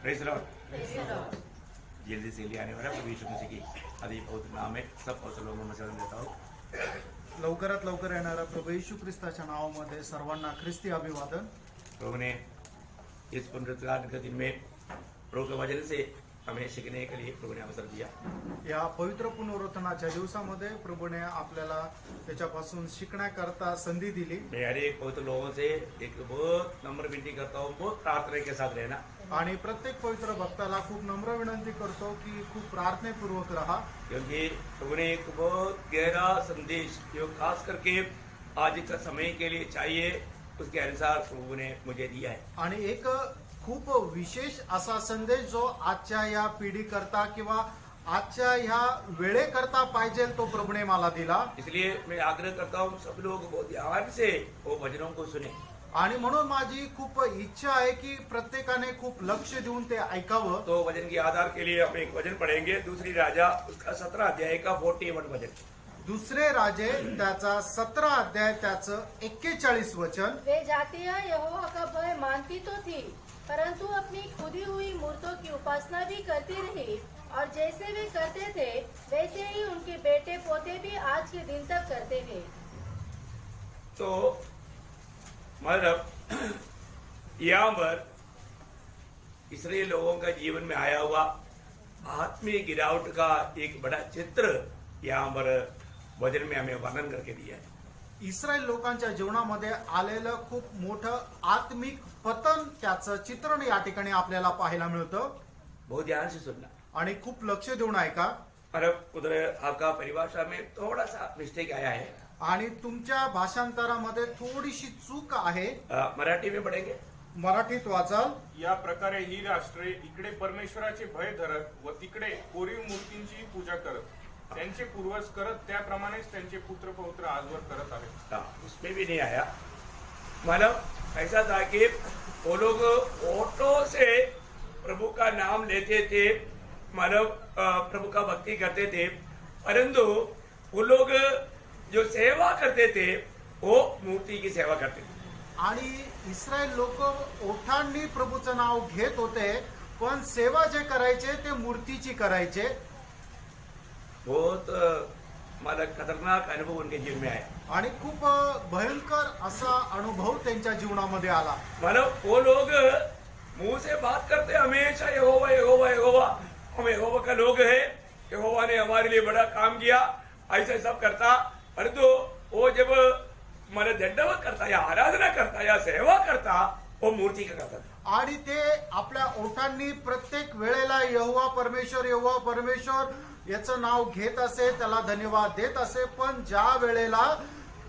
Praise the Lord. जल्दी से लिए आने वाला प्रभु यीशु मसीह की अति पवित्र नाम में सब पवित्र लोगों में शरण देता हूँ। लवकरात लवकर येणाऱ्या प्रभू येशू ख्रिस्ताच्या नावामध्ये सर्वांना ख्रिस्ती अभिवादन। प्रभु ने इस पुनरुत्थान के दिन में प्रभु के वचन से हमें सीखने के लिए प्रभु ने अवसर दिया। या पवित्र पुनरुत्थानाच्या दिवसामध्ये प्रभूने आपल्याला त्याच्यापासून शिकण्याकरता संधी दिली। मैं हर एक पवित्र लोगों से एक बहुत नम्र विनती करता हूँ, बहुत प्रार्थना के साथ रहना। आणि प्रत्येक पवित्र भक्ताला खूप नम्र विनंती करतो की खूप प्रार्थनेपूर्वक रहा, क्योंकि प्रभु ने एक बहुत गहरा संदेश जो खास करके आज का समय के लिए चाहिए उसके अनुसार प्रभु ने मुझे दिया है। आणि एक खूप विशेष असा संदेश जो आजच्या या पिढी करता किंवा आजच्या ह्या वेळेकरता पाहिजे तो प्रभूने मला दिला। इसलिए मैं आग्रह करता हूँ सब लोग बहुत ध्यान से वो वचनों को सुने। आणि म्हणून माझी खूप इच्छा आहे की प्रत्येकाने खूप लक्ष देऊन ते ऐकावं। तो वचन के आधार के लिए हम एक वचन पढ़ेंगे, दूसरी राजा उसका 17 अध्याय का 41 वचन। दुसरे राजे त्याचा 17 अध्याय त्याचं 41 वचन। वे जातियां यहोवा का भय मानती तो थी, परंतु अपनी खुदी हुई मूर्तों की उपासना भी करती रही, और जैसे वे करते थे वैसे ही उनके बेटे पोते भी आज के दिन तक करते हैं। तो मतलब यहाँ पर इसराइल लोगों का जीवन में आया हुआ आत्मीय गिरावट का एक बड़ा चित्र यहाँ पर वचन में हमें वर्णन करके दिया है। इस्रायल लोकांच्या जीवनामध्ये आलेलं खूप मोठं आत्मिक पतन त्याचं चित्रण या ठिकाणी आपल्याला पाहायला मिळतं। बहुत ध्यान से सुनना आणि खूप लक्ष देऊन ऐका। और उधर आपका परिभाषा में थोड़ा सा मिस्टेक आया है, आणि तुमच्या भाषांतरामध्ये थोडीशी चूक आहे। मराठी में पढ़ेंगे। मराठीत वाचाल। या प्रकारे ही राष्ट्रे इकडे परमेश्वराचे भय धरत व तिकडे कोरीव मूर्तींची पूजा करत त्यांचे पूर्वज करत त्याप्रमाणेच त्यांचे पुत्र पौत्र आजवर करत आहेत। उसमें भी नहीं आया। मतलब ऐसा था कि वो लोग ऑटो से प्रभु का नाम लेते थे, मतलब प्रभु का भक्ति करते थे, परंतु वो लोग जो सेवा करते थे वो मूर्ति की सेवा करते थे। आणि इस्रायल लोक ओठांनी प्रभूचं नाव घेत होते, पण सेवा जे करायचे ते मूर्तीची करायचे। बहुत मतलब खतरनाक अनुभव उनके जीवन में आया आणि खूप भयंकर असा अनुभव त्यांच्या जीवनामध्ये आला। मतलब वो लोग मुंह से बात करते हमेशा यहोवा यहोवा यहोवा, हम यहोवा का लोग है, यहोवा ने हमारे लिए बड़ा काम किया, ऐसे सब करता, परंतु वो जब मतलब दंडवत करता या आराधना करता या सेवा करता वो मूर्ति का करता था। आणि ते आपल्या ओठांनी प्रत्येक वेळेला यहोवा परमेश्वर याचं नाव घेत असे, त्याला धन्यवाद देत असे, पण ज्या वेळेला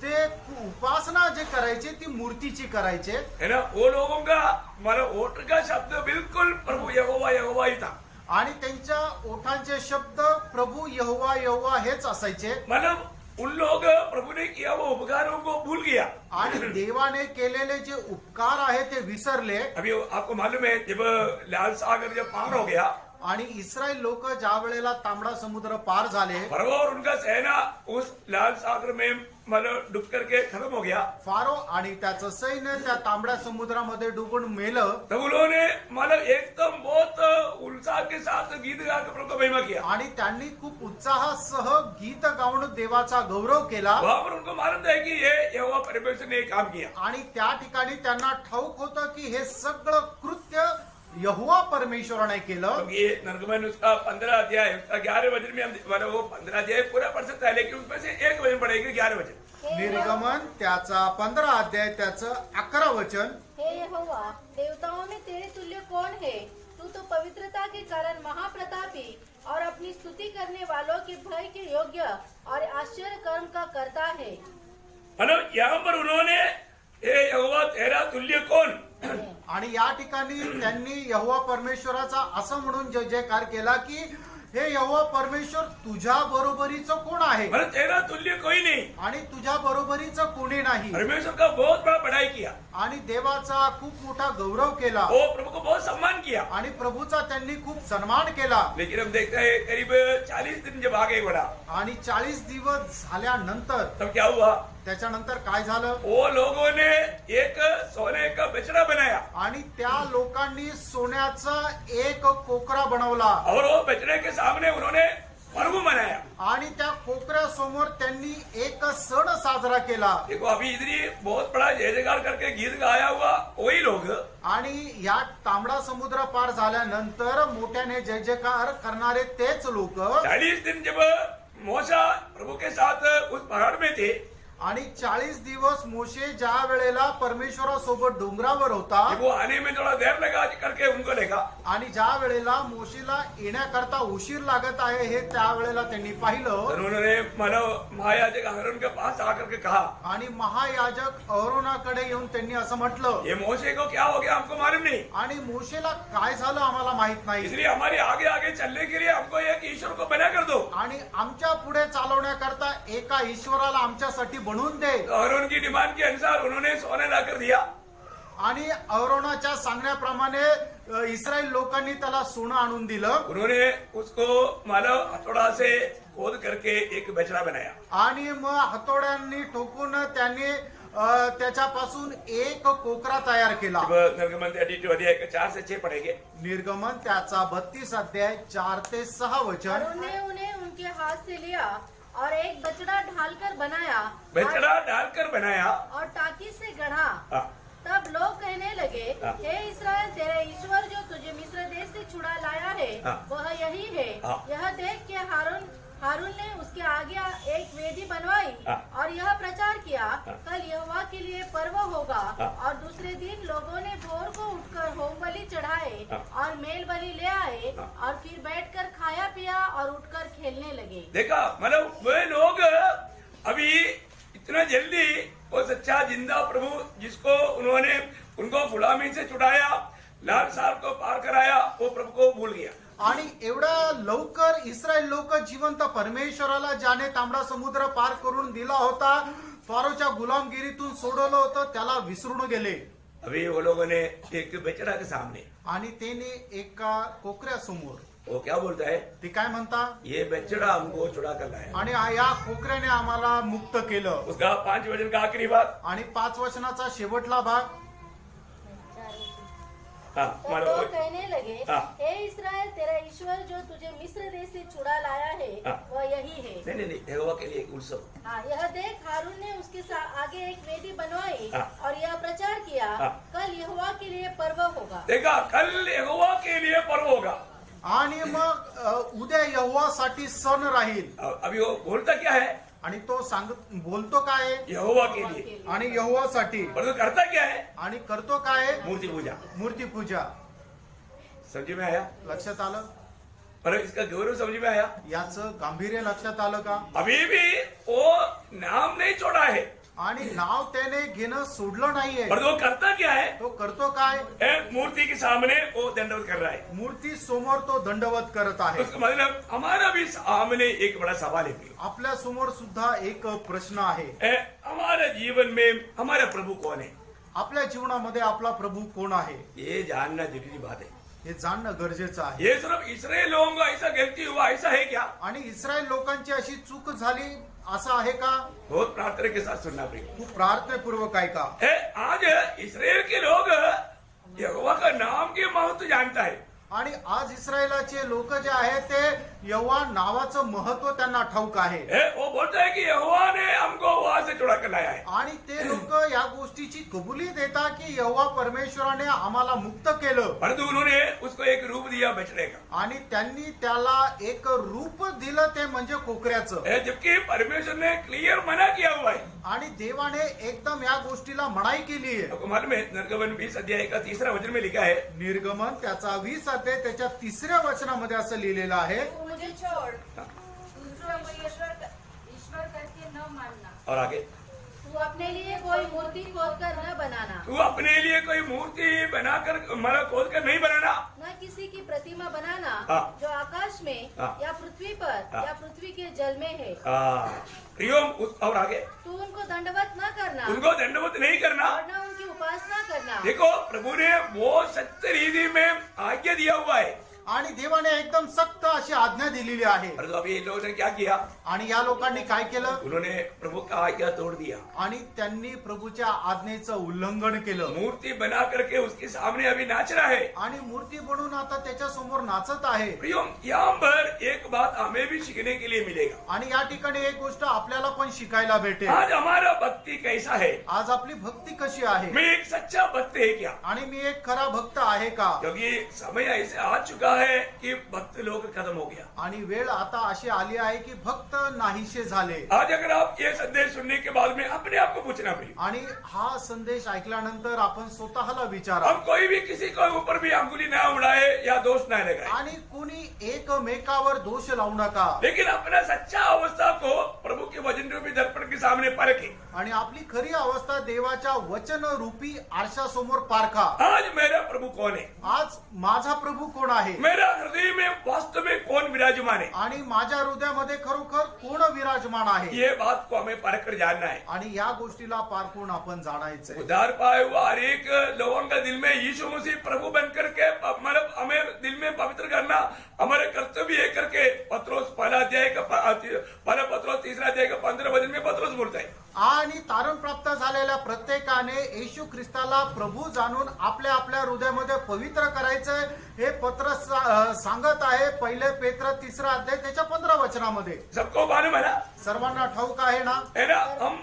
ते उपासना जे करायचे ती मूर्तीची करायचे है ना। वो लोगों का मतलब ओठ का शब्द बिल्कुल प्रभु यहोवा यहोवा ही था। आणि त्यांच्या ओठांचे शब्द प्रभू यहोवा हेच असायचे। मतलब उन लोग प्रभु ने किया वो उपकारों को भूल गया आणि देवाने केलेले जे उपकार आहे ते विसरले। अभी आपको मालूम है जब लाल सागर जब पार हो गया आणि इस्रायल लोक ज्या वेळेला तांबडा समुद्र पार झाले, फरो और उनका सेना उस लाल सागर में मतलब डूब करके खत्म हो गया। फारो आणि त्याचं सैन्य त्या तांबड्या समुद्रामध्ये डुबून मेलं। तब उन्होंने मतलब एकदम बहुत उत्साह के साथ गीत गाकर प्रभु का महिमा किया आणि त्यांनी खूप उत्साहासह गीत गाऊन देवाचा गौरव केला। वहां पर उनको मालूम था कि ये यहोवा परमेश्वर ने काम किया। आणि त्या ठिकाणी त्यांना ठाऊक होतं की हे सगळं कृत्य यहोवा परमेश्वराने केलं। तो ये निर्गमन उसका 15 अध्याय उसका 11 वचन में हम मतलब वो 15 अध्याय पूरा पढ़ सकता है, लेकिन उसमें से एक वचन पढ़ेंगे 11 वचन। निर्गमन त्याचा 15 अध्याय त्याचं 11 वचन। हे यहोवा, देवताओं में तेरे तुल्य कौन है? तू तो पवित्रता के कारण महाप्रतापी और अपनी स्तुति करने वालों के भय के योग्य और आश्चर्य कर्म का करता है। मतलब यहाँ पर उन्होंने हे यहोवा तेरा तुल्य कौन, आणि या ठिकाणी त्यांनी यहोवा परमेश्वराचा असं म्हणून जय जयकार केला की हे यहोवा परमेश्वर तुझ्या बरोबरीचं कोण आहे? मतलब तेरा तुल्य कोई नहीं। आणि तुझ्या बरोबरीचं कोणी नाही। परमेश्वर का बहुत बड़ा बड़ाई किया आणि देवाचा खूप मोठा गौरव केला वो प्रभु को बहुत सम्मान किया। आणि प्रभूचा त्यांनी खूप सन्मान केला लेकिन हम देखते हैं करीब 40 दिन जब आगे बढ़ा आणि 40 दिवस झाल्यानंतर तब क्या हुआ, त्याच्यानंतर काय झालं, वो लोगों ने एक सोने का बछड़ा बनाया आणि त्या लोकांनी सोन्याचा एक कोकरा बनवला और वो बछड़े के सामने उन्होंने पर्व मनाया। आणि त्या कोकऱ्यासमोर त्यांनी एक सण साजरा केला। देखो अभी इधर ही बहुत बड़ा जय जयकार करके गीत गाया हुआ वही लोग, आणि या तांबडा समुद्र पार झाल्यानंतर मोठ्याने जय जयकार करणारे तेच लोक 40 दिन जब मूसा प्रभु के साथ उस पहाड़ में थे, आणि 40 दिवस मोशे ज्या वेळेला परमेश्वरासोबत डोंगरावर होता जब वो आने में थोड़ा देर लगा करके उनको देखा, आणि ज्या वेळेला मोशेला येण्याकरता उशीर लागत आहे हे त्यावेळेला त्यांनी पाहिलं, तो उन्होंने मानव महायाजक अहरोन के पास आकर के कहा, आणि महायाजक अहरोनाकडे येऊन त्यांनी असं म्हटलं, ये मोशे को क्या हो गया हमको मालूम नहीं, आणि मोशेला काय झालं आम्हाला माहित नाही, इसलिए हमारे आगे आगे चलने के लिए हमको एक ईश्वर को बना कर दो। आणि आमच्या पुढे चालवण्याकरता एका ईश्वराला आमच्यासाठी बनवून दे। तो अहरोन की डिमांड के अनुसार उन्होंने सोना लाकर दिया आणि अहरोनाच्या सांगण्याप्रमाणे इस्रायल लोकांनी त्याला सोनं आणून दिलं, उन्होंने उसको मानव हथौड़ा से खोद करके एक बछड़ा बनाया। आणि मग हातोड्यांनी ठोकून त्यांनी त्याच्यापासून एक कोकरा तयार केला। अब निर्गमन 32 अध्याय के 4 से 6 पढ़ेंगे। निर्गमन त्याचा 32 अध्याय 4 ते 6 वचन। उन्होंने उन्हें उनके हाथ से लिया और एक बछड़ा ढालकर बनाया, बछड़ा डालकर बनाया और टाकी से गढ़ा। हाँ। तब लोग कहने लगे, हाँ। हे इस्राएल, तेरा ईश्वर जो तुझे मिस्र देश से छुड़ा लाया है हाँ। वह यही है। हाँ। यह देख के हारून ने उसके आगे एक वेदी बनवाई हाँ। और यह प्रचार किया, हाँ। कल यहोवा के लिए पर्व होगा। हाँ। और दूसरे दिन लोगों ने भोर को उठकर होम बलि चढ़ाए हाँ। और मेल बलि ले आए, हाँ। और फिर बैठकर खाया पिया और उठकर खेलने लगे। देखा, मतलब वे लोग अभी इतना जल्दी वो सच्चा जिंदा प्रभु जिसको उन्होंने उनको गुलामी से छुड़ाया, लाल साहब को पार कराया, वो प्रभु को भूल गया। आणि एवढा लवकर इस्रायल लोक जिवंत परमेश्वराला ज्याने तांबडा समुद्र पार करून दिला होता, फारोच्या गुलामगिरीतून सोडवलं होतं, त्याला विसरून गेले। अभी वो लोगों ने एक बछड़ा के सामने, आणि त्याने एका कोकऱ्यासमोर वो क्या बोलता है, ते काय म्हणता, ये बछड़ा हमको छुड़ा कर लाया। आणि या कोकऱ्याने आम्हाला मुक्त केलं। उसका 5 वचन का आखिरी बात, आणि 5 वचनाचा शेवटला भाग, हाँ, तब मानो लोग कहने लगे, हाँ। हे इस्राएल, तेरा ईश्वर जो तुझे मिस्र देश से छुड़ा लाया है हाँ। वह यही है। नहीं यहोवा के लिए एक उत्सव। हाँ, यह देख, हारून ने उसके आगे एक वेदी बनवाई हाँ। और यह प्रचार किया, हाँ। कल यहोवा के लिए पर्व होगा। देखा, कल यहोवा के लिए पर्व होगा। आणि मग उद्या यहोवासाठी सण राहील। अभी वो बोलता क्या है, आणि तो बोलतो काय, यहोवा के लिए, आणि यहोवासाठी, परंतु करता क्या है, आणि करतो काय, मूर्ति पूजा। मूर्ती पूजा। समझ में आया, लक्षात आलं, पर इसका गौरव समझ में आया। याचं गांभीर्य लक्षात आलं का। अभी भी वो नाम नहीं छोड़ा है, आणि नाव त्याने घेणं सोडलं नाहीये, पर वो करता क्या है, तो करतो काय, मूर्ति के सामने वो दंडवत कर रहा है। मूर्ती समोर तो दंडवत करत आहे। उसका मतलब हमारा भी सामने एक बड़ा सवाल है, आपल्या समोर सुद्धा एक प्रश्न आहे, हमारे जीवन में हमारा प्रभु कौन है, आपल्या जीवनामध्ये आपला प्रभू कोण आहे, ये जानना जरूरी बात है। हे जाणणं गरजेचं आहे। ये सिर्फ इसराइल लोगों का ऐसा गलती हुआ ऐसा है क्या, आणि इस्रायल लोकांची अशी चूक झाली असं आहे का, बहुत प्रार्थना के साथ सुनना पड़ेगा। खूप प्रार्थनापूर्वक आहे का। आज इसराइल के लोग यहोवा का नाम के महत्व जानता है, आणि आज इस्रायलाचे लोक जे आहेत ते यहोवा नावाचं महत्व त्यांना ठाऊक आहे। वो बोलता है कि यहोवा ने हमको वहां से छुड़ा कर लाया है, आणि ते लोक या गोष्टीची कबुली देतात की यहोवा परमेश्वराने आम्हाला मुक्त केलं, परंतु उन्होंने उसको एक रूप दिया बछड़े का, आणि त्यांनी त्याला एक रूप दिलं, ते म्हणजे कोकऱ्याचं। जबकि परमेश्वर ने क्लियर मना किया हुआ है। आणि देवाने एकदम या गोष्टीला मनाई केली आहे। आपको मालूम है, निर्गमन 20 अध्याय का 3 वचन में लिखा है, निर्गमन त्याचा 20 अध्याय त्याच्या 3 वचनामध्ये असं लिहिलेलं आहे, तू मुझे छोड़, दूसरा कोई ईश्वर करके न मानना। और आगे, तू अपने लिए कोई मूर्ति खोद कर न बनाना, तू अपने लिए कोई मूर्ति बनाकर हमारा खोद कर नहीं बनाना, न किसी की प्रतिमा बनाना हाँ। जो आकाश में हाँ। या पृथ्वी पर हाँ। या पृथ्वी के जल में है। प्रियो और आगे, तू उनको दंडवत न करना उनको दंडवत नहीं करना और न उनकी उपासना करना। देखो प्रभु ने वो सत्य रीति में आज्ञा दिया हुआ है, आणि देवाने एकदम सक्त अशी आज्ञा दिलेली आहे। परंतु अभी इन लोगों ने क्या किया? आणि या लोकांनी काय केलं? उन्होंने प्रभु का आज्ञा तोड़ दिया, आणि त्यांनी प्रभूच्या आज्ञेचं उल्लंघन केलं मूर्ति बना करके उसके सामने अभी नाच रहा है। आणि मूर्ती बनवून आता त्याच्या समोर नाचत आहे। प्रियो, यहाँ पर एक बात हमें भी सीखने के लिए मिलेगा। आणि या ठिकाणी एक गोष्ट आपल्याला पण शिकायला भेटेल। आज हमारा भक्ति कैसा है? आज आपली भक्ती कशी आहे? मैं एक सच्चा भक्त है क्या? आणि मी एक खरा भक्त आहे का? क्योंकि समय ऐसे आ चुका है कि भक्त लोग खत्म हो गया। आणि वेळ आता अशी आली आहे की भक्त नाहीसे झाले। आज अगर आप ये संदेश सुनने के बाद में अपने आप को पूछना प्रिय, आणि हा संदेश ऐकल्यानंतर आपण स्वतःला विचारा, हम कोई भी किसी को ऊपर भी अंगुली ना उड़ाए या दोष ना लगाए, आणि कुणी एकमेकावर दोष लावू नका, लेकिन अपना सच्चा अवस्था को प्रभु के वचन रूपी दर्पण के सामने परखे। आणि आपली खरी अवस्था देवाच्या वचन रूपी आरशासमोर पारखा। आज मेरा प्रभु कौन है? आज माझा प्रभू कोण आहे? मेरा हृदय में वास्तव में कौन विराजमान है? आणि माझ्या हृदयामध्ये खरोखर कोण विराजमान आहे? ये बात को हमें परख कर जानना है। आणि या गोष्टीला पारखून आपण जाणायचंय। उद्धार पाए हुआ हर एक लोगों का दिल में यीशु मसीह प्रभु बन करके मतलब हमें दिल में पवित्र करना हमारे कर्तव्य है करके पत्रोस पहला अध्याय का पहला पत्रोस तीसरा अध्याय का 15 वचन में पत्रोस बोलता है। आणि तारण प्राप्त झालेल्या प्रत्येकाने येशू ख्रिस्ताला प्रभू जाणून आपल्या आपल्या हृदयामध्ये पवित्र करायचंय हे पत्र सांगत आहे। पहिले पेत्र 3रा अध्याय त्याच्या 15 वचनामध्ये। सबको मालूम है ना? सर्वांना ठाऊक आहे ना? है ना? हम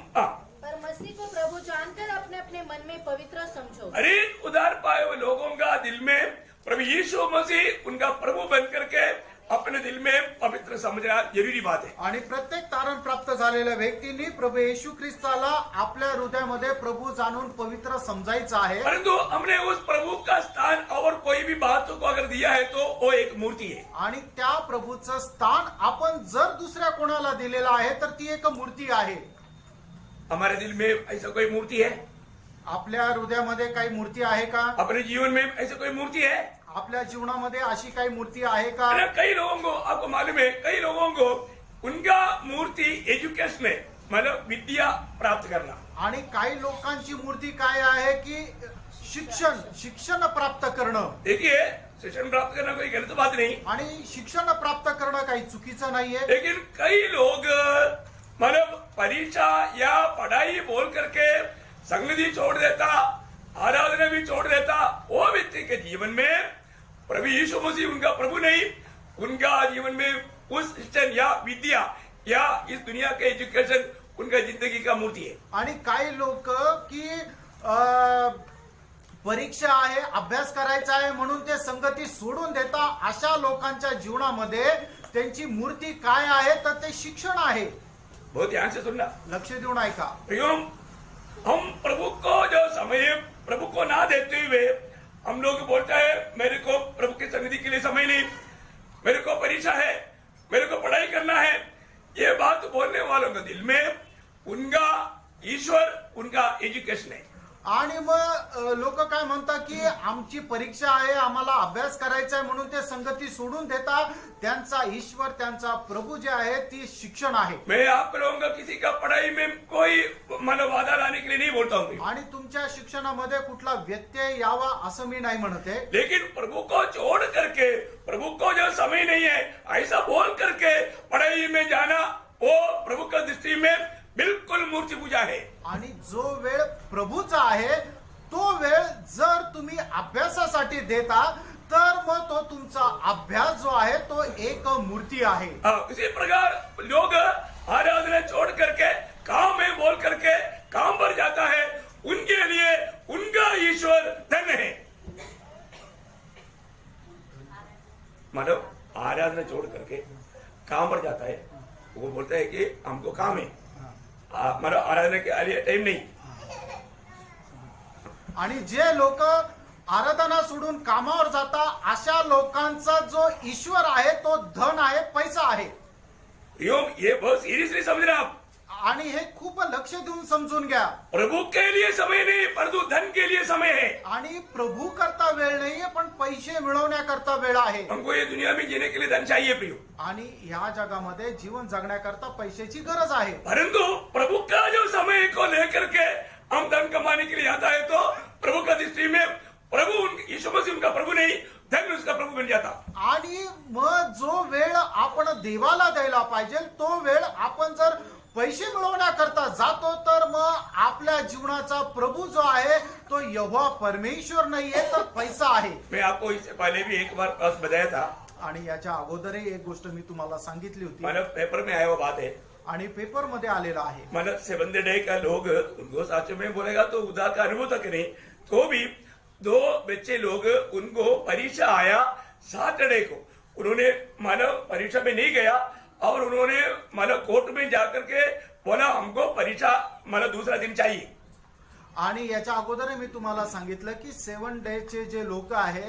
पर मसीह को प्रभु जानकर अपने अपने मन में पवित्र समझो। हर एक उद्धार पाए हुए लोगों का दिल में प्रभु यीशु मसीह उनका प्रभु बन करके अपने दिल में पवित्र समझना जरूरी बात है। आणि प्रत्येक तारण प्राप्त झालेल्या व्यक्तींनी प्रभू येशू ख्रिस्ताला आपल्या हृदयामध्ये प्रभू जाणून पवित्र समजायचं आहे। परंतु हमने उस प्रभु का स्थान और कोई भी बात को अगर दिया है तो वो एक मूर्ति है। आणि त्या प्रभूचं स्थान आपण जर दुसऱ्या कोणाला दिलेलं आहे तर ती एक मूर्ती आहे। हमारे दिल में ऐसा कोई मूर्ति है? आपल्या हृदयामध्ये काही मूर्ती आहे का? अपने जीवन में ऐसा कोई मूर्ति है? आपल्या जीवनामध्ये अशी काही मूर्ती आहे का? है ना? कई लोगों को आपको मालूम है, कई लोगों को उनका मूर्ति एजुकेशन है, मतलब विद्या प्राप्त करना। आणि काही लोकांची मूर्ती काय आहे की शिक्षण प्राप्त करणं। देखिए, शिक्षण प्राप्त करना कोई गलत बात नहीं, आणि शिक्षण प्राप्त करणं काही चुकीचं नाहीये। लेकिन कई लोग मतलब परीक्षा या पढ़ाई बोल करके संगति छोड़ देता, आराधना भी छोड़ देता। वो व्यक्ति के जीवन में प्रभु यीशु मसीह उनका प्रभु नहीं, उनका जीवन में उस शिक्षण या विद्या या इस दुनिया के एजुकेशन उनका जिंदगी का मूर्ति है। आणि काही लोक की परीक्षा आहे, अभ्यास करायचा आहे म्हणून ते संगती सोडून देता। अशा लोकांच्या जीवनामध्ये त्यांची मूर्ती काय आहे तर ते शिक्षण आहे। बहुत ध्यान से सुनना, लक्ष देऊन ऐका। प्रियो, हम प्रभु को जो समय प्रभु को ना देते हुए हम लोग बोलते हैं मेरे को प्रभु की सन्निधि के लिए समय नहीं, मेरे को परीक्षा है, मेरे को पढ़ाई करना है। ये बात बोलने वालों के दिल में उनका ईश्वर उनका एजुकेशन है। आणि मग लोक काय म्हणतात की आमची परीक्षा आहे, आम्हाला अभ्यास करायचा आहे म्हणून ते संगती सोडून देतात। त्यांचा ईश्वर त्यांचा प्रभू जे आहे ती शिक्षण आहे। मैं आप लोगों का किसी का पढ़ाई में कोई मतलब वादा लाने के लिए नहीं बोलता हूँ, आणि तुमच्या शिक्षणामध्ये कुठला व्यत्यय यावा असं मी नाही म्हणत आहे। लेकिन प्रभु को छोड़ करके प्रभु को जो समय नहीं है ऐसा बोल करके पढ़ाई में जाना वो प्रभु का दृष्टि में बिल्कुल मूर्ति पूजा है। आणि जो वेळ प्रभूचा आहे तो वेळ जर तुम्ही अभ्यासासाठी देता तर मग तो तुमचा अभ्यास जो आहे तो एक मूर्ति आहे। इसी प्रकार लोग आराधना छोड़ करके काम में बोल करके काम पर जाता है, उनके लिए उनका ईश्वर धन है। मतलब आराधना छोड़ करके काम पर जाता है, वो बोलता है कि हमको काम है, मतलब आराधना के लिए टाइम नहीं। आणि जे लोक आराधना सोडून कामावर जाता अशा लोकांचा जो ईश्वर आहे तो धन आहे, पैसा आहे। ये बहुत सीरियसली समझना आप। आणि हे खूप लक्ष देऊन समजून घ्या। प्रभु के लिए समय नहीं परंतु धन के लिए समय है। आणि प्रभु करता वेळ नाहीये पण पैसे मिळवण्याकरता वेळ आहे। हमको ये दुनिया में जीने के लिए धन चाहिए प्रियो, आणि या जगामध्ये जीवन जगण्याकरता पैशाची गरज आहे। परंतु प्रभु का जो समय को लेकर के हम धन कमाने के लिए आता है तो प्रभु का दृष्टि में प्रभु यीशु मसीह उनका प्रभु नहीं, धन उसका प्रभु बन जाता। आणि मग जो वेळ आपण देवाला द्यायला पाहिजे तो वेळ आपण जर पैसे मिळवण्याकरता जातो तर मग आपल्या जीवनाचा प्रभु जो आहे तो यहोवा परमेश्वर नाहीये तर पैसा आहे। मैं आपको इससे पहले भी एक बार बताया था, आणि याच्या अगोदरही एक गोष्ट मी तुम्हाला सांगितली होती मतलब पेपर में आया वो बात है, आणि पेपर मध्ये आलेला आहे। मतलब 7th डे का लोग उनको सच में बोलेगा तो उधार का अनुभव तक नहीं, तो भी 2 बच्चे लोग उनको परीक्षा आया सैटरडे को, उन्होंने मानव परीक्षा में नहीं गया और उन्होंने मानव कोर्ट में जाकर के बोला हमको परीक्षा मानव दूसरा दिन चाहिए। आणि याच्या अगोदर मी तुम्हाला सांगितलं की 7 डेचे जे लोक आहे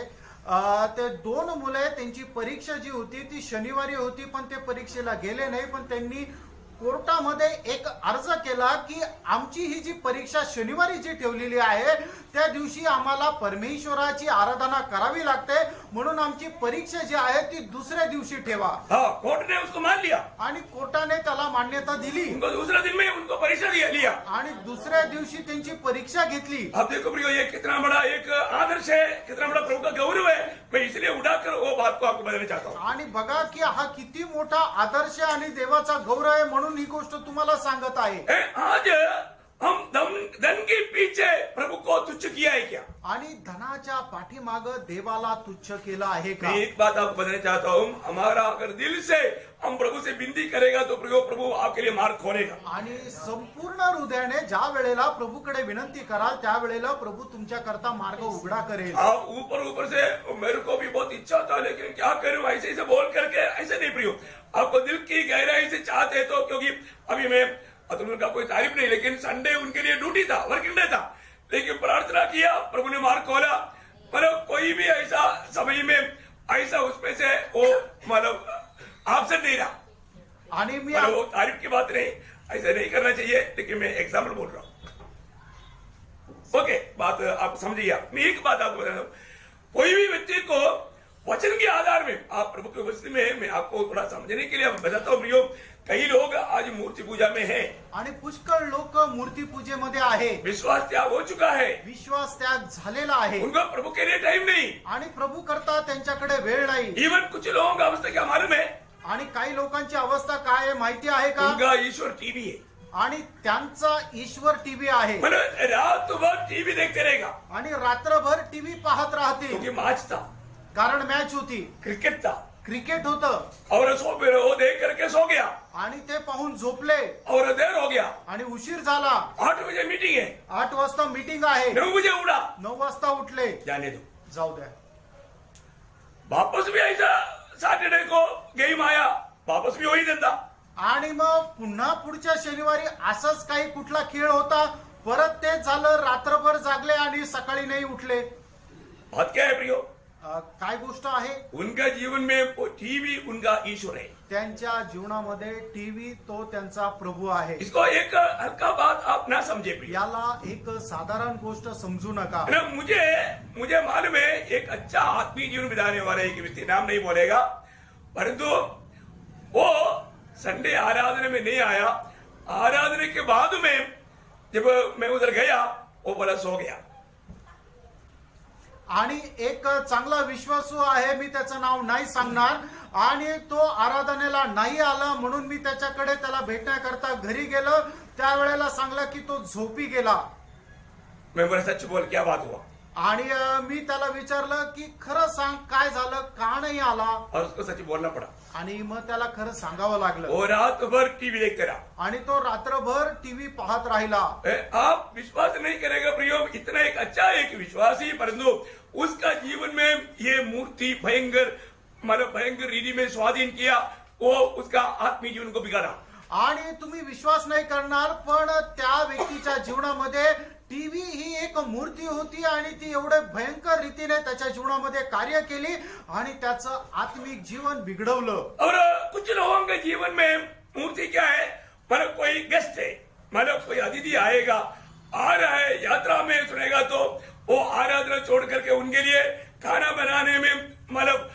ते 2 मुले त्यांची परीक्षा जी होती ती शनिवारी होती, पण ते परीक्षेला गेले नाही, पण त्यांनी कोर्टामध्ये एक अर्ज केला की आमची ही जी परीक्षा शनिवारी जी ठेवलेली आहे त्या दिवशी आम्हाला परमेश्वराची आराधना करावी लागते, म्हणून आमची परीक्षा जी आहे ती दुसऱ्या दिवशी ठेवा। हाँ, कोर्ट ने उसको मान लिया, आणि कोर्टाने त्याला मान्यता दिली, उनको दूसरा दिन में उनको परीक्षा लिया आणि दुसऱ्या दिवशी त्यांची परीक्षा घेतली। अब देखो प्रियो, ये कितना बड़ा एक आदर्श है, कितना बड़ा प्रभु का गौरव है, मैं इसलिए उठाकर वो बात को आपको बताना चाहता हूँ। आणि बघा की हा किती मोठा आदर्श आणि देवाचा गौरव आहे, म्हणून ही गोष्ट तुम्हाला सांगत आहे। आज हम धन के पीछे प्रभु को तुच्छ किया है क्या? आणि धनाच्या पाठीमाग देवाला तुच्छ केलं आहे का? मैं एक बात आपको बताना चाहता हूँ, हमारा अगर दिल से हम प्रभु से विनती करेगा तो प्रभु आपके लिए मार्ग खोलेगा। आणि संपूर्ण हृदयाने ज्या वेळेला प्रभुकडे विनंती कराल त्या वेळेला प्रभु तुमच्या करता मार्ग उघडा करेल। आप ऊपर से मेरे को भी बहुत इच्छा था लेकिन क्या करूं, ऐसे बोल करके ऐसे नहीं प्रियो, आपको दिल की गहराई से चाहते तो, क्योंकि अभी मैं उनका कोई तारीफ नहीं, लेकिन संडे उनके लिए ड्यूटी था, वर्किंग डे था, लेकिन प्रार्थना किया, प्रभु ने मार्ग खोला। मतलब कोई भी ऐसा समय में ऐसा उसमें से वो मतलब ऑप्शन नहीं रहा। आणि मी वो तारीफ की बात नहीं, ऐसा नहीं करना चाहिए, लेकिन मैं एग्जाम्पल बोल रहा हूँ। ओके, बात आप समझिए। मैं एक बात आपको बता रहा हूँ, कोई भी व्यक्ति को वचन के आधार में आप प्रभु के वचन में, मैं आपको थोड़ा समझने के लिए बताता हूँ प्रियो, कई लोग आज मूर्ति पूजा में हैं, आणि पुष्कळ लोक मूर्ती पूजेमध्ये आहे, विश्वास त्याग हो चुका है, विश्वास त्याग झालेला आहे, उनको प्रभु के लिए टाइम नहीं, आणि प्रभु करता त्यांच्याकडे वेळ नाही। इवन कुछ लोगों का अवस्था क्या मालूम है, आणि काही लोकांची अवस्था काय आहे माहिती आहे का? उनका ईश्वर टीवी है, आणि त्यांचा ईश्वर टीव्ही आहे, मतलब रात भर टीवी देखते रहेगा, आणि रात्रभर टीव्ही पाहत राहतील, क्योंकि मैच था, कारण मॅच होती, क्रिकेट था, क्रिकेट होतं, और वो देख करके सो गया आणि ते पाहून झोपले और देर हो गया, आणि उशीर झाला। 8 बजे मीटिंग है, 8 वाजता मीटिंग आहे, 9 बजे उड़ा, 9 वाजता उठले, जाने दो। जाऊ द्या। वापस भी ऐसा सैटरडे को गेम आया, वापस भी वही धंधा, आणि मग पुन्हा पुढच्या शनिवारी असंच काही कुठला खेळ होता, परत तेच झालं, रात्रभर जागले आणि सकाळी नाही उठले। बात क्या है प्रियो, काय गोष्ट आहे? उनका जीवन में वो टीवी उनका ईश्वर है, त्यांच्या जीवनामध्ये टीव्ही तो त्यांचा प्रभु आहे। इसको एक हल्का बात आप ना समझे प्रियो, याला एक साधारण गोष्ट समजू नका। ना मुझे मालूम है एक अच्छा आत्मीय जीवन बिताने वाला एक व्यक्ति, नाम नहीं बोलेगा, परंतु वो संडे आराधना में नहीं आया, आराधना के बाद में जब मैं उधर गया वो बोला सो गया। आणि एक चांगला विश्वासू आहे, मी त्याचं नाव नाही सांगणार, आणि तो आराधनेला नाही आला, म्हणून मी त्याच्याकडे त्याला भेटण्याकरता घरी गेलो, त्यावेळेला सांगला की तो झोपी गेला। मैं बोला सच बोल क्या बात हुआ, आणि मी त्याला विचारलं की खरं सांग काय झालं, का नाही आला? और उसको सच बोलना पड़ा, आणि मग त्याला खरं सांगावं लागलं, वो रात भर टीवी देखते रहा, आणि तो रात्रभर टीव्ही पाहत राहिला। आप विश्वास नहीं करेगा प्रियो, इतना एक अच्छा एक विश्वासी, परंतु उसका जीवन में ये मूर्ति भयंकर रीति में स्वाधीन किया, वो उसका आत्मीय जीवन को बिगाड़ा। आणि तुम्ही विश्वास नाही करणार, पण त्या व्यक्तीच्या जीवनामध्ये टीव्ही ही एक मूर्ती होती, आणि ती एवढे भयंकर रीतीने त्याच्या जीवनामध्ये कार्य केली आणि त्याचं आत्मिक जीवन बिघडवलं। और कुछ लोगों के जीवन में मूर्ति क्या है, मतलब कोई गेस्ट है, मतलब कोई अतिथि आएगा, आ रहा है, यात्रा में सुनेगा तो वो आराधना छोड़ करके उनके लिए खाना बनाने में मतलब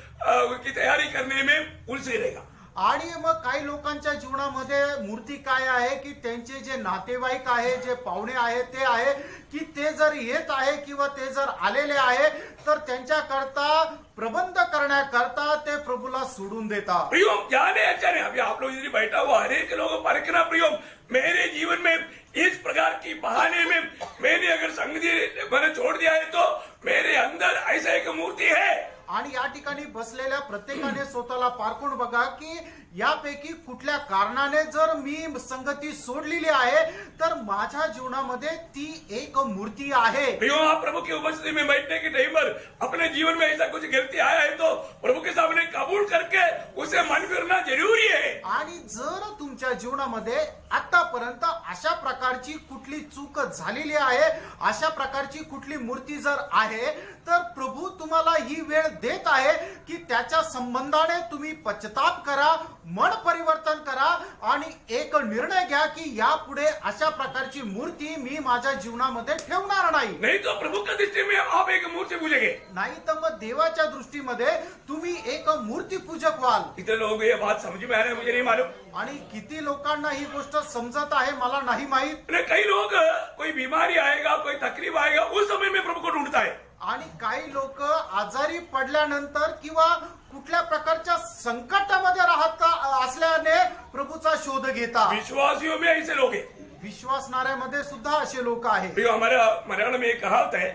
उनकी तैयारी करने में उलझे रहेगा। आणि मग काही लोकांच्या जीवनामध्ये मूर्ती काय आहे की त्यांचे जे नातेवाईक आहे, जे पाहुणे आहे ते आहे की ते जर येत आहे किंवा ते जर आलेले आहे तर त्यांच्याकरता प्रबंध करण्याकरता ते प्रभूला सोडून देतात. प्रियोम जाने अच्छा नहीं, अभी आप लोग इधर बैठा हुआ हर एक लोग परखना प्रियोम, मेरे जीवन में इस प्रकार की बहाने में मैंने अगर संगति मैंने छोड़ दिया है तो मेरे अंदर ऐसा एक मूर्ति है. आणि या ठिकाणी बसलेल्या प्रत्येकाने स्वतःला पारखून बघा की यापैकी कुठल्या कारणाने जर मी संगती सोडलेली आहे तर माझ्या जीवनामध्ये ती एक मूर्ती आहे. प्रियोम आप प्रभु की उपस्थिति में बैठने के टाइम पर अपने जीवन में ऐसा कुछ गलती आया है तो प्रभु के सामने कबूल करके उसे मन फिरना जरूरी है. आणि जर तुमच्या जीवनामध्ये आतापर्यंत अशा प्रकारची कुठली चूक झालेली आहे, अशा प्रकारची कुठली मूर्ती जर आहे तर प्रभू तुम्हाला ही वेळ देत आहे की त्याच्या संबंधाने तुम्ही पश्चाताप करा, मन परिवर्तन करा आणि एक निर्णय घ्या की यापुढे अशा प्रकारची मूर्ती मी माझ्या जीवनामध्ये ठेवणार नाही. नहीं तो प्रभु की दृष्टि में आप एक मूर्ति पूजेंगे. नाही तर मग देवाच्या दृष्टीमध्ये तुम्ही एक मूर्ती पूजक व्हाल. कितने लोग ये बात समझ में आ रहे हैं मुझे नहीं मालूम. आणि किती लोकांना ही गोष्ट समजत आहे मला नाही माहित. कई लोग कोई बीमारी आएगा, कोई तकलीफ आएगा, उस समय में प्रभु को ढूंढता है. आणि काही लोक आजारी पडल्यानंतर किंवा कुठल्या प्रकारच्या संकटामध्ये राहत असल्याने प्रभूचा शोध घेतात. विश्वासियों में ऐसे लोग हैं. विश्वासणाऱ्यामध्ये सुद्धा असे लोक आहेत. प्रियो हमारा मलयालम में एक कहावत है,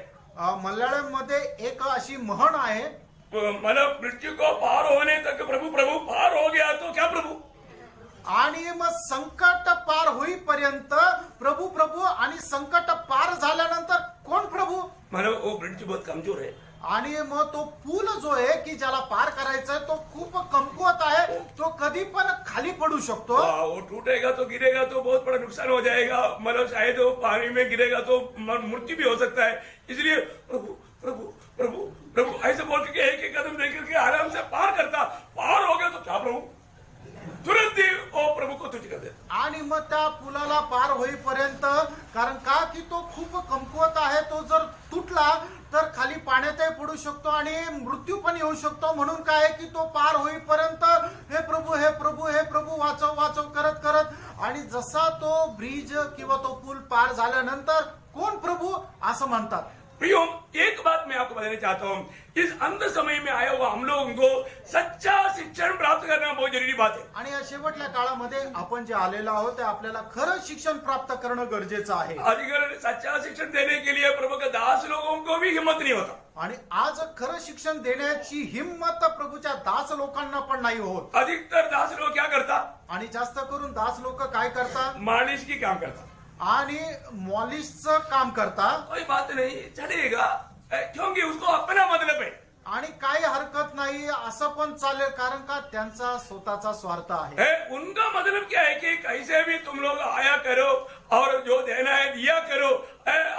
मल्याळम मध्ये एक अशी म्हण आहे, मतलब मृत्यु को पार होने तक प्रभु प्रभु, पार हो गया तो क्या प्रभु. आणि मग संकट पार होईपर्यंत प्रभू प्रभू आणि संकट पार झाल्यानंतर कोण प्रभू. मतलब वो ब्रिज बहुत कमजोर है. आणि मग तो पूल जो आहे की ज्याला पार करायचा आहे तो खूप कमकुवत आहे, तो कधी पण खाली पडू शकतो. वो टूटेगा तो गिरेगा तो बहुत बड़ा नुकसान हो जाएगा, मतलब शायद वो पानी में गिरेगा तो मृत्यु भी हो सकता है. इसलिए प्रभु प्रभु प्रभु प्रभु ऐसे बोल के एक एक कदम लेकर के आराम से पार करता. पार हो गया तो क्या प्रभु, तुरंत ही वो प्रभु को तुझ कर देता. आणि मग त्या पुलाला पार होईपर्यंत, कारण का की तो खूप कमकुवत आहे, तो जर तुटला तर खाली पाण्यातही पडू शकतो आणि मृत्यू पण येऊ शकतो. म्हणून काय की तो पार होईपर्यंत हे प्रभू हे प्रभू हे प्रभू वाचव वाचव करत करत, आणि जसा तो ब्रिज किंवा तो पूल पार झाल्यानंतर कोण प्रभू असं म्हणतात. प्रियो एक बात मैं आपको बताना चाहता हूँ, इस अंत समय में आया हुआ हम लोगों को सच्चा शिक्षण प्राप्त करना बहुत जरूरी बात है. आणि या शेवटल्या काळामध्ये आपण जे आलेलो आहोत ते आपल्याला खरं शिक्षण प्राप्त करणं गरजेचं आहे. आजकल सच्चा शिक्षण देने के लिए प्रभु के दास लोगों को भी हिम्मत नहीं होता. आणि आज खरं शिक्षण देण्याची हिम्मत प्रभूच्या दास लोकांना पण नाही होत. अधिकतर दास लोग क्या करता, आणि जास्त करून दास लोक काय करतात, मालिश की काम करता आणि मॉलिशचं काम करतात. कोई बात नहीं चलेगा, क्योंकि उसको अपना मतलब है. आणि काही हरकत नाही असं पण चालेल, कारण का त्यांचा स्वतःचा स्वार्थ आहे. उनका मतलब क्या है कि कैसे भी तुम लोग आया करो और जो देना है दिया करो,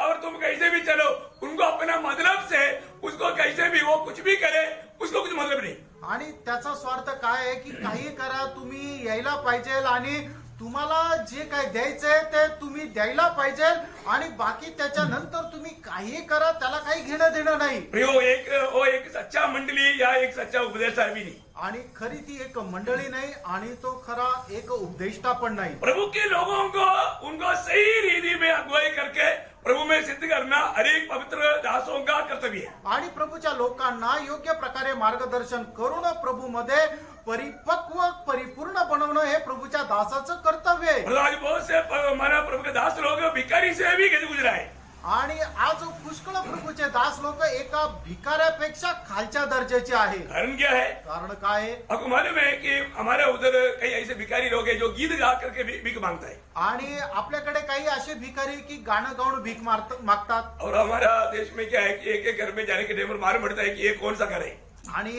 और तुम कैसे भी चलो. उनको अपना मतलब से उसको कैसे भी वो कुछ भी करे, उसको कुछ मतलब नहीं. आणि त्याचा स्वार्थ काय आहे की काही करा, तुम्ही यायला पाहिजे आणि तुम्हाला जे काय द्यायचंय ते तुम्ही द्यायला पाहिजे, आणि बाकी त्याच्यानंतर तुम्ही काही करा, त्याला काही घेणं देणं नाही. वो एक सच्चा मंडली या एक सच्चा उपदेशा भी नहीं. आणि खरी ती एक मंडळी नाही आणि तो खरा एक उपदेष्टा पण नाही. प्रभु के लोगों को उनको सही रीति में अगुवाई करके प्रभु में सिद्ध करना हर एक पवित्र दासों का कर्तव्य है. आणि प्रभूच्या लोकांना योग्य प्रकारे मार्गदर्शन करून प्रभू मध्ये परिपक्व परिपूर्ण बनवणं हे प्रभूच्या दासाचं कर्तव्य आहे. आज बहुत से हमारा प्रभु के दास लोग भिखारी से भी गुजरा है. आणि आज पुष्कळ प्रभूचे दास लोक एका भिकाऱ्यापेक्षा खालच्या दर्जाचे आहे. कारण क्या है, कारण काय आहे, आपको मालूम है कि हमारे उधर कई ऐसे भिखारी लोग हैं जो गीत गा करके भीख मांगता है. आणि आपल्याकडे काही असे भिकारी की गाणं गाऊन भीक मागतात. और हमारा देश में क्या है कि एक एक घर में जाने के टाइम पर मालूम पड़ता है कि ये कौन सा घर है. आणि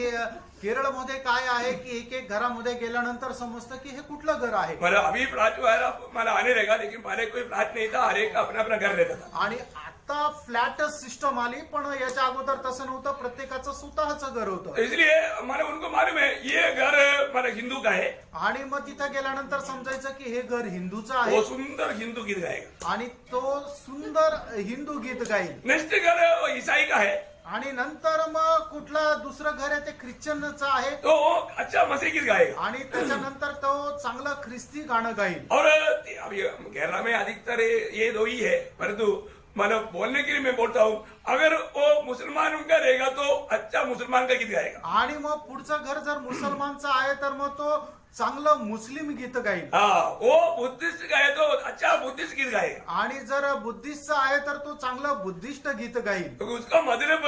केरळमध्ये काय आहे की एक एक घरामध्ये गेल्यानंतर समजतं की हे कुठलं घर आहे. मतलब अभी फ्लैट जो है मला आने लगा, लेकिन पहले कोई फ्लैट नहीं था, हर एक अपना अपना घर रहता था. आणि आता फ्लॅट सिस्टम आली, पण याच्या अगोदर तसं नव्हतं, प्रत्येकाचं स्वतःचं घर होतं. इसलिए मला उनको मालूम है ये घर मला हिंदू का है. आणि मग तिथं गेल्यानंतर समजायचं की हे घर हिंदूचं आहे. वो सुंदर हिंदू गीत गाएगा. आणि तो सुंदर हिंदू गीत गाईल. नेक्स्ट घर वो ईसाई का है. आणि नंतर मग कुठलं दुसरं घर आहे ते ख्रिश्चनचं आहे तो वो अच्छा मसीह गीत गाएगा। आणि त्याच्यानंतर तो चांगलं ख्रिस्ती गाणं गाईल और अभी केरला में अधिकतर ये दो ही है, परंतु मतलब बोलने के लिए मैं बोलता हूँ, अगर वो मुसलमान उनका रहेगा तो अच्छा मुसलमान का गीत गाएगा। आणि मग पुढचं घर जर मुसलमानचं आहे तर मग तो चांगलं मुस्लिम गीत गाईल हाँ, वो बुद्धिस्ट गाए तो अच्छा बुद्धिस्ट गीत गाएगा। आणि जर बुद्धिस्टचा आहे तर तो चांगलं बुद्धिस्ट गीत गाईल तो उसका मतलब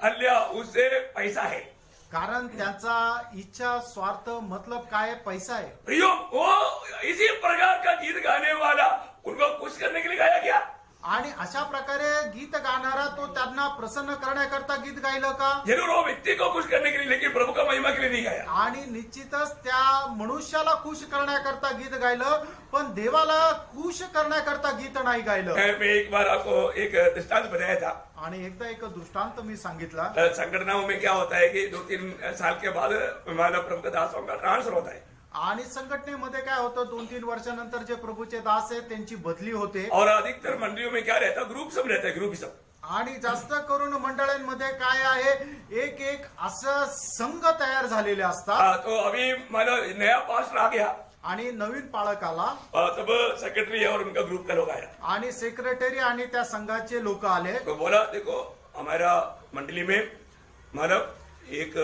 अल्लाह उससे पैसा है। कारण त्याचा इच्छा स्वार्थ मतलब काय पैसा आहे प्रियो, वो इसी प्रकार का गीत गाने वाला उनको खुश करने के लिए गाया गया। आणि अशा प्रकारे गीत गाणारा तो त्यांना प्रसन्न करण्याकरता गीत गायलं का जरूर वो व्यक्ति को खुश करने के लिए, लेकिन प्रभु का महिमा के लिए नहीं गाया। आणि निश्चितच त्या मनुष्याला खुश करण्याकरता गीत गायलं पण देवाला खुश करण्याकरता गीत नाही गायलं मैं एक बार आपको एक दृष्टांत बताया था। आणि एकदा एक दृष्टांत मी सांगितला संगठनाओं में क्या होता है कि 2-3 साल के बाद हमारा प्रभु का दासों का ट्रांसफर होता है, आणि संघटनेमध्ये काय होतं 2-3 वर्षानंतर जे प्रभूचे दास आहेत त्यांची बदली होते और अधिकतर मंडलियों में क्या रहता है, ग्रुप सब रहता है, ग्रुप सब। आणि जास्त करून मंडळांमध्ये काय आहे एक एक असं संघ तयार झालेले असतात तो अभी मतलब नया पास्टर आ गया, आणि नवीन पाळक आला तब सेक्रेटरी और उनका ग्रुप का लोग आया, आणि सेक्रेटरी आणि त्या संघाचे लोक आले तो बोला देखो हमारा मंडली में मतलब एक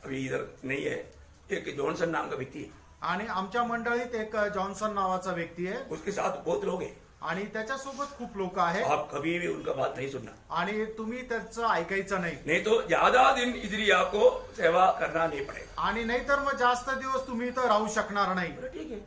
अभी इधर नहीं है, एक जॉनसन नाम का व्यक्ति है, आणि आमच्या मंडळीत एक जॉन्सन नावाचा व्यक्ती आहे उसके साथ बहुत लोग हैं, आणि त्याच्यासोबत खूप लोक आहेत आप कभी भी उनका बात नहीं सुनना, आणि तुम्ही त्याचं ऐकायचं नाही नहीं तो ज्यादा दिन इधर आपको सेवा करना नहीं पड़ेगा। आणि नाहीतर मग जास्त दिवस तुम्ही इथं राहू शकणार नाही बोला ठीक है,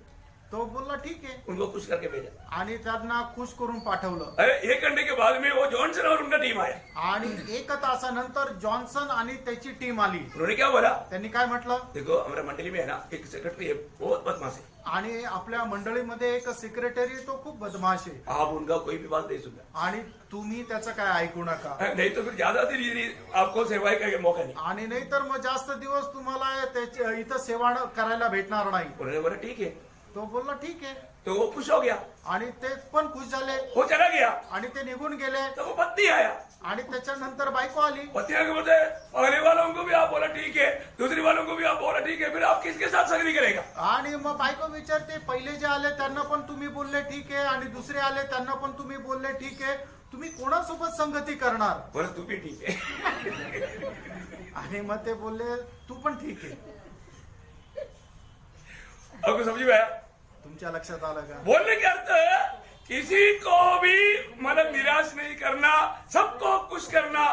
तो बोलला ठीक आहे उनको खुश करके भेजा। आणि त्यांना खुश करून पाठवलं अरे 1 घंटे के बाद में वो जॉनसन और उनका टीम आया, आणि 1 तासानंतर जॉन्सन आणि त्याची टीम आली उन्होंने क्या बोला, त्यांनी काय म्हटलं देखो हमारा मंडली में है ना एक सेक्रेटरी है, बहुत बदमाश है, आणि आपल्या मंडळीमध्ये एक सेक्रेटरी तो खूप बदमाश आहे आप उनका कोई भी बात नहीं सुनना, आणि तुम्ही त्याचं काय ऐकू नका नहीं तो फिर ज्यादा दिन इधर आपको सेवा का मौका नहीं। आणि नाहीतर मग जास्त दिवस तुम्हाला त्याच्या इथं सेवा करायला भेटणार नाही उन्होंने बोला ठीक है, तो बोलला ठीक आहे तो वो खुश हो गया, आणि ते पण खुश झाले वो चला गया, आणि ते निघून गेले तो वो पत्नी आया, आणि त्याच्यानंतर बायको आली पत्नी आके बोलते पहले वालों को भी आप बोला ठीक है, दूसरी वालों को भी आप बोला ठीक है, फिर आप किसके साथ संगति करेगा। आणि मग बायको विचारते पहिले जे आले त्यांना पण तुम्ही बोलले ठीक आहे आणि दुसरे आले त्यांना पण तुम्ही बोलले ठीक आहे, तुम्ही कोणासोबत संगती करणार बोला तू भी ठीक है। आणि मग ते बोलले तू पण ठीक आहे आपको समझ में आया तुमच्या लक्षात आलं का बोलने के अर्थ है किसी को भी मतलब निराश नहीं करना, सबको खुश करना,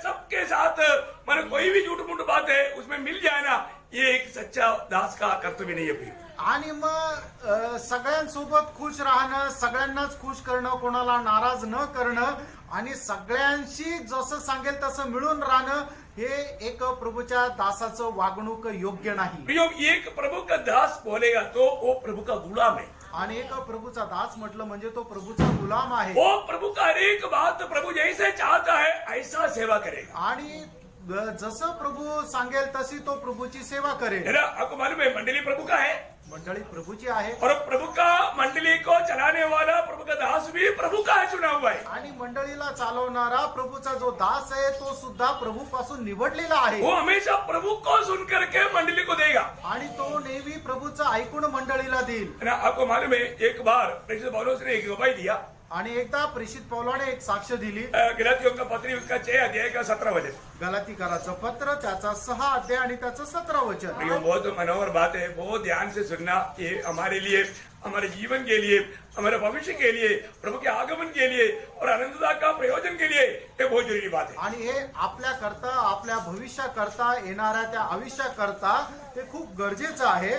सबके साथ मतलब कोई भी झूठ मूठ बात है उसमें मिल जाए ना, ये एक सच्चा दास का कर्तव्य नहीं है प्रिय। आणि मग सगळ्यांसोबत खुश राहणं, सगळ्यांनाच खुश करणं, कोणाला नाराज न करणं आणि सगळ्यांशी जसं सांगेल तसं मिळून राहणं हे एक प्रभूच्या दासाचं वागणूक योग्य नाही। प्रियो, एक प्रभु का दास बोलेगा तो वो प्रभु का गुलाम है, आणि एक प्रभूचा दास म्हटलं म्हणजे तो प्रभूचा गुलाम आहे वो प्रभु का हर एक बात प्रभु जैसे चाहता है ऐसा सेवा करेगा। आणि जसं प्रभू सांगेल तशी तो प्रभूची सेवा करेल। है ना, आपको मालूम है मंडली प्रभु का है मंडळी प्रभूची आहे और प्रभु का मंडली को चलाने वाला प्रभु का दास भी प्रभु का चुना हुआ है, आणि मंडळीला चालवणारा प्रभूचा जो दास आहे तो सुद्धा प्रभू पासून निवडलेला आहे वो हमेशा प्रभु को सुन करके मंडली को देगा। आणि तो नेहमी प्रभूचं ऐकून मंडळीला देईल। है ना, आपको मालूम है एक बार प्रेषित पौलुस ने एक गवाही दिया, आणि एकदा प्रेषित पौलाने एक साक्ष दिली गलातियों का पत्री उसका 6 अध्याय का 17 वचन। गलातीकाराचं पत्र त्याचा 6 अध्याय आणि त्याचं 17 वचन। ये बहुत मनोहर बात है, बहुत ध्यान से सुनना, ये हमारे लिए, हमारे जीवन के लिए, हमारे भविष्य के लिए, प्रभु के आगमन के लिए और अनंतता का प्रयोजन के लिए ये बहुत जरूरी बात है। आणि हे आपल्या करता, आपल्या भविष्याकरता, येणाऱ्या त्या आयुष्याकरता ते खूप गरजेचं आहे।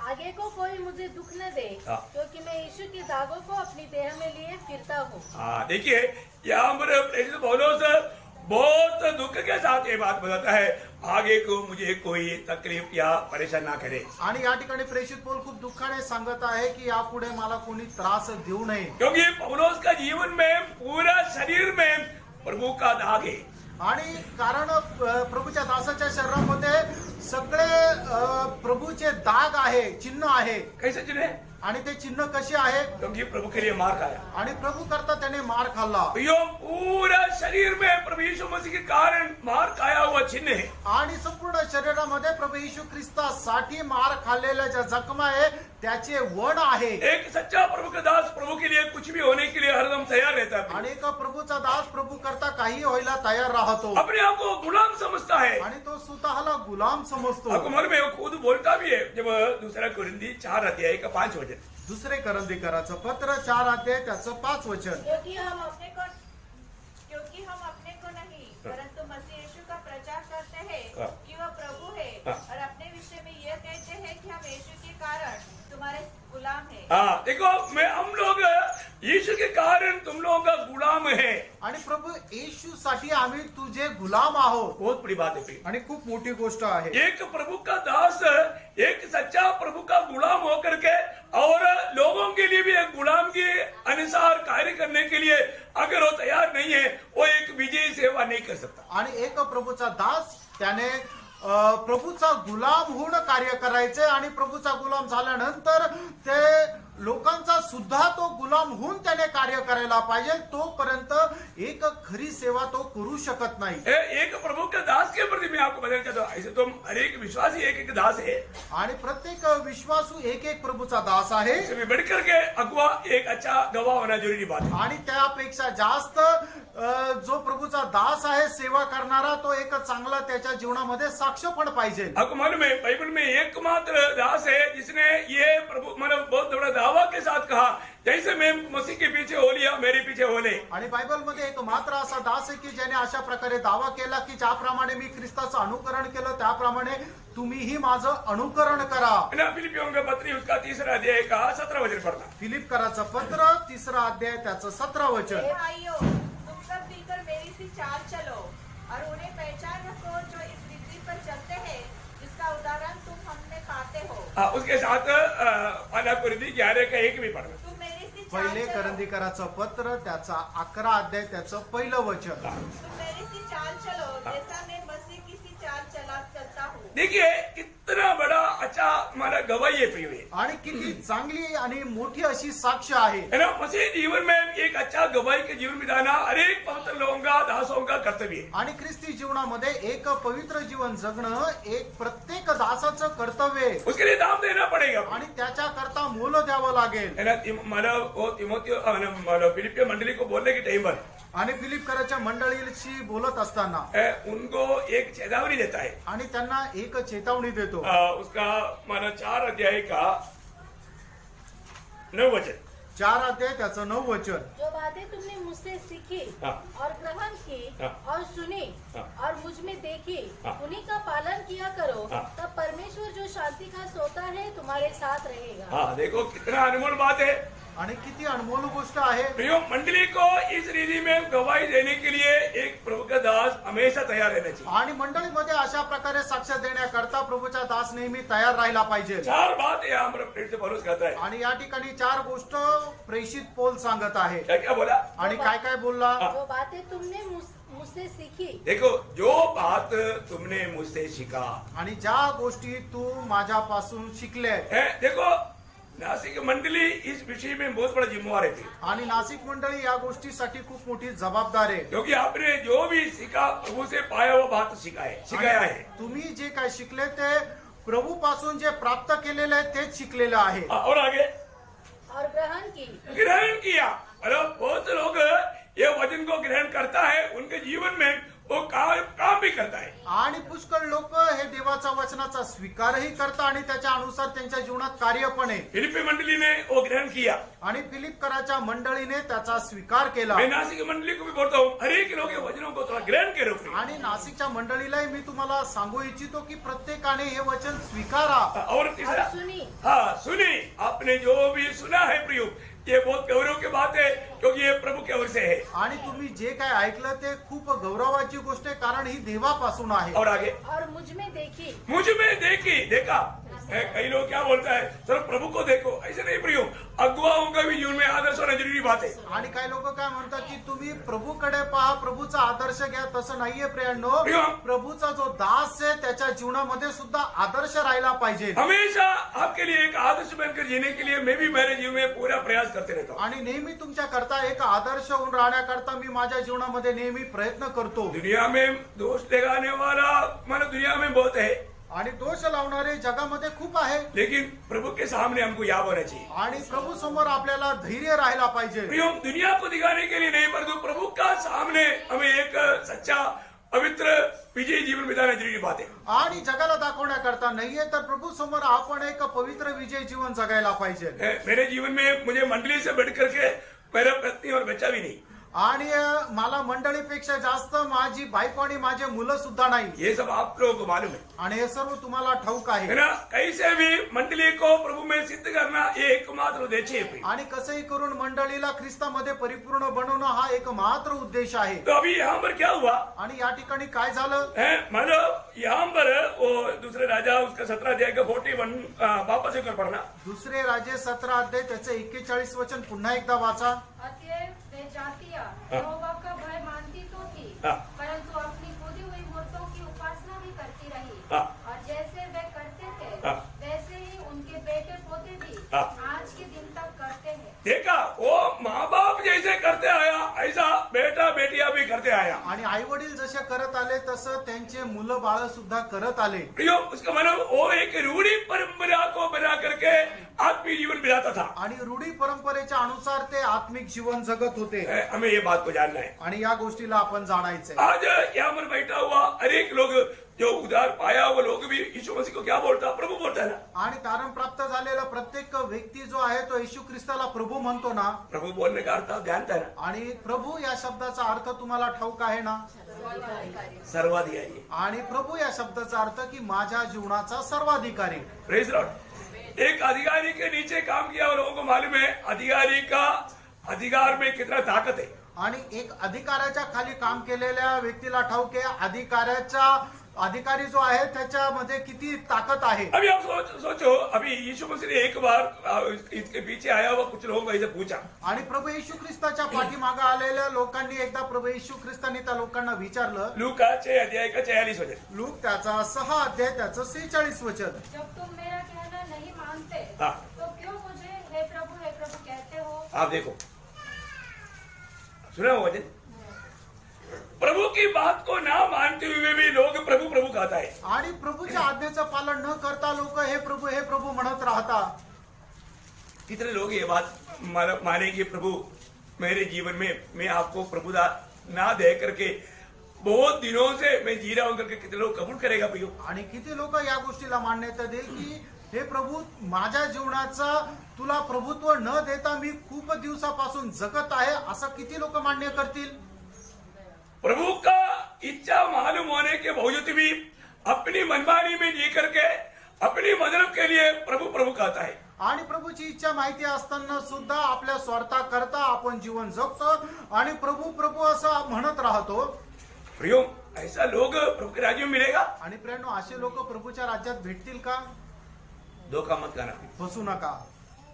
आगे को कोई मुझे दुख न दे, हाँ। क्योंकि मैं यीशु की दागों को अपनी देह में लिए फिरता हूँ। हाँ, देखिए यहाँ पर प्रेषित पौलुस बहुत दुख के साथ ये बात बताता है, आगे को मुझे कोई तकलीफ या परेशान ना करे। आणि या ठिकाणी प्रेषित पौल खूप दुःखाने सांगत आहे की यापुढे मला कोणी त्रास देऊ नये, क्योंकि पौलुस का जीवन में पूरा शरीर में प्रभु का दाग है। आणि कारण प्रभूच्या दासाच्या शरीरामध्ये सगळे प्रभूचे दाग आहे, चिन्ह आहे। कैसे चिन्ह है? आणि ते चिन्ह कसे आहे क्योंकि प्रभु के लिए मार खाया। आणि प्रभु करता त्याने मार खाल्ला यो पूरा शरीर में प्रभु यीशु मसीह के कारण मार खाया हुआ चिन्ह है। आणि संपूर्ण शरीरामध्ये प्रभू येशू ख्रिस्तासाठी मार खाल्लेल्या ज्या जखमा आहे त्याचे वण आहे। एक सच्चा प्रभु का दास प्रभु के लिए कुछ भी होने के लिए हरदम तैयार रहता है। आणि एक प्रभूचा दास प्रभू करता काही व्हायला तयार राहतो अपने आप को गुलाम समझता है। आणि तो स्वतःला गुलाम समजतो। आपको मालूम है वो खुद बोलता भी है जब दूसरा कुरिन्थी 4 अध्याय का 5 वचन। दुसरे करंदीकराचं पत्र 4 अध्याय त्याचं 5 वचन। क्योंकि हम अपने को नहीं परंतु मसीह यीशु का प्रचार करते हैं कि वह प्रभु है और अपने विषय में यह कहते हैं कि हम यीशु के कारण तुम्हारे गुलाम हैं। हाँ देखो हम लोग यीशु के कारण तुम लोगों का गुलाम है। आणि प्रभू येशू साठी आम्ही तुझे गुलाम आहोत। बहुत बड़ी बात है प्रिय। आणि खूप मोठी गोष्ट आहे। एक प्रभु का दास एक सच्चा प्रभु का गुलाम होकर के और लोगों के लिए भी एक गुलाम के अनुसार कार्य करने के लिए अगर वो तैयार नहीं है वो एक विजयी सेवा नहीं कर सकता। आणि एक प्रभूचा दास त्याने प्रभूचा गुलाम होऊन कार्य करायचे आणि प्रभूचा गुलाम झाल्यानंतर ते लोकांचा सुद्धा तो गुलाम होऊन त्याने कार्य करायला पाहिजे तोपर्यंत एक खरी सेवा तो करू शकत नाही। एक प्रभु के दास के प्रति मैं आपको बताना चाहता हूँ ऐसे तो हर एक विश्वासी एक दास है आणि प्रत्येक विश्वासू एक प्रभूचा दास आहे। इससे बढ़कर के अगुवा एक अच्छा गवाह होना जरूरी बात है। आणि त्यापेक्षा जास्त जो प्रभूचा दास आहे सेवा करणारा तो एक चांगला त्याच्या जीवनामध्ये साक्ष पण पाहिजे। आपको मालूम है बाइबल में एकमात्र दास है जिसने ये प्रभु मतलब बहुत बड़ा दावा के साथ कहा जैसे मैं मसीह के पीछे हो लिया मेरे पीछे हो ले। आणि बायबल मध्ये एक मात्र असा दास आहे की ज्याने अशा प्रकारे दावा केला की ज्याप्रमाणे मी ख्रिस्ताचं अनुकरण केलं त्याप्रमाणे तुम्हीही माझं अनुकरण करा। फिलिपियों का पत्री उसका 3 अध्याय का 17 वचन पढ़ना। फिलिप कराचं पत्र 3 अध्याय त्याचं 17 वचन। हे भाइयों तुम सब मिलकर मेरी सी चाल चलो और उन्हें पहचान रखो जो इस रीति पर चलते हैं जिसका उदाहरण तुम हमने पाते हो। उसके साथ पहला कुरिन्थी 11 का 1 भी पढ़ना। तुम मेरी सी चाल पहिले चलो करंदीकराचं पत्र त्याचा 11 अध्याय त्याचं पहिलं वचन। तुम मेरी सी चाल चलो जैसा मैं मसीह की सी चाल चलता हूँ। देखिए कितना बड़ा अच्छा हमारा गवाही है प्रिय। आणि किती चांगली आणि मोठी अशी साक्ष आहे है ना। मसीह जीवन में एक अच्छा गवाही के जीवन बिताना हर एक पवित्र लोगों का दासों का कर्तव्य है। आणि ख्रिस्ती जीवनामध्ये एक पवित्र जीवन जगणं एक प्रत्येक दासाचं कर्तव्य आहे। उसके लिए दाम देना पड़ेगा आणि त्याच्या करता मोल द्यावं लागेल। है ना। फिलिपिया मंडली को बोलने के टाइम पर आणि फिलिप कराच्या मंडळीशी बोलत असताना उनको एक चेतावनी देता है आणि त्यांना एक चेतावणी देतो। उसका माना 4 अध्याय का 9 वचन। 4 अध्याय त्याचं 9 वचन। जो बातें तुमने मुझसे सीखी और ग्रहण की और सुनी और मुझ में देखी उन्हीं का पालन किया करो तब परमेश्वर जो शांति का सोता है तुम्हारे साथ रहेगा। हाँ देखो कितना अनमोल बात है आणि किती अनमोल गोष्ट आहे। प्रियो मंडली को इस रीति में गवाही देने के लिए एक प्रभु का दास हमेशा तैयार रहना चाहिए। आणि मंडळीमध्ये अशा प्रकारे साक्ष देण्याकरता प्रभूचा दास नेहमी तयार राहिला पाहिजे। 4 बात है हमारा प्रेरित पौलुस कहता है। आणि या ठिकाणी 4 गोष्ट प्रेषित पौल सांगत आहे। क्या क्या बोला। आणि काय काय बोलला। जो बातें तुमने मुझसे सीखी देखो जो बात तुमने मुझसे सीखा आणि ज्या गोष्टी तू माझ्यापासून शिकले देखो नासिक मंडली इस विषय में बहुत बड़ा जिम्मेवार है आणि नाशिक मंडळी या गोष्टीसाठी खूप मोठी जबाबदार आहे। क्योंकि आपने जो भी सीखा प्रभु से पाया हुआ बात सिखाया है। तुम्ही जे काय शिकले ते प्रभू पासून जे प्राप्त केलेले आहे तेच शिकलेलं आहे। और आगे और ग्रहण की ग्रहण किया। मतलब बहुत लोग ये वचन को ग्रहण करता है उनके जीवन में वो काम भी करता है। आणि पुष्कळ लोक हे देवाचा वचनाचा स्वीकारही करतात आणि त्याच्या अनुसार त्यांच्या जीवनात कार्य पण आहे। फिलिपी मंडली ने वो ग्रहण किया आणि फिलिप कराच्या मंडळीने त्याचा स्वीकार केला। मैं नासिक मंडली को भी बोलता हूँ हर एक लोग वचनों को थोड़ा ग्रहण करो। आणि नाशिकच्या मंडळीलाही मी तुम्हाला सांगू इच्छितो की प्रत्येकाने हे वचन स्वीकारा। और तीसरा सुनी। हाँ सुनी। आपने जो भी सुना है प्रयोग ये बहुत गौरव की बात है क्योंकि ये प्रभु की ओर से है। आणि तुम्ही जे काय ऐकलं ते खूप गौरवाची गोष्ट आहे कारण ही देवापासून आहे। और आगे और मुझ में देखी देखा कई लोग क्या बोलता है, सर प्रभु को देखो, ऐसे नहीं प्रियो, अगुवाओं का भी जीवन में आदर्श होना जरूरी बात है. आणि काही लोक काय म्हणतात की तुम्ही प्रभूकडे पहा, प्रभूचा आदर्श घ्या. तसं नाहीये प्रियांनो. प्रिय. प्रभूचा जो दास आहे त्याच्या जीवनामध्ये सुद्धा आदर्श राहिला पाहिजे. हमेशा आपके लिए एक आदर्श बनकर जीने के लिए मैं भी मेरे जीवन में पूरा प्रयास करते रहता हूँ. आणि नेहमी तुमच्या करता एक आदर्श होऊन राहण्याकरता मी माझ्या जीवनामध्ये नेहमी प्रयत्न करतो. दुनिया में दोष लगाने वाला मानो दुनिया में बहुत है, आणि दोष लावणारे जगामध्ये खूप आहे. लेकिन प्रभु के सामने हमको याद होना चाहिए. आणि प्रभू समोर आपल्याला धैर्य राहायला पाहिजे. प्रियो, दुनिया को दिखाने के लिए नहीं, परंतु प्रभु का सामने हमें एक सच्चा पवित्र विजयी जीवन बिताना जरूरी बात है. आणि जगाला दाखवण्याकरता नाहीये, तर प्रभू समोर आपण एक पवित्र विजय जीवन जगायला पाहिजे. मेरे जीवन में मुझे मंडली से बढ़ करके मेरा पत्नी और बच्चा भी नहीं. आणि मला मंडळीपेक्षा जास्त माझी बायको आणि माझे मुलं सुद्धा नाही. ये सब आप लोगों को मालूम है. आणि हे सर्व तुम्हाला ठाऊक है आहे. ना. कैसे भी मंडली को प्रभु में सिद्ध करना ये एकमात्र उद्देश्य है. आणि कसंही करून मंडळीला ख्रिस्तामध्ये परिपूर्ण बनवणं हा एकमात्र उद्देश आहे. तो अभी यहाँ पर क्या हुआ आणि या ठिकाणी काय झालं, है, मानो यहाँ पर वो दूसरे राजा उसका 17 अध्याय का 41 वापस एक बार पढ़ना. दुसरे राजे 17 अध्याय त्याचे 41 वचन पुन्हा एकदा वाचा. अतएव वे जातियां यहोवा का भय मानती तो थी, हाँ। परंतु अपनी खुदी हुई मूर्तों की उपासना भी करती रही, हाँ। और जैसे वे करते थे हाँ। वैसे ही उनके बेटे पोते भी हाँ। आज के दिन तक करते हैं. देखा, वो माँ बाप जैसे करते आया ऐसा बेटा बेटिया भी करते आया. आणि आई वडील जसे करत आले तसं त्यांचे मुलं बाळ सुद्धा करत आले. प्रियो, उसका मतलब वो एक रूढ़ी परंपरा को बना करके आत्मीय जीवन बिताता था. आणि रूढी परंपरेच्या अनुसार ते आत्मिक जीवन जगत होते. हमें ये बात को जानना है. आणि या गोष्टीला आपण जाणायचंय. आज यहाँ पर बैठा हुआ अनेक लोग जो उद्धार पाया वो लोग भी यीशु मसीह को क्या बोलता, प्रभु बोलता है ना. आणि तारण प्राप्त झालेला प्रत्येक व्यक्ती जो आहे तो येशू ख्रिस्ताला प्रभू म्हणतो ना. प्रभु बोलने का अर्थ आप जानता है ना. आणि प्रभू या शब्दाचा अर्थ तुम्हाला ठाऊक आहे ना. सर्वाधिकारी. आणि प्रभू या शब्दाचा अर्थ की माझ्या जीवनाचा सर्वाधिकारी. Praise Lord. एक अधिकारी के नीचे काम किया लोगों को मालूम है अधिकारी का अधिकार में कितना ताकत है. आणि एक अधिकाऱ्याच्या खाली काम केलेल्या व्यक्तीला ठाऊक आहे अधिकारी जो आहे त्याच्यामध्ये किती ताकद आहे. अभी आप सोचो, अभी यीशु मसीह ने एक बार इसके पीछे आया हुआ कुछ लोगों से पूछा. आणि प्रभू येशू ख्रिस्ताच्या पाठीमागे आलेल्या लोकांनी एकदा प्रभू येशू ख्रिस्ताने त्या लोकांना विचारलं. लूका 6 अध्याय का 46 वचन. लूक त्याचा 6 अध्याय त्याचं 46 वचन. जब तुम मेरा कहना नहीं मानते हाँ। तो क्यों मुझे हे प्रभु कहते हो. आप देखो, सुना वो वचन. प्रभु की बात को ना मानते हुए भी लोग प्रभु प्रभु कहता है. आणि प्रभूच्या आज्ञेचं पालन न करता लोक हे प्रभू म्हणत राहतात. कितने लोग ये बात मानेंगे, प्रभु मेरे जीवन में मैं आपको प्रभुदा ना दे करके बहुत दिनों से मैं जी रहा हूं करके कितने लोग कबूल करेगा प्रियो. आणि किती लोक या गोष्टीला मान्यता देईल की हे प्रभू माझ्या जीवनाचा तुला प्रभुत्व न देता मी खूप दिवसापासून जगत आहे असं किती लोक मान्य करतील. प्रभु का इच्छा मालूम होने के बावजूद भी अपनी मनमानी में जी करके अपनी मदद के लिए प्रभु प्रभु कहता है. आणि प्रभूची इच्छा माहिती असताना सुद्धा आपल्या स्वार्था करता आपण जीवन जगतो आणि प्रभू प्रभू असं म्हणत राहतो. प्रियो, ऐसा लोग प्रभु के राज्य में मिलेगा. आणि प्रियांनो, असे लोक प्रभूच्या राज्यात भेटतील का. धोखा मत करना. फसू नका.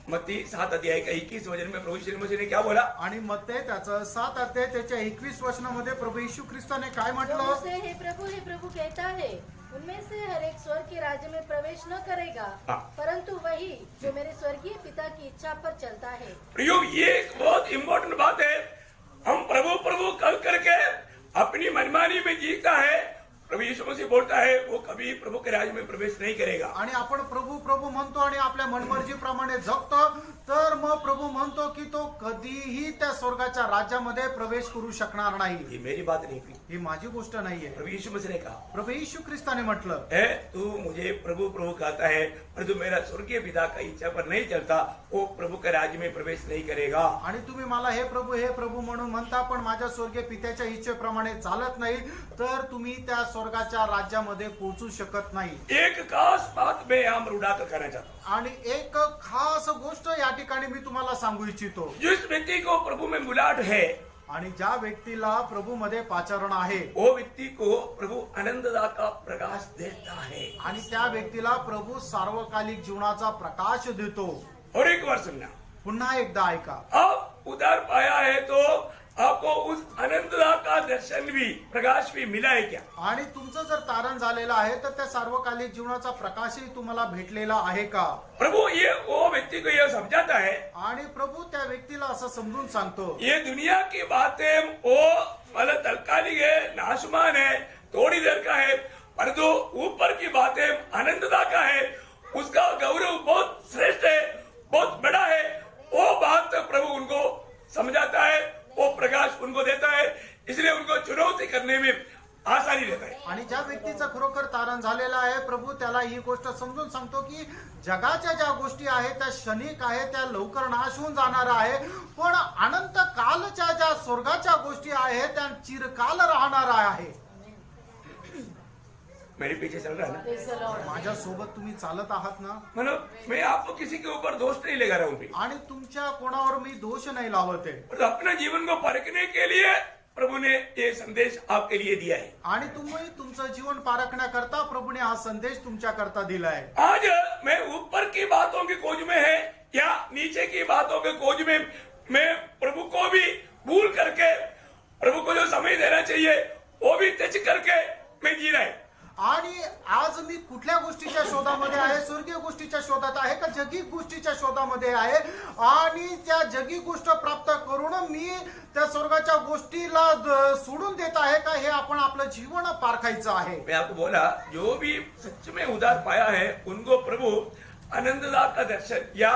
मत्ती 7 अध्याय का 21 वचन में प्रभु यीशु मसीह ने क्या बोला. आणि मत्ते त्याचं 7 अध्याय त्याच्या 21 वचनामध्ये प्रभू येशू ख्रिस्ताने काय जो म्हटलं. मुझसे हे प्रभु कहता है उनमें से हर एक स्वर्ग के राज्य में प्रवेश न करेगा, हाँ। परंतु वही जो मेरे स्वर्गीय पिता की इच्छा पर चलता है. प्रियो, ये एक बहुत इंपॉर्टेंट बात है. हम प्रभु प्रभु कह करके अपनी मनमानी में जीता है. प्रभु यीशु मसीह बोलता है वो कभी प्रभु के राज्य में प्रवेश नहीं करेगा. आणि आपण प्रभू प्रभू म्हणतो आणि आपल्या मनमर्जीप्रमाणे जगतो, तर मग प्रभू म्हणतो की तो कधीही त्या स्वर्गाच्या राज्यामध्ये प्रवेश करू शकणार नाही. ये मेरी बात नहीं थी, ही माझी गोष्ट नाहीये. प्रभु यीशु मसीह ने कहा. प्रभू येशू ख्रिस्ताने म्हटलं है तू मुझे प्रभु प्रभु कहता है परंतु मेरा स्वर्गीय पिता का इच्छा पर नहीं चलता, वो प्रभु के राज्य में प्रवेश नहीं करेगा. आणि तुम्ही मला हे प्रभू म्हणून म्हणता, पण माझ्या स्वर्गीय पित्याच्या इच्छेप्रमाणे चालत नाही, तर तुम्ही त्या स्वर्गाच्या राज्यामध्ये पोहोचू शकत नाही. एक खास बात मैं यहाँ पर उड़ाकर कहना चाहता हूँ. आणि एक खास गोष्ट या ठिकाणी मी तुम्हाला सांगू इच्छितो. जिस व्यक्ति को प्रभु में मुलाट है आणि ज्या व्यक्तीला प्रभु मध्ये पाचारण आहे वो व्यक्ति को प्रभु आनंददा का प्रकाश देता है। आणि त्या व्यक्तीला प्रभु सार्वकालिक जीवनाचा प्रकाश देतो। और एक बार सुनना, पुन्हा एकदा ऐका, आप उधार पाया है तो आपको उस आनंददा का दर्शन भी प्रकाश भी मिला है क्या? आणि तुमचं जर तारण झालेलं आहे तर त्या सार्वकालिक जीवनाचा प्रकाशही तुम्हाला भेटलेला आहे का? प्रभु ये वो व्यक्ति को ये समझाता है, आणि प्रभु त्या व्यक्तीला असं समजून सांगतो, ये दुनिया की बातें वो मतलब तत्कालिक है, नाशमान है, थोड़ी देर का है, पर जो ऊपर की बातें आनंददा का है उसका गौरव बहुत श्रेष्ठ है, बहुत बड़ा है। वो बात प्रभु उनको समझाता है, वो प्रकाश उनको देता है, इसलिए उनको चुनौती करने में आसानी देता है। आणि ज्या व्यक्तीचं खरोखर तारण झालेलं आहे प्रभु त्याला ही गोष्ट समजून सांगतो की जगाच्या ज्या गोष्टी आहेत त्या क्षणिक आहेत, त्या लवकर नाश होऊन जाणार आहे, पण अनंत कालच्या ज्या स्वर्गाच्या गोष्टी आहेत त्या चिरकाल राहणार आहे। मेरे पीछे चल रहा है ना? Praise the Lord. माझ्या सोबत तुम्ही चालत आहात ना? मतलब मैं आपको किसी के ऊपर दोष नहीं लगा रहा हूँ भी, आणि तुमच्या कोणावर मी दोष नाही लावत आहे, और अपने जीवन को परखने के लिए प्रभु ने ये संदेश आपके लिए दिया है। आणि तुम्ही तुमचं जीवन पारखण्याकरता प्रभुने हा संदेश तुमच्याकरता दिलाय। आज मैं ऊपर की बातों की खोज में है या नीचे की बातों के खोज में मैं प्रभु को भी भूल करके प्रभु को जो समय देना चाहिए वो भी त्यज करके मैं जी रहा है। आणि आज मी कुठल्या गोष्टीच्या शोधामध्ये आहे, स्वर्गीय गोष्टीच्या शोधात आहे का जगिक गोष्टीच्या शोधामध्ये आहे, आणि त्या जगिक गोष्ट प्राप्त करून मी त्या स्वर्गाच्या गोष्टीला सोडून देत आहे का, हे आपण आपलं जीवन पारखायचं आहे। मैं आपको बोला, जो भी सच में उधार पाया है उनको प्रभु आनंददा का दर्शन या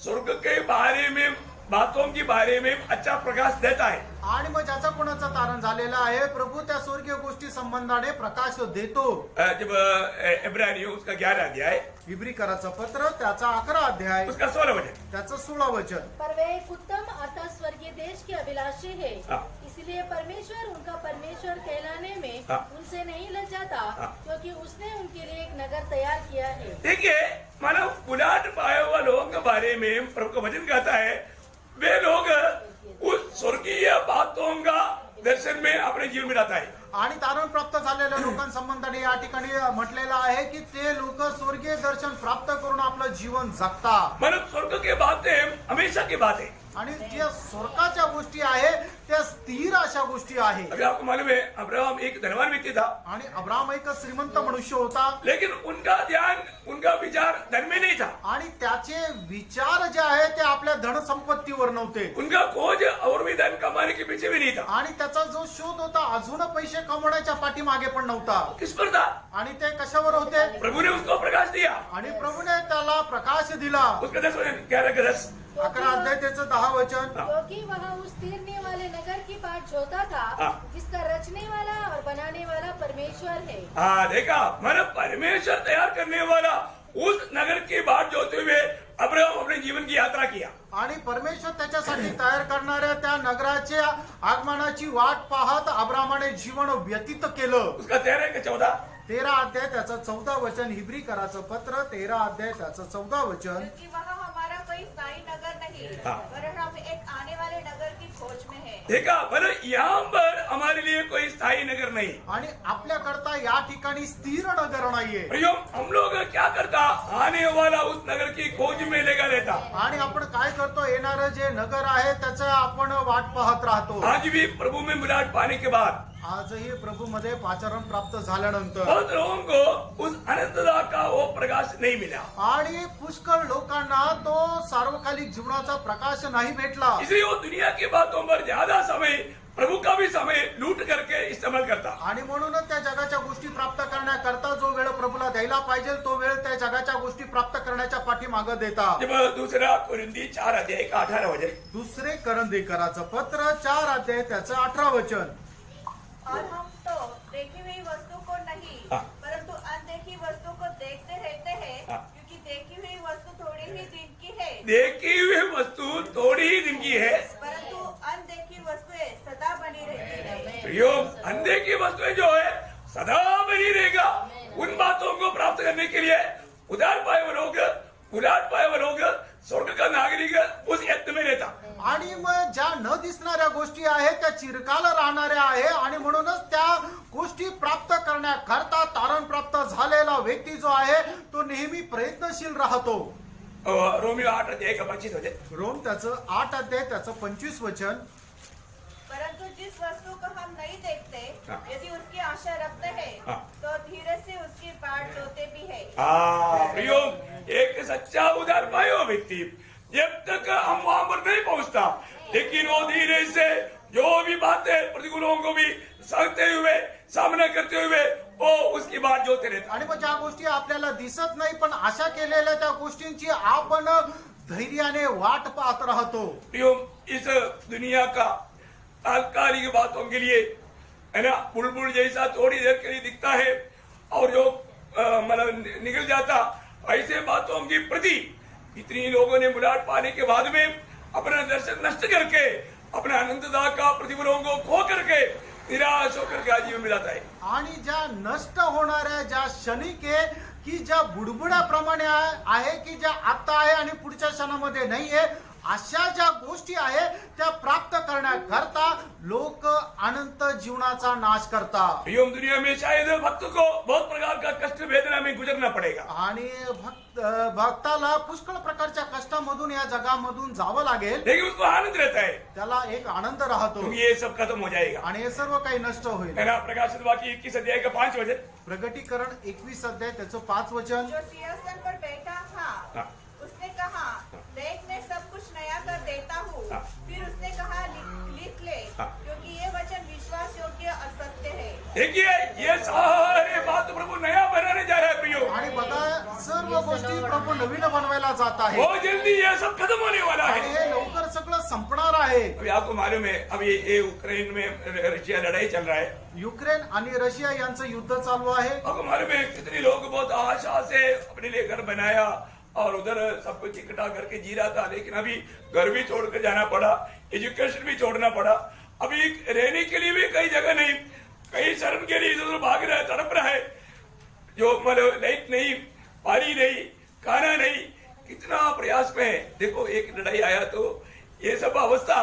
स्वर्ग के बारे में बातों के बारे में अच्छा प्रकाश देता है। आणि मग ज्याचा कोणाचं तारण झालेलं आहे प्रभु त्या स्वर्गीय गोष्टी संबंधाने प्रकाश देतो। जब इब्रानियों उसका 11 अध्याय इब्रिकराचं पत्र त्याचा 11 अध्याय उसका 16 वचन, त्याचं 16 वचन, पर वे एक उत्तम अतः स्वर्गीय देश के अभिलाषी है, हाँ। इसलिए परमेश्वर उनका परमेश्वर कहलाने में हाँ। उनसे नहीं लज्जाता, हाँ। क्योंकि उसने उनके लिए एक नगर तैयार किया है। देखिए मानो उलाट पाए हुआ लोगों के बारे में प्रभु का वचन कहता है, वे लोग उस स्वर्गीय बातों का दर्शन में अपने जीवन में रहता है। आणि तारण प्राप्त झालेल्या लोकांसंबंधाने या ठिकाणी म्हटलेलं आहे की ते लोक स्वर्गीय दर्शन प्राप्त करून आपलं जीवन जगतात। मतलब स्वर्ग की बातें हमेशा की बातें, आणि ज्या स्वर्गाच्या गोष्टी आहे त्या स्थिर अशा गोष्टी आहे। अभी आपको मालूम है अब्राहम एक धनवान व्यक्ति था, आणि अब्राहम एक श्रीमंत मनुष्य होता, लेकिन उनका ध्यान उनका विचार धन में नहीं था, आणि त्याचे विचार जे आहे ते आपल्या धन संपत्तीवर नव्हते, उनका खोज और भी धन कमाने के पीछे भी नहीं था। आणि त्याचा जो शोध होता अजून पैसे कमवण्याच्या पाठीमागे पण नव्हता। किस पर था? आणि ते कशावर होते? प्रभु ने उसको प्रकाश दिया। आणि प्रभुने त्याला प्रकाश दिला। उसका 10 वचन 11 का 10, 11 अध्याय त्याचं 10 वचन, क्योंकि वह उस तीरने वाले नगर की बाट जोता था, हाँ। जिसका रचने वाला और बनाने वाला परमेश्वर है। हाँ देखा, मन परमेश्वर तैयार करने वाला उस नगर की बाट जोते हुए अब्राहम अपने जीवन की यात्रा किया। आणि परमेश्वर त्याच्यासाठी तयार करणाऱ्या त्या नगराच्या आगमनाची वाट पाहत अब्रामाने जीवन व्यतीत केलं। उसका 13 का 14, 13 अध्याय त्याचं 14 वचन, इब्रिकराचं पत्र 13 अध्याय त्याचं 14 वचन, क्योंकि वहाँ हमारा कोई स्थायी नगर नहीं, हाँ। वरन हम एक आने वाले नगर की खोज में है। देखा, मतलब यहाँ पर हमारे लिए कोई स्थायी नगर नहीं। आणि आपल्याकरता या ठिकाणी स्थिर नगर नाहीये। भाइयों, हम लोग क्या करता, आने वाला उस नगर की खोज में लगा रहता। आणि आपण काय करतो, येणारं जे नगर आहे त्याचं आपण वाट पाहत राहतो। आज भी प्रभु में मिलाट पाने के बाद आजही प्रभू मध्ये पाचारण प्राप्त झाल्यानंतर बहुत लोगों को उस आनंददा का वो प्रकाश नहीं मिला, आणि पुष्कळ लोकांना तो सार्वकालिक जीवनाचा प्रकाश नाही भेटला। इसलिए वो दुनिया की बातों पर ज्यादा समय, प्रभु का भी समय लूट करके इस्तेमाल करता। आणि म्हणूनच त्या जगाच्या गोष्टी प्राप्त करण्याकरता जो वेळ प्रभूला द्यायला पाहिजे तो वेळ त्या जगाच्या गोष्टी प्राप्त करण्याच्या पाठीमागे देता। जब दूसरा कोरिन्थी 4 अध्याय का 18 वचन, दुसरे करंदीकराचं पत्र 4 अध्याय त्याचं 18 वचन, और हम तो देखी हुई वस्तु को नहीं, हाँ। परंतु अनदेखी वस्तु को देखते रहते हैं, हाँ। क्योंकि देखी हुई वस्तु थोड़ी ही दिन की है, देखी हुई वस्तु थोड़ी ही दिन की है, परंतु अनदेखी वस्तुएं सदा बनी रहती है। प्रियो, अंधे की वस्तुएं जो है सदा बनी रहेगा। उन बातों को प्राप्त करने के लिए उधार पाए हुए लोग, उलाट पाए हुए लोग, स्वर्ग का नागरिक उस यत्न में रहता। आणि मग ज्या न दिसणाऱ्या गोष्टी आहेत त्या चिरकाल राहणाऱ्या आहे आणि म्हणूनच त्या गोष्टी प्राप्त करण्याकरता तारण प्राप्त झालेला व्यक्ती जो आहे तो नेहमी प्रयत्नशील राहतो. रोमियो 8:25 रोम त्याचं 8 त्याचं 25 वचन. परंतु जिस वस्तु को हम नहीं देखते हाँ। यदि उसकी आशा रखते हैं हाँ। तो धीरे से उसकी बाट जोते भी है. प्रियो, एक सच्चा उदार भाई हो व्यक्ति जब तक हम वहां पर नहीं पहुंचता, लेकिन वो धीरे से जो भी बातें प्रतिकूलों को भी सहते हुए सामना करते हुए वो उसकी बात जोते रहते. आणि मग ज्या गोष्टी आपल्याला दिसत नाही पण आशा केलेल्या त्या गोष्टींची आपण धैर्याने वाट पाहत राहतो. प्रियो, इस दुनिया का तात्कालिक बातों के लिए है ना, बुलबुल जैसा थोड़ी देर के लिए दिखता है और जो मतलब निकल जाता, ऐसे बातों की प्रति इतनी लोगों ने बुलाहट पाने के बाद में अपना दर्शन नष्ट करके अपना अनंतता का प्रतिफलों को खो करके निराश होकर के आजीवन में जाता है. आणि ज्या नष्ट होणाऱ्या ज्या क्षणिक आहे की ज्या बुडबुड्याप्रमाणे आहे की ज्या आता आहे आणि पुढच्या क्षणामध्ये नाहीये, अशा ज्या गोष्टी आहे त्या प्राप्त करण्याकरता लोक अनंत जीवनाचा नाश करतात. एवं दुनिया में शायद भक्त को बहुत प्रकार का कष्ट वेदना में गुजरना पड़ेगा. आणि भक्ताला पुष्कळ प्रकारच्या कष्टामधून या जगामधून जावं लागेल, लेकिन उसको आनंद रहता है त्याला एक आनंद राहतो क्योंकि ये सब खत्म हो जाएगा. आणि हे सर्व काही नष्ट होईल. है ना, प्रकाशित वाक्य 21 का 5 वचन. प्रगटीकरण 21 त्याचं 5 वचन. जो सिंहासन पर बैठा था हाँ। उसने कहा, देख मैं सब कुछ नया कर देता हूँ. हाँ। फिर उसने कहा, लिख ले हाँ। क्योंकि ये वचन विश्वास योग्य असत्य है. देखिए, ये सारे बात प्रभु नया बनाने जा रहा है प्रियो. आणि बघा सर्व गोष्टी प्रभू नवीन बनवायला जात आहे बहुत जल्दी ये सब खत्म होने वाला आणि है. हे लवकर सगळं संपणार आहे. अभी आपको मालूम है, अभी ये यूक्रेन में रशिया लड़ाई चल रहा है. युक्रेन आणि रशिया यांचं युद्ध चालू आहे. आपको मालूम है कितने लोग बहुत आशा से अपने लिए घर बनाया और उधर सब कुछ इकट्ठा करके जी रहा था, लेकिन अभी घर भी छोड़ कर जाना पड़ा, एजुकेशन भी छोड़ना पड़ा. अभी रहने के लिए भी कई जगह नहीं, कई शर्म के लिए इधर भाग रहा है, तड़प रहा है. जो मतलब लाइट नहीं, पानी नहीं, खाना नहीं, कितना प्रयास में है. देखो, एक लड़ाई आया तो ये सब अवस्था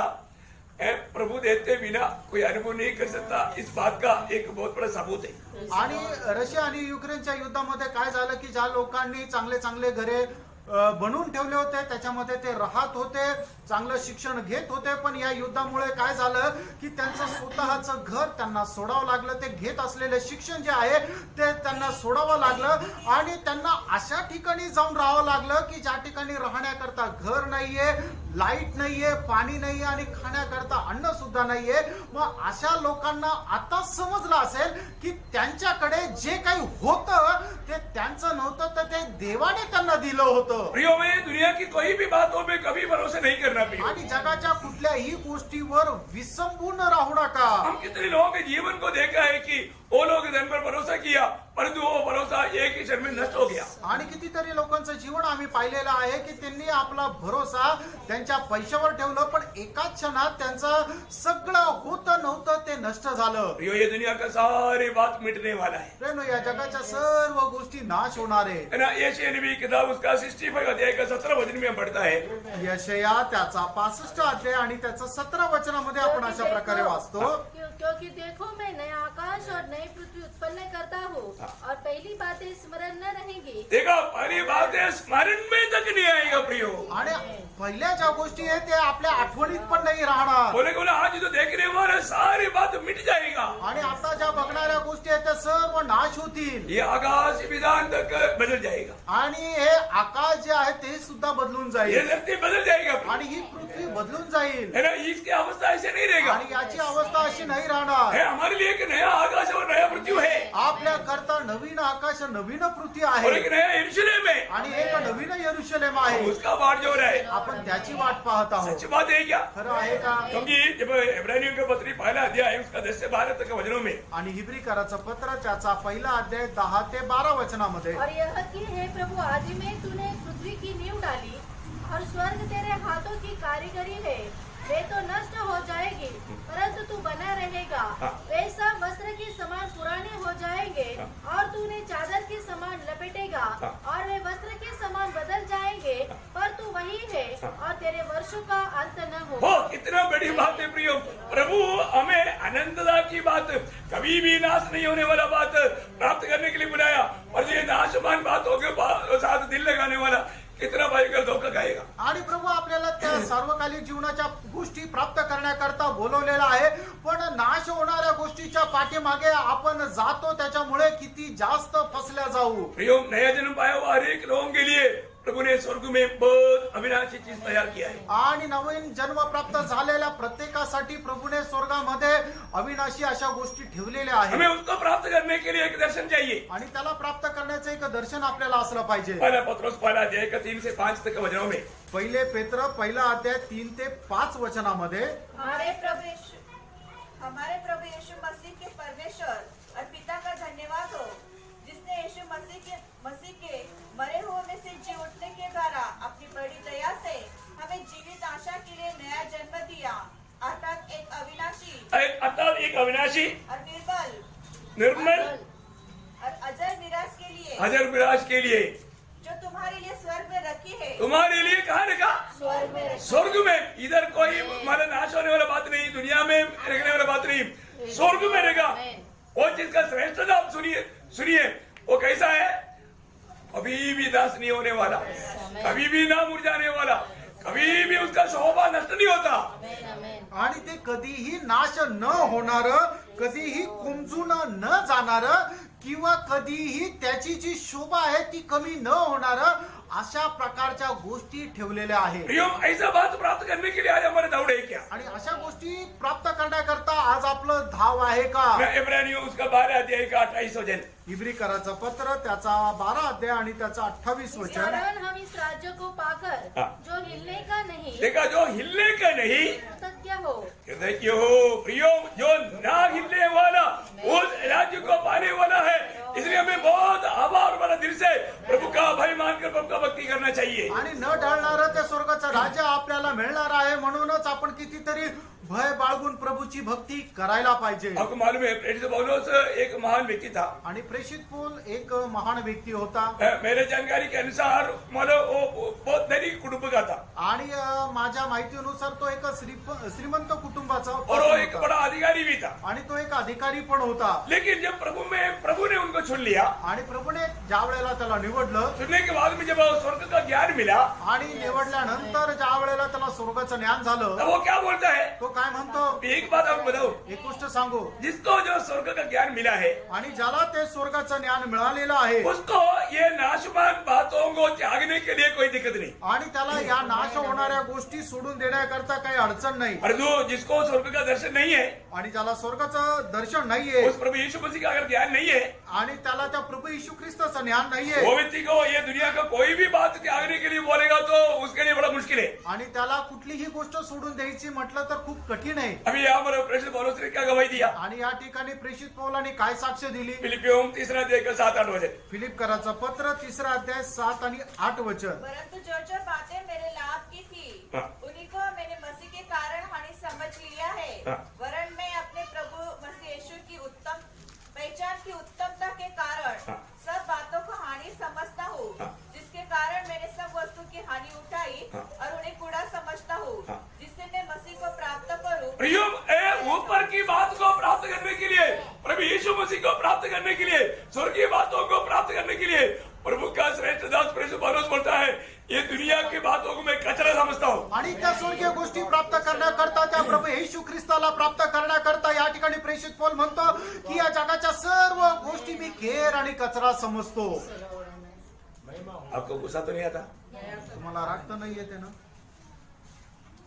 है, प्रभु देते बिना कोई अनुभव नहीं कर सकता. इस बात का एक बहुत बड़ा सबूत है. आणि रशिया आणि युक्रेनच्या युद्धामध्ये काय झालं की ज्या लोकांनी चांगले चांगले घरे बनवून ठेवले होते त्याच्यामध्ये ते राहत होते, चांगलं शिक्षण घेत होते, पण या युद्धामुळे काय झालं की त्यांचं स्वतःचं घर त्यांना सोडावं लागलं. ते घेत असलेले शिक्षण जे आहे ते त्यांना सोडावं लागलं आणि त्यांना अशा ठिकाणी जाऊन राहावं लागलं की ज्या ठिकाणी राहण्याकरता घर नाहीये, लाईट नाहीये, पाणी नाहीये आणि खाण्याकरता अन्न सुद्धा नाहीये. मग अशा लोकांना आता समजलं असेल की त्यांच्याकडे जे काही होतं ते त्यांचं नव्हतं, तर ते देवाने त्यांना दिलं होतं. प्रियो, में दुनिया की कोई भी बातों में कभी भरोसा नहीं करना प्रियो. आणि जगाच्या कुठल्याही गोष्टीवर विसंबून राहू नका. हम कितने लोगों के जीवन को देखा है कि वो लोग धन पर भरोसा किया, परंतु वो भरोसा एक ही क्षण में नष्ट हो गया. आणि कितीतरी लोकांचं जीवन आम्ही पाहिलेलं आहे की त्यांनी आपला भरोसा त्यांच्या पैशावर ठेवलं, पण एकाच क्षणात त्यांचं सगळं होतं नव्हतं ते नष्ट झालं. प्रियो, ये दुनिया का सारी बात मिटने वाला है. प्रेम, या जगाच्या सर्व गोष्टी नाश होणार आहे. है ना, यशायाह नबी की किताब उसका 65 अध्याय का 17 वचन में पढ़ता है. यशया त्याचा 65 अध्याय आणि त्याचा 17 वचनामध्ये आपण अशा प्रकारे वाचतो. क्योंकि देखो मैं नया आकाश और नई पृथ्वी उत्पन्न करता हूँ और पहली बातें स्मरण न रहेंगी. देखा, पहली बात है स्मरण में तक नहीं आएगा प्रियो. आणि पहिल्या ज्या गोष्टी आहेत त्या आपल्या आठवणीत पण नाही राहणार. बोले आज जो देखने वाला सारी बात मिट जाएगा. आणि आता ज्या बघणाऱ्या गोष्टी आहेत त्या सर्व नाश होतील. ये आकाश विधान तक बदल जाएगा. आणि हे आकाश जे आहे ते सुद्धा बदलून ये जाईल धरती बदल जाएगा. आणि ही पृथ्वी बदलून जाईल. है ना, इसकी अवस्था ऐसे नहीं रहेगा. आणि याची अवस्था अशी नाही राहणार. है हमारे लिए एक नया आकाश और नया पृथ्वी है आपल्या करता नवीन आकाश नवीन पृथ्वी और आहे एक नया यरूशलेम है. आणि एक नवीन यरूशलेम आहे. उसका बाट जो रहा है. आपण त्याची वाट पाहत आहोत. सच बात है क्या? खरं आहे का? क्योंकि जब इब्रानियों के पत्री पहला अध्याय उसका 10 से 12 तक वचनों में आणि हिब्रीकराचं पत्र त्याचा पहिला अध्याय 10 ते 12 वचनामध्ये और यह कि हे प्रभु, आदि में तूने पृथ्वी की नींव डाली और स्वर्ग तेरे हाथों की कारीगरी है. वे तो नष्ट हो जाएगी परंतु तू बना रहेगा. वे सब वस्त्र के समान पुराने हो जाएंगे और तूने चादर के समान लपेटेगा और वे वस्त्र के समान बदल जाएंगे पर तू वही ही है और तेरे वर्षों का अंत न हो। वो कितना बड़ी बात है प्रियो, प्रभु हमें आनंददा की बात, कभी भी नाश नहीं होने वाला बात प्राप्त करने के लिए बुलाया, और ये नाशमान बातों के साथ दिल लगाने वाला कितना भयंकर धोखा खाएगा। आणि प्रभू आपल्याला त्या सार्वकालिक जीवनाच्या गोष्टी प्राप्त करण्याकरता बोलवलेला आहे, पण नाश होणाऱ्या गोष्टीच्या पाठीमागे आपण जातो, त्याच्यामुळे किती जास्त फसल्या जाऊ। प्रियो, नया जन्म पाया हुआ हर एक लोगों के लिए प्रभु ने स्वर्ग में बहुत अविनाशी चीज तैयार किया है। आणि नवीन जन्म प्राप्त झालेल्या प्रत्येकासाठी प्रभूने स्वर्गामध्ये अविनाशी अशा गोष्टी ठेवलेल्या आहेत। हमें उसको प्राप्त करने के लिए एक दर्शन चाहिए, आणि त्याला प्राप्त करण्याचं एक दर्शन आपल्याला असलं पाहिजे। पहला पत्रोस पहला अध्याय का 3 से 5 तक वचनों में, पहिले पेत्र पहिला अध्याय 3 ते 5 वचनामध्ये, हमारे प्रभु यीशु मसीह के परमेश्वर और पिता का धन्यवाद हो, जिसने यीशु मसीह के मरे हुए में से जी उठने के द्वारा अपनी बड़ी दया से हमें जीवित आशा के लिए नया जन्म दिया, अर्थात एक अविनाशी और निर्मल और अजर विराज के लिए, अजर विराज के लिए, जो तुम्हारे लिए स्वर्ग में रखी है। तुम्हारे लिए कहाँ रखा? स्वर्ग में। स्वर्ग में। इधर कोई हमारा नाश होने वाला बात नहीं, दुनिया में रखने वाला बात नहीं, स्वर्ग में रहेगा। वो चीज का श्रेष्ठ नाम सुनिए, वो कैसा है? कभी भी नाश नहीं होने वाला, कभी भी ना मुरझाने वाला, कभी भी उसका शोभा नष्ट नहीं होता, आणि ते कधीही नाश न होणार, कधीही कुंजून न जाणार, किंवा कधीही त्याची जी शोभा आहे ती कमी न होणार, अशा प्रकारच्या गोष्टी ठेवलेल्या आहेत। प्रियो, ऐसा बात प्राप्त करने के लिए आज हमारे दौड़ है क्या? आणि अशा गोष्टी प्राप्त करण्याकरता आज आपलं धाव आहे का? मैं इब्रानियों उसका 12 अध्याय का 28 वचन, इब्रिकराचं पत्र त्याचा 12 अध्याय आणि त्याचा 28 वचन, वरन हम इस राज्य को पाकर हाँ। जो हिलने का नहीं देखा, जो हिलने का नहीं सत्य हो, हृदय हो प्रियो, जो ना हिलने वाला उस राज्य को पाने वाला है। इसलिए हमें बहुत आभार वाला दिल से प्रभु का भय मानकर प्रभु का भक्ति करना चाहिए। आणि न ढळणारं ते स्वर्गाचं राज्य आपल्याला मिळणार आहे, म्हणूनच आपण कितीतरी भय बाळगून प्रभूची भक्ती करायला पाहिजे। आपको मालूम है, प्रेरित पौलुस एक महान व्यक्ति था, आणि प्रेषित पौल एक महान व्यक्ती होता, मेरे जानकारी के अनुसार मतलब वो बहुत धनिक कुटुंब का था, आणि माझ्या माहितीनुसार तो एक श्रीमंत कुटुंबाचा और वो एक होता, बड़ा अधिकारी भी था। आणि तो एक अधिकारी पण होता। लेकिन जब प्रभु ने उनको चुन लिया, आणि प्रभूने ज्या वेळेला त्याला निवडलं, चुनने के बाद में जब स्वर्ग का ज्ञान मिला, आणि निवडल्यानंतर ज्या वेळेला त्याला स्वर्गाचं ज्ञान झालं, तब वो क्या बोलता है? तो काय म्हणतो? एक बात आपको बताओ, एक गोष्ट सांगू, जिसको जो स्वर्ग का ज्ञान मिला है, आणि ज्याला ते स्वर्गाचं ज्ञान मिळालेलं आहे, उसको ये नाशवान बातों को त्यागने के लिए कोई दिक्कत नहीं। आणि त्याला या नाश होणाऱ्या गोष्टी सोडून देण्याकरता काही अडचण नाही। और जो जिसको स्वर्ग का दर्शन नहीं है, आणि ज्याला स्वर्गाचं दर्शन नाहीये, उस प्रभु यीशु मसीह का अगर ज्ञान नहीं है, आणि त्याला त्या प्रभू येशू ख्रिस्ताचं ज्ञान नाहीये, वो व्यक्ति को ये दुनिया का कोई भी बात त्यागने के लिए बोलेगा तो उसके लिए बड़ा मुश्किल है। आणि त्याला कुठलीही गोष्ट सोडून द्यायची म्हटलं तर खूप कठीण आहे। अभी यहाँ पर प्रेषित पौलुस ने क्या गवाही दिया? आणि या ठिकाणी प्रेषित पौलाने काय साक्ष दिली? फिलिपियों 3 अध्याय का 7-8 वचन, फिलिप कराचं पत्र 3 अध्याय 7 आणि 8 वचन, परंतु जो बातें मेरे लाभ की थी, हाँ। उन्हीं को मैंने मसीह के कारण हानि समझ लिया है। हाँ। वरन मैं अपने प्रभु मसीह यीशु की उत्तम पहचान की उत्तमता के कारण हाँ। सब बातों को हानि समझता हूँ, हाँ। जिसके कारण मैंने सब वस्तु की हानि उठाई हाँ। और उन्हें कूड़ा समझता हूँ, हाँ। जिससे मैं मसीह को प्राप्त करूँ। प्रियो, ऊपर की बात को प्राप्त करने के लिए, प्रभु यीशु मसीह को प्राप्त करने के लिए, स्वर्गीय बातों को प्राप्त करने के लिए प्रभु का श्रेष्ठ दास प्रेषित पौलुस बोलता है, ये दुनिया की बातों को मैं कचरा समझता हूँ। आणि त्या स्वर्गीय गोष्टी प्राप्त करण्याकरता, त्या प्रभू येशू ख्रिस्ताला प्राप्त करण्याकरता या ठिकाणी प्रेषित पौल म्हणतो की या जगाच्या सर्व गोष्टी मी खेर आणि कचरा समजतो। आपको गुस्सा तो नहीं आता? तुम्हाला राग तर नाही येते ना?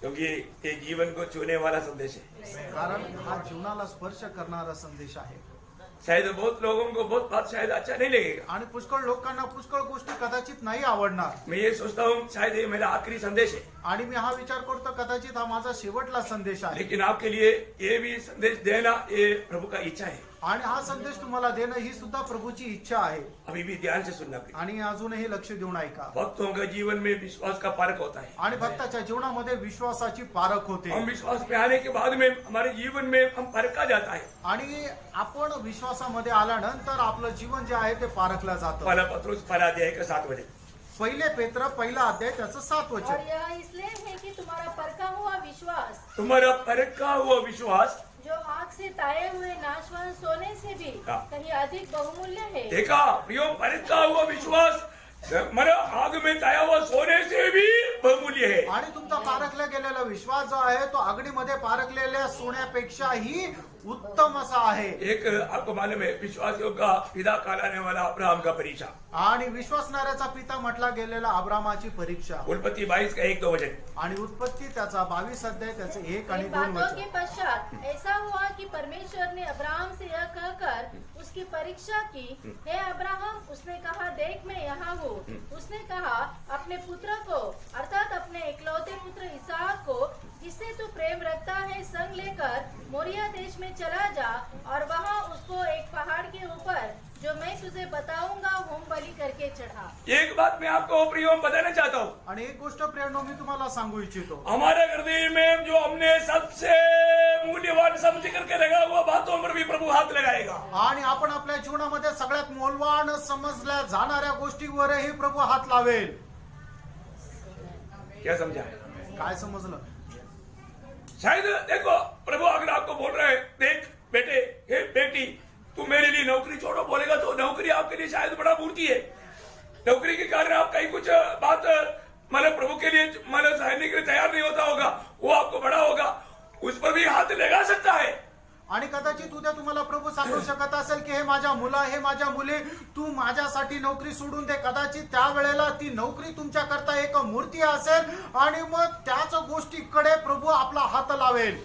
क्योंकि ये जीवन को छूने वाला संदेश है। कारण हा जीवनाला स्पर्श करणारा संदेश आहे। शायद बहुत लोगों को बहुत बात शायद अच्छा नहीं लगेगा, आणि पुष्कळ लोकांना पुष्कळ गोष्टी कदाचित नाही आवडणार। मैं ये सोचता हूँ शायद ये मेरा आखिरी संदेश है, आणि मी हा विचार करतो कदाचित हा माझा शेवटला संदेश आहे। लेकिन आपके लिए ये भी संदेश देना ये प्रभु का इच्छा है। आणि हा संदेश तुम्हाला देणं ही सुद्धा प्रभूची इच्छा आहे। अभी भी ध्यान से सुनना प्रिय। आणि अजूनही लक्ष देऊन ऐका। भक्तों का जीवन में विश्वास का पारक होता है। आणि भक्ताच्या जीवनामध्ये विश्वासाची पारख होते। हम विश्वास में आने के बाद में हमारे जीवन में हम परखा जाता है। आणि आपण विश्वासामध्ये आल्यानंतर आपलं जीवन जे आहे ते पारखलं जातं। पहला पत्रुस 1 अध्याय का 7 वचन, पहिले पेत्र पहिला अध्याय त्याचं 7 और वचन. यह इसलिए है कि तुम्हारा परखा हुआ विश्वास तुम्हारा परखा हुआ विश्वास जो आग से ताए हुए नाशवान सोने से भी हाँ। कहीं अधिक बहुमूल्य है, देखा प्रियो, परखा हुआ विश्वास मला आग में ताया हुआ सोने से भी बहुमूल्य है. आणि तुमचा पारखला गेलेला विश्वास जो आहे तो अग्नीमध्ये पारखलेल्या सोन्यापेक्षाही उत्तम असा आहे. एक आपको मालूम है, विश्वासियों का पिता कहलाने वाला अब्राहम का परीक्षा, आणि विश्वासणाऱ्याचा पिता म्हटला गेलेला अब्रामाची परीक्षा. उत्पत्ति 22 का 1-2 वचन. आणि उत्पत्ती त्याचा 22 अध्याय त्याचे 1 आणि इन 2 बातों के वचन. पश्चात ऐसा हुआ कि परमेश्वर ने अब्राहम से यह कहकर उसकी परीक्षा की, हे अब्राहम, उसने कहा, देख मैं यहाँ हूँ. उसने कहा, अपने पुत्र को अर्थात अपने इकलौते पुत्र इसहाक को जिससे तू प्रेम रखता है संग लेकर मोरिया देश में चला जा और वहाँ उसको एक पहाड़ के ऊपर जो मैं तुझे बताऊंगा होम बलि करके चढ़ा. एक बात मैं आपको प्रियो बताना चाहता हूँ. आणि एक गोष्ट प्रेरणो मी तुम्हाला सांगू इच्छितो. हमारे हृदय में जो हमने सबसे मूल्यवान समझ करके लगा हुआ बातों पर भी प्रभु हाथ लगाएगा. आणि आपण आपल्या जीवनामध्ये सगळ्यात मौल्यवान समजल्या जाणाऱ्या गोष्टीवरही प्रभू हात लावेल. क्या समझा? काय समजलं? शायद देखो, प्रभु अगर आपको बोल रहे हैं, देख बेटे, हे बेटी, तू मेरे लिए नौकरी छोड़ो, बोलेगा तो नौकरी आपके लिए शायद बड़ा मूर्ति है. नौकरी के कारण आप कहीं कुछ बात मतलब प्रभु के लिए मतलब सहने के लिए तैयार नहीं होता होगा, वो आपको बड़ा होगा, उस पर भी हाथ लगा सकता है. आणि कदाचित उद्या तुम्हाला प्रभू सांगू शकत असेल की हे माझ्या मुला, हे माझ्या मुले, तू माझ्यासाठी नोकरी सोडून दे. कदाचित त्यावेळेला ती नोकरी तुमच्याकरता एक मूर्ती असेल आणि मग त्याच गोष्टीकडे प्रभु आपला हात लावेल.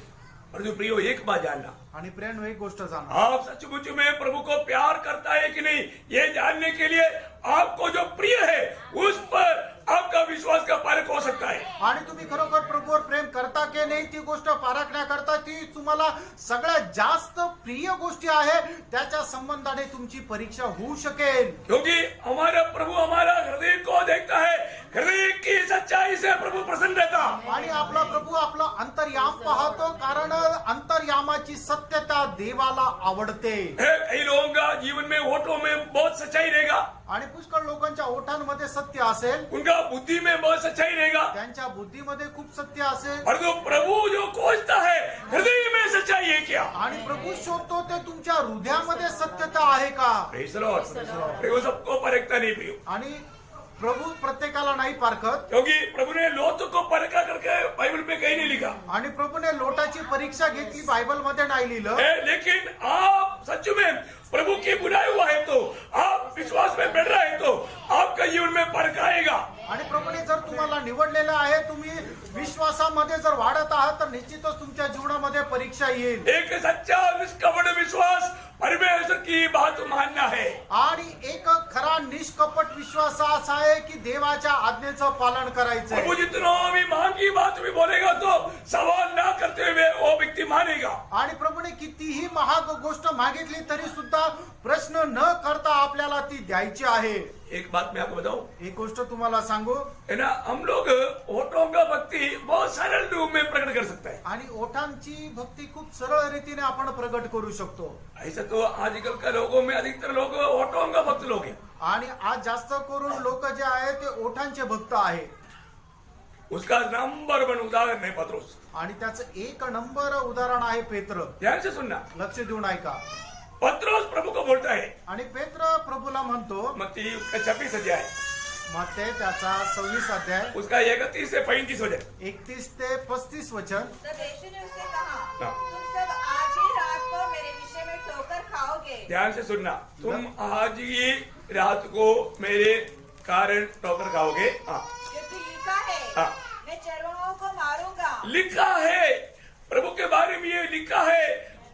परंतु प्रियो, एक बात जानना, आणि प्रेम एक गोष्ट जाणा, आप सचमुच में प्रभु को प्यार करता है कि नहीं, ये जानने के लिए आपको जो प्रिय है उस पर आपका विश्वास का पारख हो सकता है. आणि तुम्ही खरोखर प्रभूवर प्रेम करता की नाही ती गोष्ट पारखण्याकरता ती तुम्हाला सगळ्यात जास्त प्रिय गोष्टी आहे त्याच्या संबंधाने तुमची परीक्षा होऊ शकेल. क्योंकि हमारा प्रभु हमारा हृदय को देखता है, हृदय की सच्चाई से प्रभु प्रसन्न रहता. आणि आपला प्रभू आपला अंतर्याम पाहतो कारण अंतर्यामाची सत्यता देवाला आवडते. कई लोगों का जीवन में होठों में बहुत सच्चाई रहेगा, आणि पुष्कळ लोकांच्या ओठांमध्ये सत्य असेल, उनका बुद्धि में बहुत सच्चाई रहेगा, त्यांच्या बुद्धीमध्ये खूप सत्य असेल, और जो प्रभु जो खोजता है हृदय में सच्चाई है क्या. आणि प्रभू शोधतो ते तुमच्या हृदयामध्ये सत्यता आहे का. Praise the Lord. प्रभु सबको परखता नहीं प्रियो, आणि प्रभू प्रत्येकाला नाही पारखत. क्योंकि प्रभु ने लोथ को परखा करके बाइबल में कहीं नहीं लिखा. आणि प्रभूने लोटाची परीक्षा घेतली बायबल मध्ये नाही लिहिलं. लेकिन आप सच में प्रभु की बुलाए हुआ है तो, आप विश्वास में बढ़ रहे हैं तो आपका जीवन में परखाएगा. आणि प्रभूने जर तुम्हाला निवडलेलं आहे, तुम्ही विश्वासामध्ये जर वाढत आहात तर निश्चितच तुमच्या जीवनामध्ये परीक्षा येईल. एक सच्चा निष्कपट विश्वास परमेश्वर की बात मानना है. आणि एक खरा निष्कपट विश्वास असा आहे की देवाच्या आज्ञेचं पालन करायचं. प्रभु जितना भी मांगी बात भी बोलेगा तो सवाल ना करते हुए वो व्यक्ती मानेगा. आणि प्रभूने कितीही महाग गोष्ट मागितली तरी सुद्धा प्रश्न न करता आपल्याला ती द्यायची आहे. एक बात मैं आपको बताऊं, एक गोष्ट तुम्हाला सांगू, है ना, हम लोग होठों का भक्ति बहुत सरल रूप में प्रकट कर सकता है. आणि ओठांची भक्ती खूप सरळ रीतीने आपण प्रगट करू शकतो. ऐसा तो आजकल का लोगों में अधिकतर लोग होठों का भक्त लोग हैं. आणि आज जास्त करून लोक जे आहेत ते ओठांचे भक्त आहे. उसका नंबर 1 उदाहरण है पत्रोस. आणि त्याचं 1 नंबर उदाहरण आहे पेत्र. ध्यान से सुनना, लक्ष देऊन ऐका. पत्रोस प्रभु को बोलता है, आणि पेत्र प्रभूला म्हणतो, मत्ती उसका 26 अध्याय, मत्ते त्याचा 26 अध्याय उसका 31 से 35 वचन. 31 ते 35 वचन. तब यीशु ने उससे कहा, हाँ। तुम सब आज ही रात को मेरे विषय में ठोकर खाओगे. ध्यान से सुनना, तुम आज ही रात को मेरे कारण ठोकर खाओगे. क्योंकि लिखा है, हाँ। मैं चरवाहों को मारूंगा. लिखा है, प्रभु के बारे में ये लिखा है,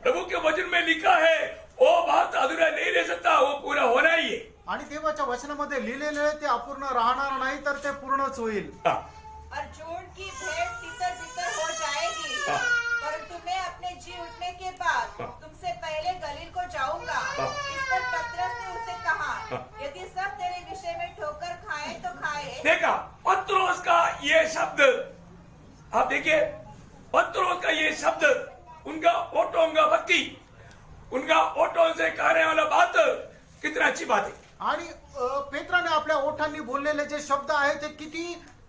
प्रभु के वचन में लिखा है, वो बात अधूरा नहीं रह सकता, वो पूरा होना ही है. आणि देवाच्या वचनामध्ये लिहिलेले आहे ते अपूर्ण राहणार नाही तर ते पूर्णच होईल. और झूठ की भेंट तितर बितर हो जाएगी. हाँ। परंतु मैं अपने जी उठने के बाद हाँ। तुमसे पहले गलील को जाऊंगा. हाँ। इस पर पतरस ने उसे कहा, हाँ। यदि सब तेरे विषय में ठोकर खाए तो खाए. देखा पत्रोस का ये शब्द, आप देखिए पत्रोस का ये शब्द, उनका ओठों का भक्ति, उनका ओठों से कहने वाला बात कितना अच्छी बात है. आणि पेत्राने आपल्या ओठांनी बोललेले जे शब्द आहेत ते किती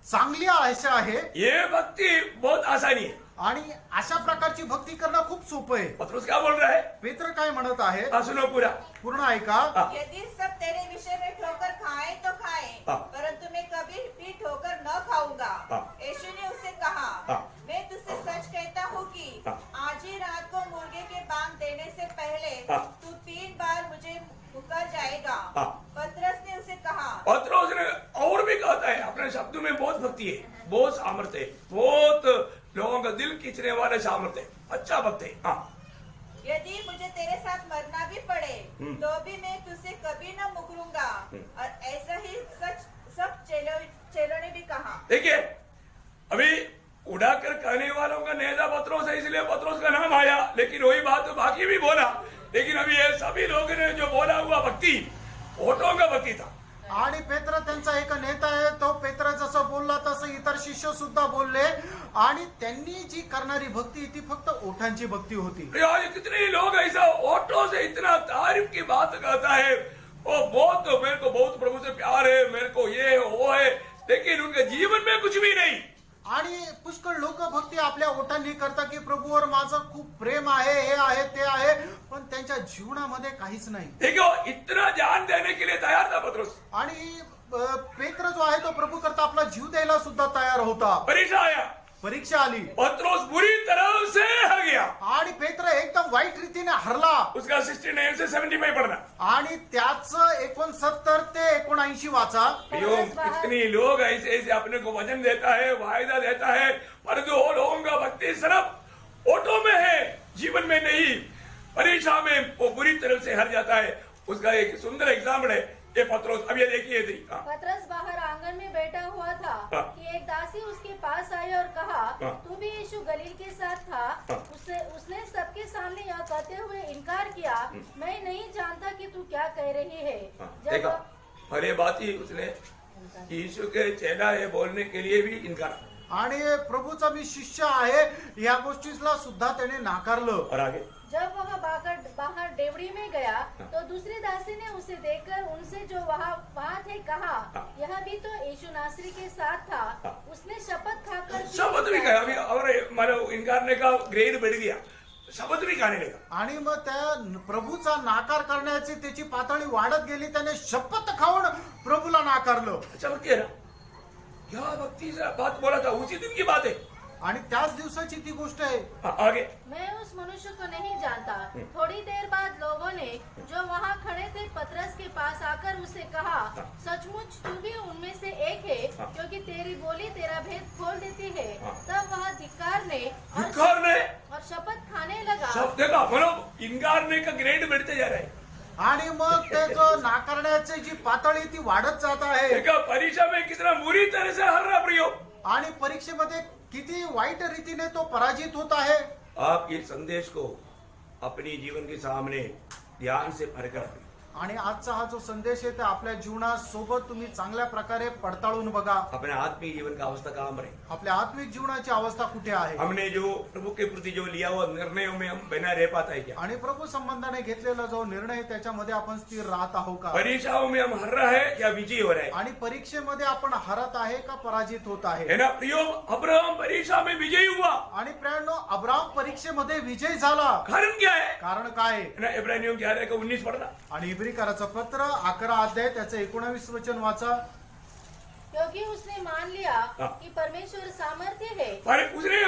चांगली असे आहे ये भक्ति बहुत आसानी है। आणि अशा प्रकारची भक्ती करणं खूप सोपं आहे. पत्रुस क्या बोल रहा है? पेत्र काय म्हणत आहे सुनो पूरा। पूर्ण ऐका. यदि सब तेरे विषय में ठोकर खाए तो खाए, हाँ। परंतु मैं कभी भी ठोकर न खाऊंगा। हाँ। यीशु ने उसे कहा, हाँ। मैं तुझसे सच कहता हूँ कि हाँ। आज ही रात को मुर्गे के बांग देने से पहले हाँ। तू 3 बार मुझे पुकार जाएगा। हाँ। पतरस ने उसे कहा, पत्रुस ने और भी कहता है, अपने शब्दों में बहुत भक्ति है, बहुत सामर्थ्य है, बहुत लोगों का दिल खींचने वाला सामर्थ्य है, अच्छा भक्त है। हाँ। यदि मुझे तेरे साथ मरना भी पड़े तो भी मैं तुझसे कभी न मुकरूंगा। और ऐसा ही सच सब चेलों ने भी कहा। देखिए, अभी उड़ाकर कहने वालों का नेता पत्रोस है, इसलिए पत्रोस का नाम आया, लेकिन वही बात तो बाकी भी बोला। लेकिन अभी ये सभी लोगों ने जो बोला हुआ भक्ति ओठों का भक्ति था। आणि पेत्र त्यांचा एक नेता आहे. तो पेत्र जसं बोलला तसं इतर शिष्य सुद्धा बोलले आणि त्यांनी जी करणारी भक्ती ती फक्त ओठांची भक्ती होती. आज कितने लोग ऐसा ओठों से इतना तारीफ की बात कहता है, वो बहुत तो मेरे को बहुत प्रभु से प्यार है, मेरे को ये है वो है, लेकिन उनके जीवन में कुछ भी नहीं। आणि पुष्कळ लोक भक्ती आपल्या ओठांनी करतात की प्रभूवर माझं खूप प्रेम आहे, हे आहे ते आहे, पण त्यांच्या जीवनामध्ये काहीच नाही. देखो, इतना जान देने के लिए तैयार था पत्रुस। आणि पेत्र जो आहे तो प्रभू करता आपला जीव द्यायला सुद्धा तयार होता. परीक्षा आया, परीक्षा आली पत्रुस बुरी तरह से हार गया। आणि पेत्र एकदम वाईट रीतीने हरला उसका 69 से 75 पढ़ना। आणि त्याच 69 ते 79 वाचा. कितनी लोग ऐसे ऐसे अपने को वचन देता है, वायदा देता है, पर जो लोगों का भक्ति सिर्फ ओठों में है, जीवन में नहीं, परीक्षा में वो बुरी तरह से हार जाता है। उसका एक सुंदर एग्जाम्पल है ये पत्रोस। अब ये देखिए पतरस बाहर आंगन में बैठा हुआ था कि एक दासी उसके पास आई और कहा, तू भी यीशु गलील के साथ था। उसने सबके सामने यह कहते हुए इनकार किया, मैं नहीं जानता कि तू क्या कह रही है। देखा, अरे बात ही उसने यीशु के चेला है बोलने के लिए भी इनकार। आणि प्रभूचा मी शिष्य आहे या गोष्टीला सुद्धा त्याने नाकारलं. और आगे जब वह बाहर डेवड़ी में गया तो दूसरी दासी ने उसे देखकर उनसे जो वहाँ थे कहा, यह भी तो यीशु नासरी के साथ था। उसने शपथ खाकर शपथ भी कहा अभी, और मतलब इनकारने का ग्रेड बढ़ गया, शपथ भी खाने लगा. आणि मग त्या प्रभूचा नाकार करण्याची त्याची पातळी वाढत गेली. त्याने शपथ खाऊन प्रभूला नाकारलं. अच्छा भक्ति है ना, क्या भक्ति से बात बोला था, उसी दिन की बात है. आणि त्याच दिवसाची ती गोष्ट आहे. आगे मैं उस मनुष्य को नहीं जानता। थोड़ी देर बाद लोगों ने जो वहाँ खड़े थे पतरस के पास आकर उसे कहा, सचमुच तू भी उनमें से एक है, क्योंकि तेरी बोली तेरा भेद खोल देती है। तब वह धिक्कारने और शपथ खाने लगा. शब्द का मतलब इनकारने का ग्रेड बढ़ते जा रहा है. आणि मग त्याचं नाकारण्याची जी पातळी ती वाढत जात आहे. परीक्षा में कितना बुरी तरह से हर रहा प्रयोग. आणि परीक्षेमध्ये किती वाईट रीतीने तो पराजित होत आहे. आप इस संदेश को अपनी जीवन के सामने ध्यान से परखा. आणि आजचा हा जो संदेश आहे ते आपल्या जीवनासोबत तुम्ही चांगल्या प्रकारे पडताळून बघा. अपने आत्मिक जीवन का अवस्था कहाँ पर है, आपल्या आत्मिक जीवनाची अवस्था कुठे आहे. हमने जो प्रभु के प्रति जो लिया हुआ निर्णयों में हम बना रह पाता है क्या. आणि प्रभू संबंधाने घेतलेला जो निर्णय आहे त्याच्यामध्ये आपण स्थिर राहत आहोत का. परीक्षाओं में हम हर रहा है या विजयी हो रहा है. आणि परीक्षेमध्ये आपण हरत आहे का पराजित होत आहे. है ना प्रियो, अब्राहम परीक्षा में विजयी हुआ. आणि प्रियांनो, अब्राहम परीक्षेमध्ये विजय झाला. कारण क्या है, कारण काय आहे. है ना इब्रानियों 11:19 पढ़ना. आणि इब्रिकाराचं पत्र 11 अध्याय त्याचं 19 वचन वाचा. क्योंकि उसने मान लिया कि परमेश्वर सामर्थ्य है. पर उसने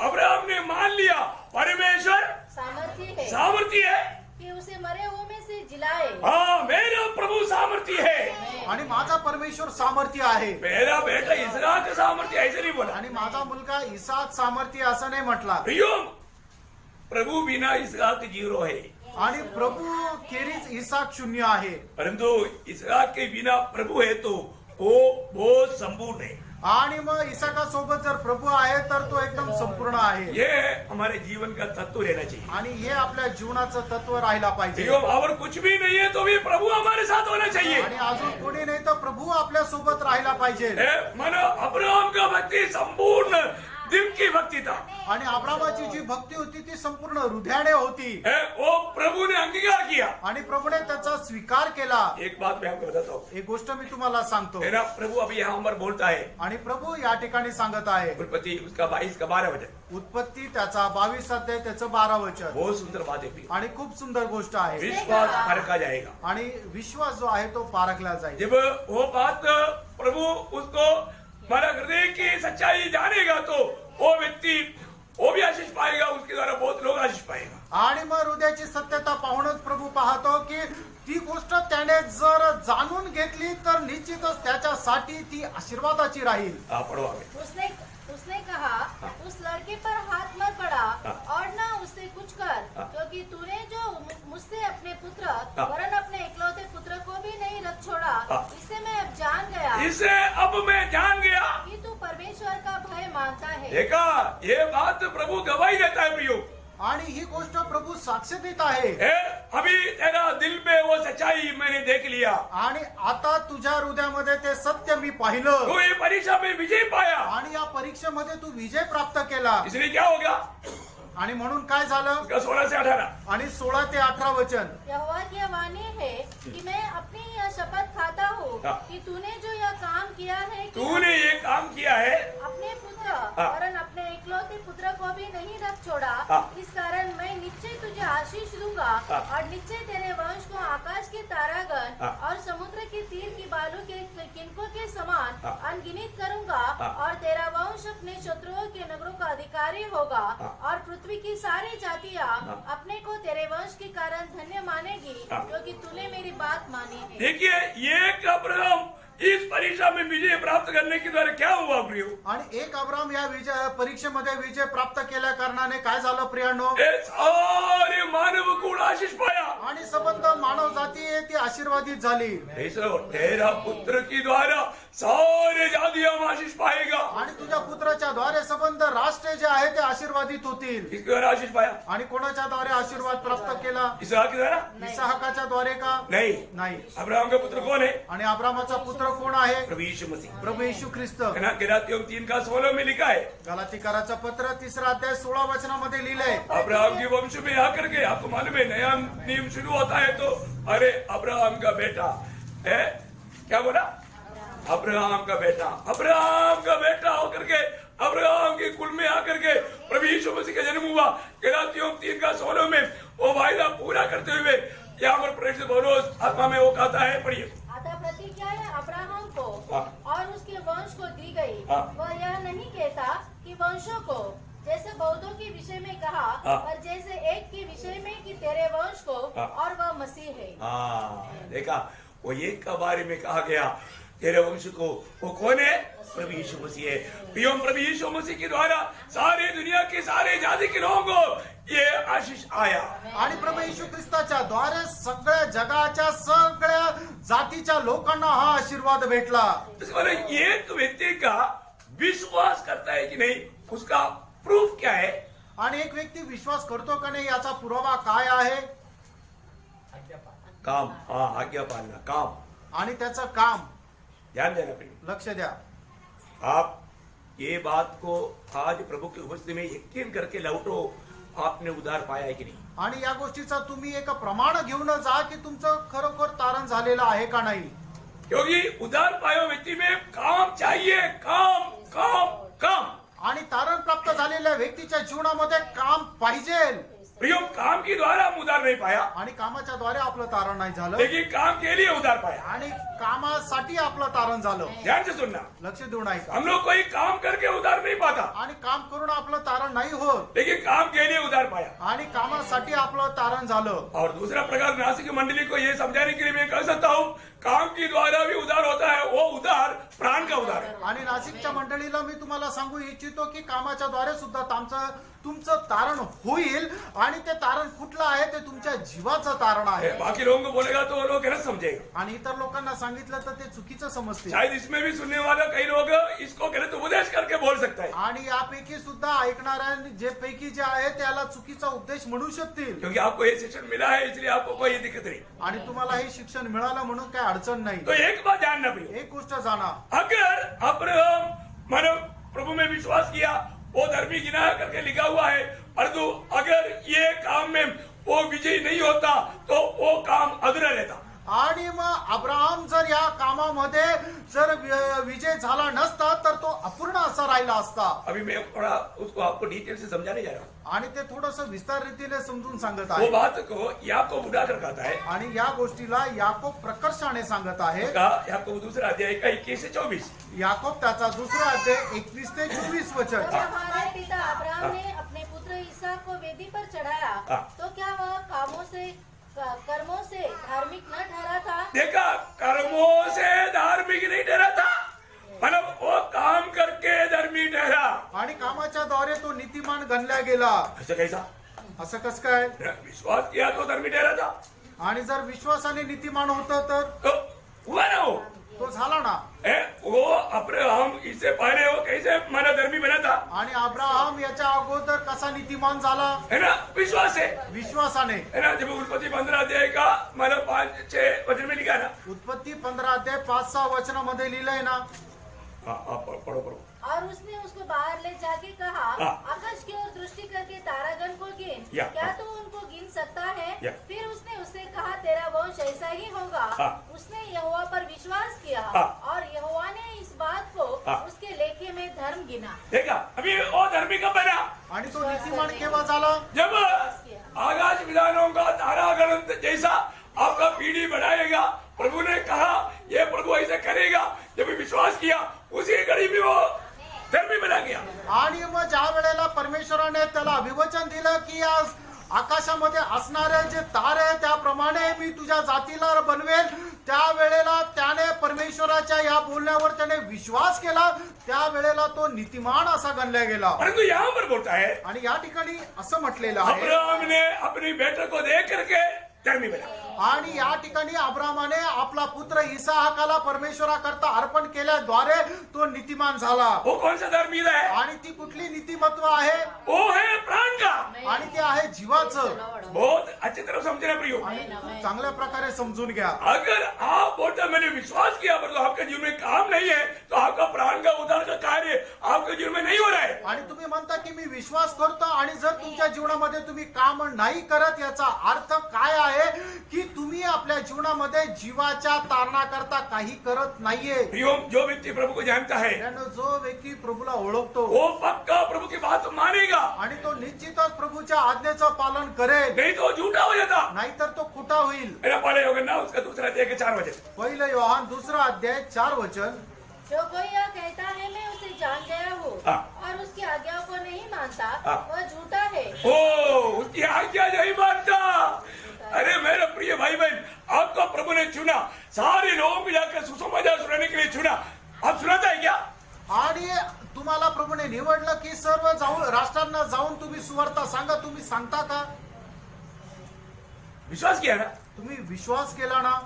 अब्राहम ने मान लिया परमेश्वर सामर्थ्य है कि उसे मरे हुए में से जिलाए. हाँ, मेरा प्रभु सामर्थ्य है. आणि माझा परमेश्वर सामर्थ्य आहे. मेरा बेटा इसहाक सामर्थ्य, ऐसे नहीं बोला. आणि माझा मुलगा इसहाक सामर्थ्य असं नाही म्हटला. प्रियो, प्रभु बिना इसहाक 0 है. आणि प्रभू खेरीज इसहाक 0 आहे. परंतु इसहाक के बिना प्रभु है तो वो बहुत संपूर्ण है. आणि मग इसहाका सोबत जर प्रभू आहे तर तो एकदम संपूर्ण आहे. ये हमारे जीवन का तत्व रहना चाहिए. आणि हे आपल्या जीवनाचं तत्व राहिला पाहिजे. और कुछ भी नहीं है तो भी प्रभु हमारे साथ होना चाहिए. आणि अजून कोणी नाही तर प्रभू आपल्या सोबत राहिला पाहिजे. मानो अब्राहम का भक्ति संपूर्ण दिल की भक्ति था। आणि अब्रामाची जी भक्ती होती ती संपूर्ण हृदयाने होती वो प्रभु ने अंगीकार किया। आणि प्रभूने त्याचा स्वीकार केला। एक बात मैं आपको बताता हूँ, एक गोष्ट मी तुम्हाला सांगतो मेरा प्रभु अभी यहाँ पर बोलता है, आणि प्रभू या ठिकाणी सांगत आहे उत्पत्ति उसका 22 का 12 वचन, उत्पत्ती त्याचा 22 अध्याय त्याचं 12 वचन बहुत सुंदर बात है प्रिय। आणि खूप सुंदर गोष्ट आहे विश्वास परखा जाएगा। आणि विश्वास जो आहे तो पारखला जाईल। जब वो बात प्रभु उसको हमारा हृदय की सच्चाई जानेगा तो वो व्यक्ति वो भी आशीष पाएगा, उसके द्वारा बहुत लोग आशीष पाएगा। आणि मग हृदयाची सत्यता पाहूनच प्रभू पाहतो की ती गोष्ट त्याने जर जाणून घेतली तर निश्चितच त्याच्यासाठी ती आशीर्वादाची राहील। पढ़ो आगे। उसने कहा, उस लड़के पर हाथ मत बढ़ा और ना उससे कुछ कर, क्योंकि तूने जो मुझसे अपने पुत्र वरन अपने इकलौते पुत्र को भी नहीं रख छोड़ा। इससे मैं अब जान गया कि तू परमेश्वर का भय मानता है। देखा, ये बात प्रभु गवाही देता है प्रियो। आणि ही गोष्ट प्रभू साक्ष देत आहे। अभी तेरा दिल में वो सच्चाई मैंने देख लिया, आणि आता तुझ्या हृदयामध्ये ते सत्य मी पाहिलं, तू ये परीक्षा में विजय पाया, आणि या परीक्षेमध्ये तू विजय प्राप्त केला। इसलिए क्या हो गया? आणि म्हणून काय झालं? 16 से 18 आणि 16 ते 18 वचन, यहोवा की यह वाणी है कि मैं अपनी यह शपथ खाता हूँ कि तूने जो यह काम किया है, तूने ये काम किया है, अपने पुत्र वरन अपने इकलौते पुत्र को भी नहीं रख छोड़ा। इस कारण मैं निश्चय तुझे आशीष दूंगा और निश्चय तेरे वंश को आकाश के तारागण और समुद्र के तीर की बालू के किनकों के समान अनगिनत करूंगा, और तेरा वंश अपने शत्रुओं के नगरों का अधिकारी होगा, और पृथ्वी की सारी जातियां अपने को तेरे वंश के कारण धन्य मानेगी, क्योंकि तूने मेरी बात मानी है। देखिए, ये अब्राहम इस परीक्षा में विजय प्राप्त करने के द्वारा क्या हुआ प्रियो? आणि एक अब्राम या विजय परीक्षेमध्ये विजय प्राप्त केल्या कारणाने काय झालं प्रियांनो? सारे मानव कुळ आशीष पाया आणि संबंध मानव जाती आहे ती आशीर्वादित झाली। तेरा पुत्र की द्वारा सारे जातियां आशीष पाएगा, आणि तुझ्या पुत्राच्या द्वारे संबंध राष्ट्र जे आहे ते आशीर्वादित होतील। किसके द्वारा आशीष पाया? आणि कोणाच्या द्वारे आशीर्वाद प्राप्त केला? इसहाक के द्वारा? इसहाकाच्या द्वारे का? नहीं। अब्राहम का पुत्र कौन है? आणि अब्रामाचा पुत्र कोण आहे? प्रभु यीशु मसीह। प्रभु येशू ख्रिस्त। गलातियों 3 का 16 में लिखा है, गलातीकाराचं पत्र 3 अध्याय 16 वचनामध्ये लिहिलंय, अब्राहम के वंश में आकर के आपको मालूम है नया नियम शुरू होता है तो अरे अब्राहम का बेटा है, क्या बोला? अब्राहम का बेटा होकर के अब्राहम के कुल में आकर के प्रभु यीशु मसीह का जन्म हुआ। गलातियों 3 का 16 में वो वायदा पूरा करते हुए यहाँ पर प्रेरित पौलुस आत्मा में वो कहता है, पढ़िए। अतः प्रतिज्ञा अब्राहम को और उसके वंश को दी गई। वह यह नहीं कहता कि वंशों को, जैसे बहुतों के विषय में कहा, पर जैसे एक के विषय में कि तेरे वंश को, और वह मसीह है। देखा, वो एक के बारे में कहा गया तेरे वंश को, वो कौन है? प्रभु यीशु मसीह है। प्रभु यीशु मसीह के द्वारा सारे दुनिया के सारे जाति के लोगों को ये आशीष आया। आणि प्रभू येशू ख्रिस्ताच्या द्वारे सगळ्या जगाच्या सगळ्या जातीच्या लोकांना हा आशीर्वाद भेटला। एक व्यक्ति का विश्वास करता है कि नहीं, उसका प्रूफ क्या है? आणि एक व्यक्ती विश्वास करतो का नाही याचा पुरावा काय आहे? काम, आज्ञा पालना, काम आणि त्याचं काम। ध्यान देना प्रिय, लक्ष द्या। आप ये बात को आज प्रभु की उपस्थिति में यकीन करके लौटो, आपने उद्धार पाया है कि नहीं? आणि या गोष्टीचा तुम्ही एक प्रमाण घेऊन जा की तुमचं खरोखर तारण झालेलं आहे का नाही। क्योंकि उद्धार पाया व्यक्ति में काम चाहिए, काम काम काम। आणि तारण प्राप्त झालेल्या व्यक्तीच्या जीवनामध्ये काम पाहिजे। प्रियो, काम के द्वारा हम उद्धार नहीं पाया, आणि कामाच्या द्वारे आपलं तारण नाही झालं, लेकिन काम के लिए उद्धार पाया। आणि कामासाठी आपलं तारण झालं। ध्यान से सुनना, लक्ष देऊन ऐका। हम लोग कोई काम करके उद्धार नहीं पाता, आणि काम करून आपलं तारण नाही होत, लेकिन काम के लिए उद्धार पाया। आणि कामासाठी आपलं तारण झालं। और दूसरा प्रकार नासिक मंडली को ये समझाने के लिए मैं कह सकता हूँ, काम के द्वारा भी उद्धार होता है, वो उद्धार प्राण का उद्धार है। आणि नाशिकच्या मंडळीला मी तुम्हाला सांगू इच्छितो की कामाच्या द्वारे सुद्धा तुमचं तारण होईल, आणि ते तारण कुठलं आहे? ते तुमच्या जीवाचं तारण आहे। बाकी लोगों को बोलेगा तो वो लोग गलत समझेगा, आणि इतर लोकांना सांगितलं तर ते चुकीचं समजतील। शायद इसमें भी सुनने वाला कई लोग इसको गलत उपदेश करके बोल सकता है, आणि यापैकी सुद्धा ऐकणाऱ्या जे पैकी जे आहे त्याला चुकीचा उपदेश म्हणू शकतील, क्योंकि आपको ये शिक्षण मिला है इसलिए आपको कोई दिक्कत नहीं। आणि तुम्हाला हे शिक्षण मिळालं म्हणून काही अडचण नाही। तो एक बात जानना प्रिय, एक गोष्ट जाणा, अगर अब्राहम मानो प्रभु में विश्वास किया, वो धर्मी गिना करके लिखा हुआ है, परंतु अगर ये काम में वो विजयी नहीं होता तो वो काम अधूरा रहता। आणि मग अब्राहम जर या कामामध्ये जर विजय झाला नसता तर तो अपूर्ण असा राहिला असता। अभी मैं थोड़ा उसको आपको डिटेल से समझाने जा रहा हूँ। आणि ते थोडस विस्तार रीतीने समजून सांगत वो आहे बात को याकूब उठाकर कहता है, आणि या गोष्टीला याकोब प्रकर्षाने सांगत आहे। उसका याकूब दूसरा अध्याय का 21 से 24। याकोब त्याचा दुसरा अध्याय 21 ते 24 जब वचन। हमारे पिता अब्राहम ने अपने पुत्र इसहाक को वेदी पर चढ़ाया, तो क्या वह कर्मों से धार्मिक न ठहरा था? देखा, कर्मों से धार्मिक नहीं ठहरा था, मतलब वो काम करके धर्मी ठहरा। आणि कामाच्या द्वारे तो नीतिमान गणला गेला। ऐसा कैसा? असं कस काय? विश्वास किया तो धर्मी ठहरा था, आणि जर विश्वासाने नीतिमान होतं तर तो हुआ ना वो। तो झाला ना। वो अब्राहम इससे पहले वो कैसे माना धर्मी बना था, आणि अब्राहम याच्या अगोदर कसा नीतिमान झाला? है ना, विश्वास से, विश्वासाने। है ना। जब उत्पत्ति 15 अध्याय का मतलब 5-6 वचन में लिखा ना, उत्पत्ती 15 अध्याय 5-6 वचनामध्ये लिहिलंय ना। हाँ, पढ़ो। और उसने उसको बाहर ले जाके कहा, हाँ। आकाश की ओर दृष्टि करके तारागण को गिन, या। क्या तू उनको गिन सकता है? या। फिर उसने उससे कहा, तेरा वंश ऐसा ही होगा। हाँ। उसने यहोवा पर विश्वास किया, हाँ। और यहोवा ने इस बात को हाँ। उसके लेखे में धर्म गिना। देखा, अभी वो धर्मी कब बना? आणि तो नीतिमान केव्हा झाला? जब आकाश विधानों का तारागण जैसा आपका पीढ़ी बढ़ाएगा, प्रभु ने कहा ये प्रभु ऐसे करेगा, जब विश्वास किया उसी घड़ी में वो धर्मी बना गया। आणि मग ज्या वेळेला परमेश्वराने त्याला अभिवचन दिलं की आज आकाशामध्ये असणारे जे तारे त्याप्रमाणे मी तुझ्या जातीला बनवेल, त्या वेळेला त्याने परमेश्वराच्या या बोलण्यावर त्याने विश्वास केला, त्या वेळेला तो नीतिमान असा गणला गेला। परंतु यहाँ पर बोलता है, आणि या ठिकाणी असं म्हटलेलं आहे, अब्राहम ने अपनी बेटे को देख करके धर्मी बना। आणि या ठिकाणी अब्राहमाने आपला पुत्र इसहाकाला परमेश्वराकरता अर्पण केल्याद्वारे तो नीतिमान झाला। वो कौन सा धर्मी है? आणि ती कुठली नीतिमत्व आहे? वो है प्राण का। आणि ते आहे जीवाचं। बहुत अच्छी तरह समझना प्रियो। आणि खूप चांगल्या प्रकारे समजून घ्या। अगर आप बोलते मैंने विश्वास किया पर तो आपके जीवन में काम नहीं है, तो आपका प्राण का उद्धार का कार्य आपके जीवन में नहीं हो रहा है। आणि तुम्ही म्हणता की मी विश्वास करतो, आणि जर तुमच्या जीवनामध्ये तुम्ही काम नाही करत, याचा अर्थ काय आहे की तुम्ही आपल्या जीवनामध्ये जीवाच्या तारणाकरता काही करत नाहीये। प्रियो, जो व्यक्ति प्रभु को जानता है त्यानं जो व्यक्ती प्रभूला ओळखतो वो पक्का प्रभु की बात मानेगा, आणि तो निश्चितच प्रभूच्या आज्ञेचं पालन करेल, नहीं तो झूठा हो जाता। नाहीतर तो खोटा होईल। मेरा पढ़े होगा ना, उसका दूसरा अध्याय के 4 वचन। पहिलं योहान दुसरा अध्याय 4 वचन। जो कोई यह कहता है मैं उसे जान गया हूँ, हाँ। और उसकी आज्ञाओं को नहीं मानता, हाँ। वह झूठा है। ओ, उसकी आज्ञा नहीं मानता। अरे मेरे प्रिय भाई बहन, आपका प्रभु ने चुना, सारे लोगों को जाकर सुसमाचार सुनाने के लिए चुना। आप सुनाता है क्या? आणि तुम्हाला प्रभूने निवडलं की सर्व जाऊन राष्ट्रांना जाऊन तुम्ही सुवार्ता सांगा, तुम्ही सांगता का? विश्वास किया ना? तुम्ही विश्वास केला ना?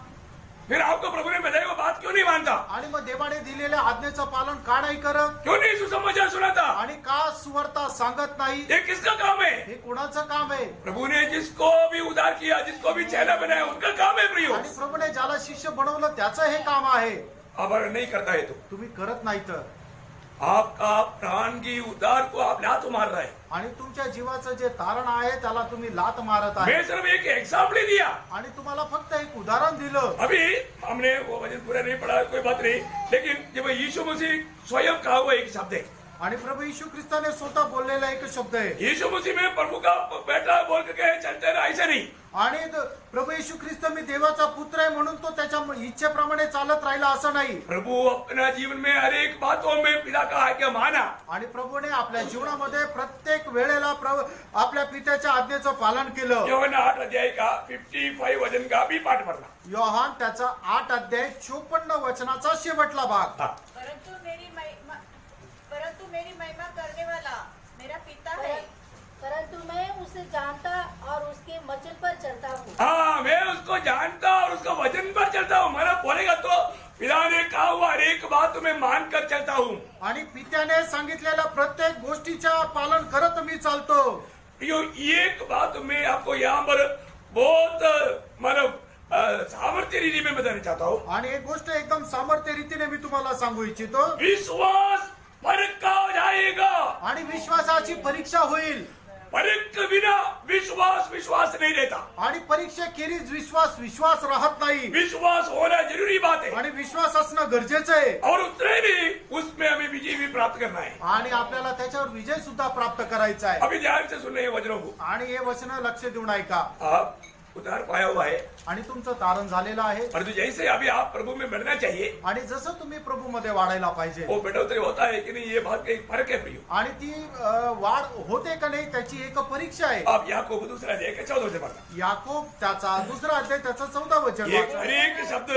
फिर आपको प्रभु ने बताया वो बात क्यों नहीं मानता? आणि मग देवाने दिलेल्या आज्ञेचं पालन का नाही करत? क्यों नहीं सुसमाचार सुनाता? आणि का सुवार्ता सांगत नाही? ये किसका काम है? हे कोणाचं काम आहे? प्रभु ने जिसको भी उद्धार किया, जिसको भी चेला बनाया, उनका काम है प्रियो। आणि प्रभूने ज्याला शिष्य बनवलं त्याचं हे काम आहे। अगर नहीं करता है तो तुम्ही करत नाही तर आपका प्राण की उद्धार को आप लात मार रहे हैं। आणि तुमच्या जीवाचं जे तारण आहे त्याला तुम्ही लात मारत आहे। मैं सिर्फ एक एग्जाम्पल दिया, आणि तुम्हाला फक्त एक उदाहरण दिलं। अभी हमने वो वचन पूरा नहीं पढ़ा, कोई बात नहीं, लेकिन जब यीशु मसीह स्वयं कहा हुआ एक शब्द है, आणि प्रभू येशू ख्रिस्ताने स्वतः बोललेला एक शब्द आहे। यीशु मसीह में प्रभु का बेटा बोल के चलते रहा, ऐसा नहीं। आणि प्रभू येशू ख्रिस्त मी देवाचा पुत्र आहे म्हणून तो त्याच्या इच्छेप्रमाणे चालत राहिला असं नाही। प्रभु अपना जीवन में हर एक बातों में पिता का आज्ञा माना, आणि प्रभूने आपल्या जीवनामध्ये प्रत्येक वेळेला आपल्या पित्याच्या आज्ञेचं पालन केलं। योहन्ना 8 अध्याय का 55 वचन का भी पाठ पढ़ना। योहान त्याचा 8 अध्याय 54 वचनाचा शेवटला भाग। हाँ। परंतु मेरी महिमा करने वाला मेरा पिता है, परंतु मैं उसे जानता और उसके वचन पर चलता हूँ। हाँ, मैं उसको जानता और उसका वचन पर चलता हूँ। मैंने बोलेगा तो पिता ने कहा हुआ हर एक बात मैं मान कर चलता हूँ। आणि पित्याने सांगितलेल्या प्रत्येक गोष्टीचा पालन करत मी चालतो। यो एक बात मैं आपको यहाँ पर बहुत मतलब सामर्थ्य रीति में बताना चाहता हूँ। आणि एक गोष्ट एकदम सामर्थ्य रीतीने मी तुम्हाला सांगू इच्छितो। विश्वास फर्क का हो जाए। आएगा। आणि विश्वासाची परीक्षा होईल परीक्षा बिना विश्वास विश्वास नहीं देता। आणि परीक्षेखेरीज विश्वास राहत नाही विश्वास होना जरूरी बात है आणि विश्वास असणं गरजेचं आहे और उतने भी उसमें हमें विजय भी प्राप्त करना है। आणि आपल्याला त्याच्यावर विजय सुद्धा प्राप्त करायचा आहे अभी ध्यान से सुनने हैं वचनों को। आणि हे वचन लक्ष देऊन ऐका आप उद्धार पाया हुआ है आणि तुमचं तारण झालेलं आहे परंतु जैसे अभी आप प्रभु में बढ़ना चाहिए आणि जसं तुम्ही प्रभू मध्ये वाढायला पाहिजे वो बढ़ोतरी होता है कि नहीं, ये बात का एक फर्क है प्रियो। आणि ती वाढ होते का नाही त्याची एक परीक्षा आहे आप याकूब दूसरा अध्याय का 14 से पढ़ना। याकोब त्याचा दुसरा अध्याय त्याचा 14 वचन ये वाचा. हर एक शब्द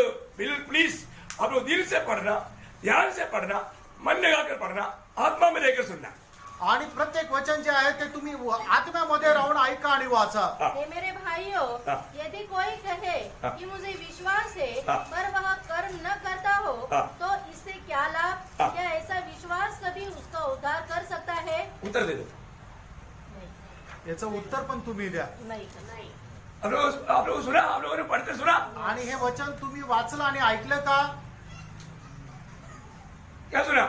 प्लीज आप लोग दिल से पढ़ना, ध्यान से पढ़ना, मन लगाकर पढ़ना, आत्मा में लेकर सुनना। आणि प्रत्येक वचन जे आहे ते तुम्ही आत्म्यामध्ये राहून ऐका आणि वाचा हे मेरे भाइयों, हाँ। यदि कोई कहे हाँ। कि मुझे विश्वास है हाँ। पर वह कर्म न करता हो हाँ। तो इससे क्या लाभ? हाँ। क्या ऐसा विश्वास कभी उसका उद्धार कर सकता है? उत्तर दे दो। याचं उत्तर पण तुम्ही द्या नहीं। आप लोग सुना, आप लोगों ने पढ़ते सुना आणि हे वचन तुम्ही वाचलं आणि ऐकलं का क्या सुना?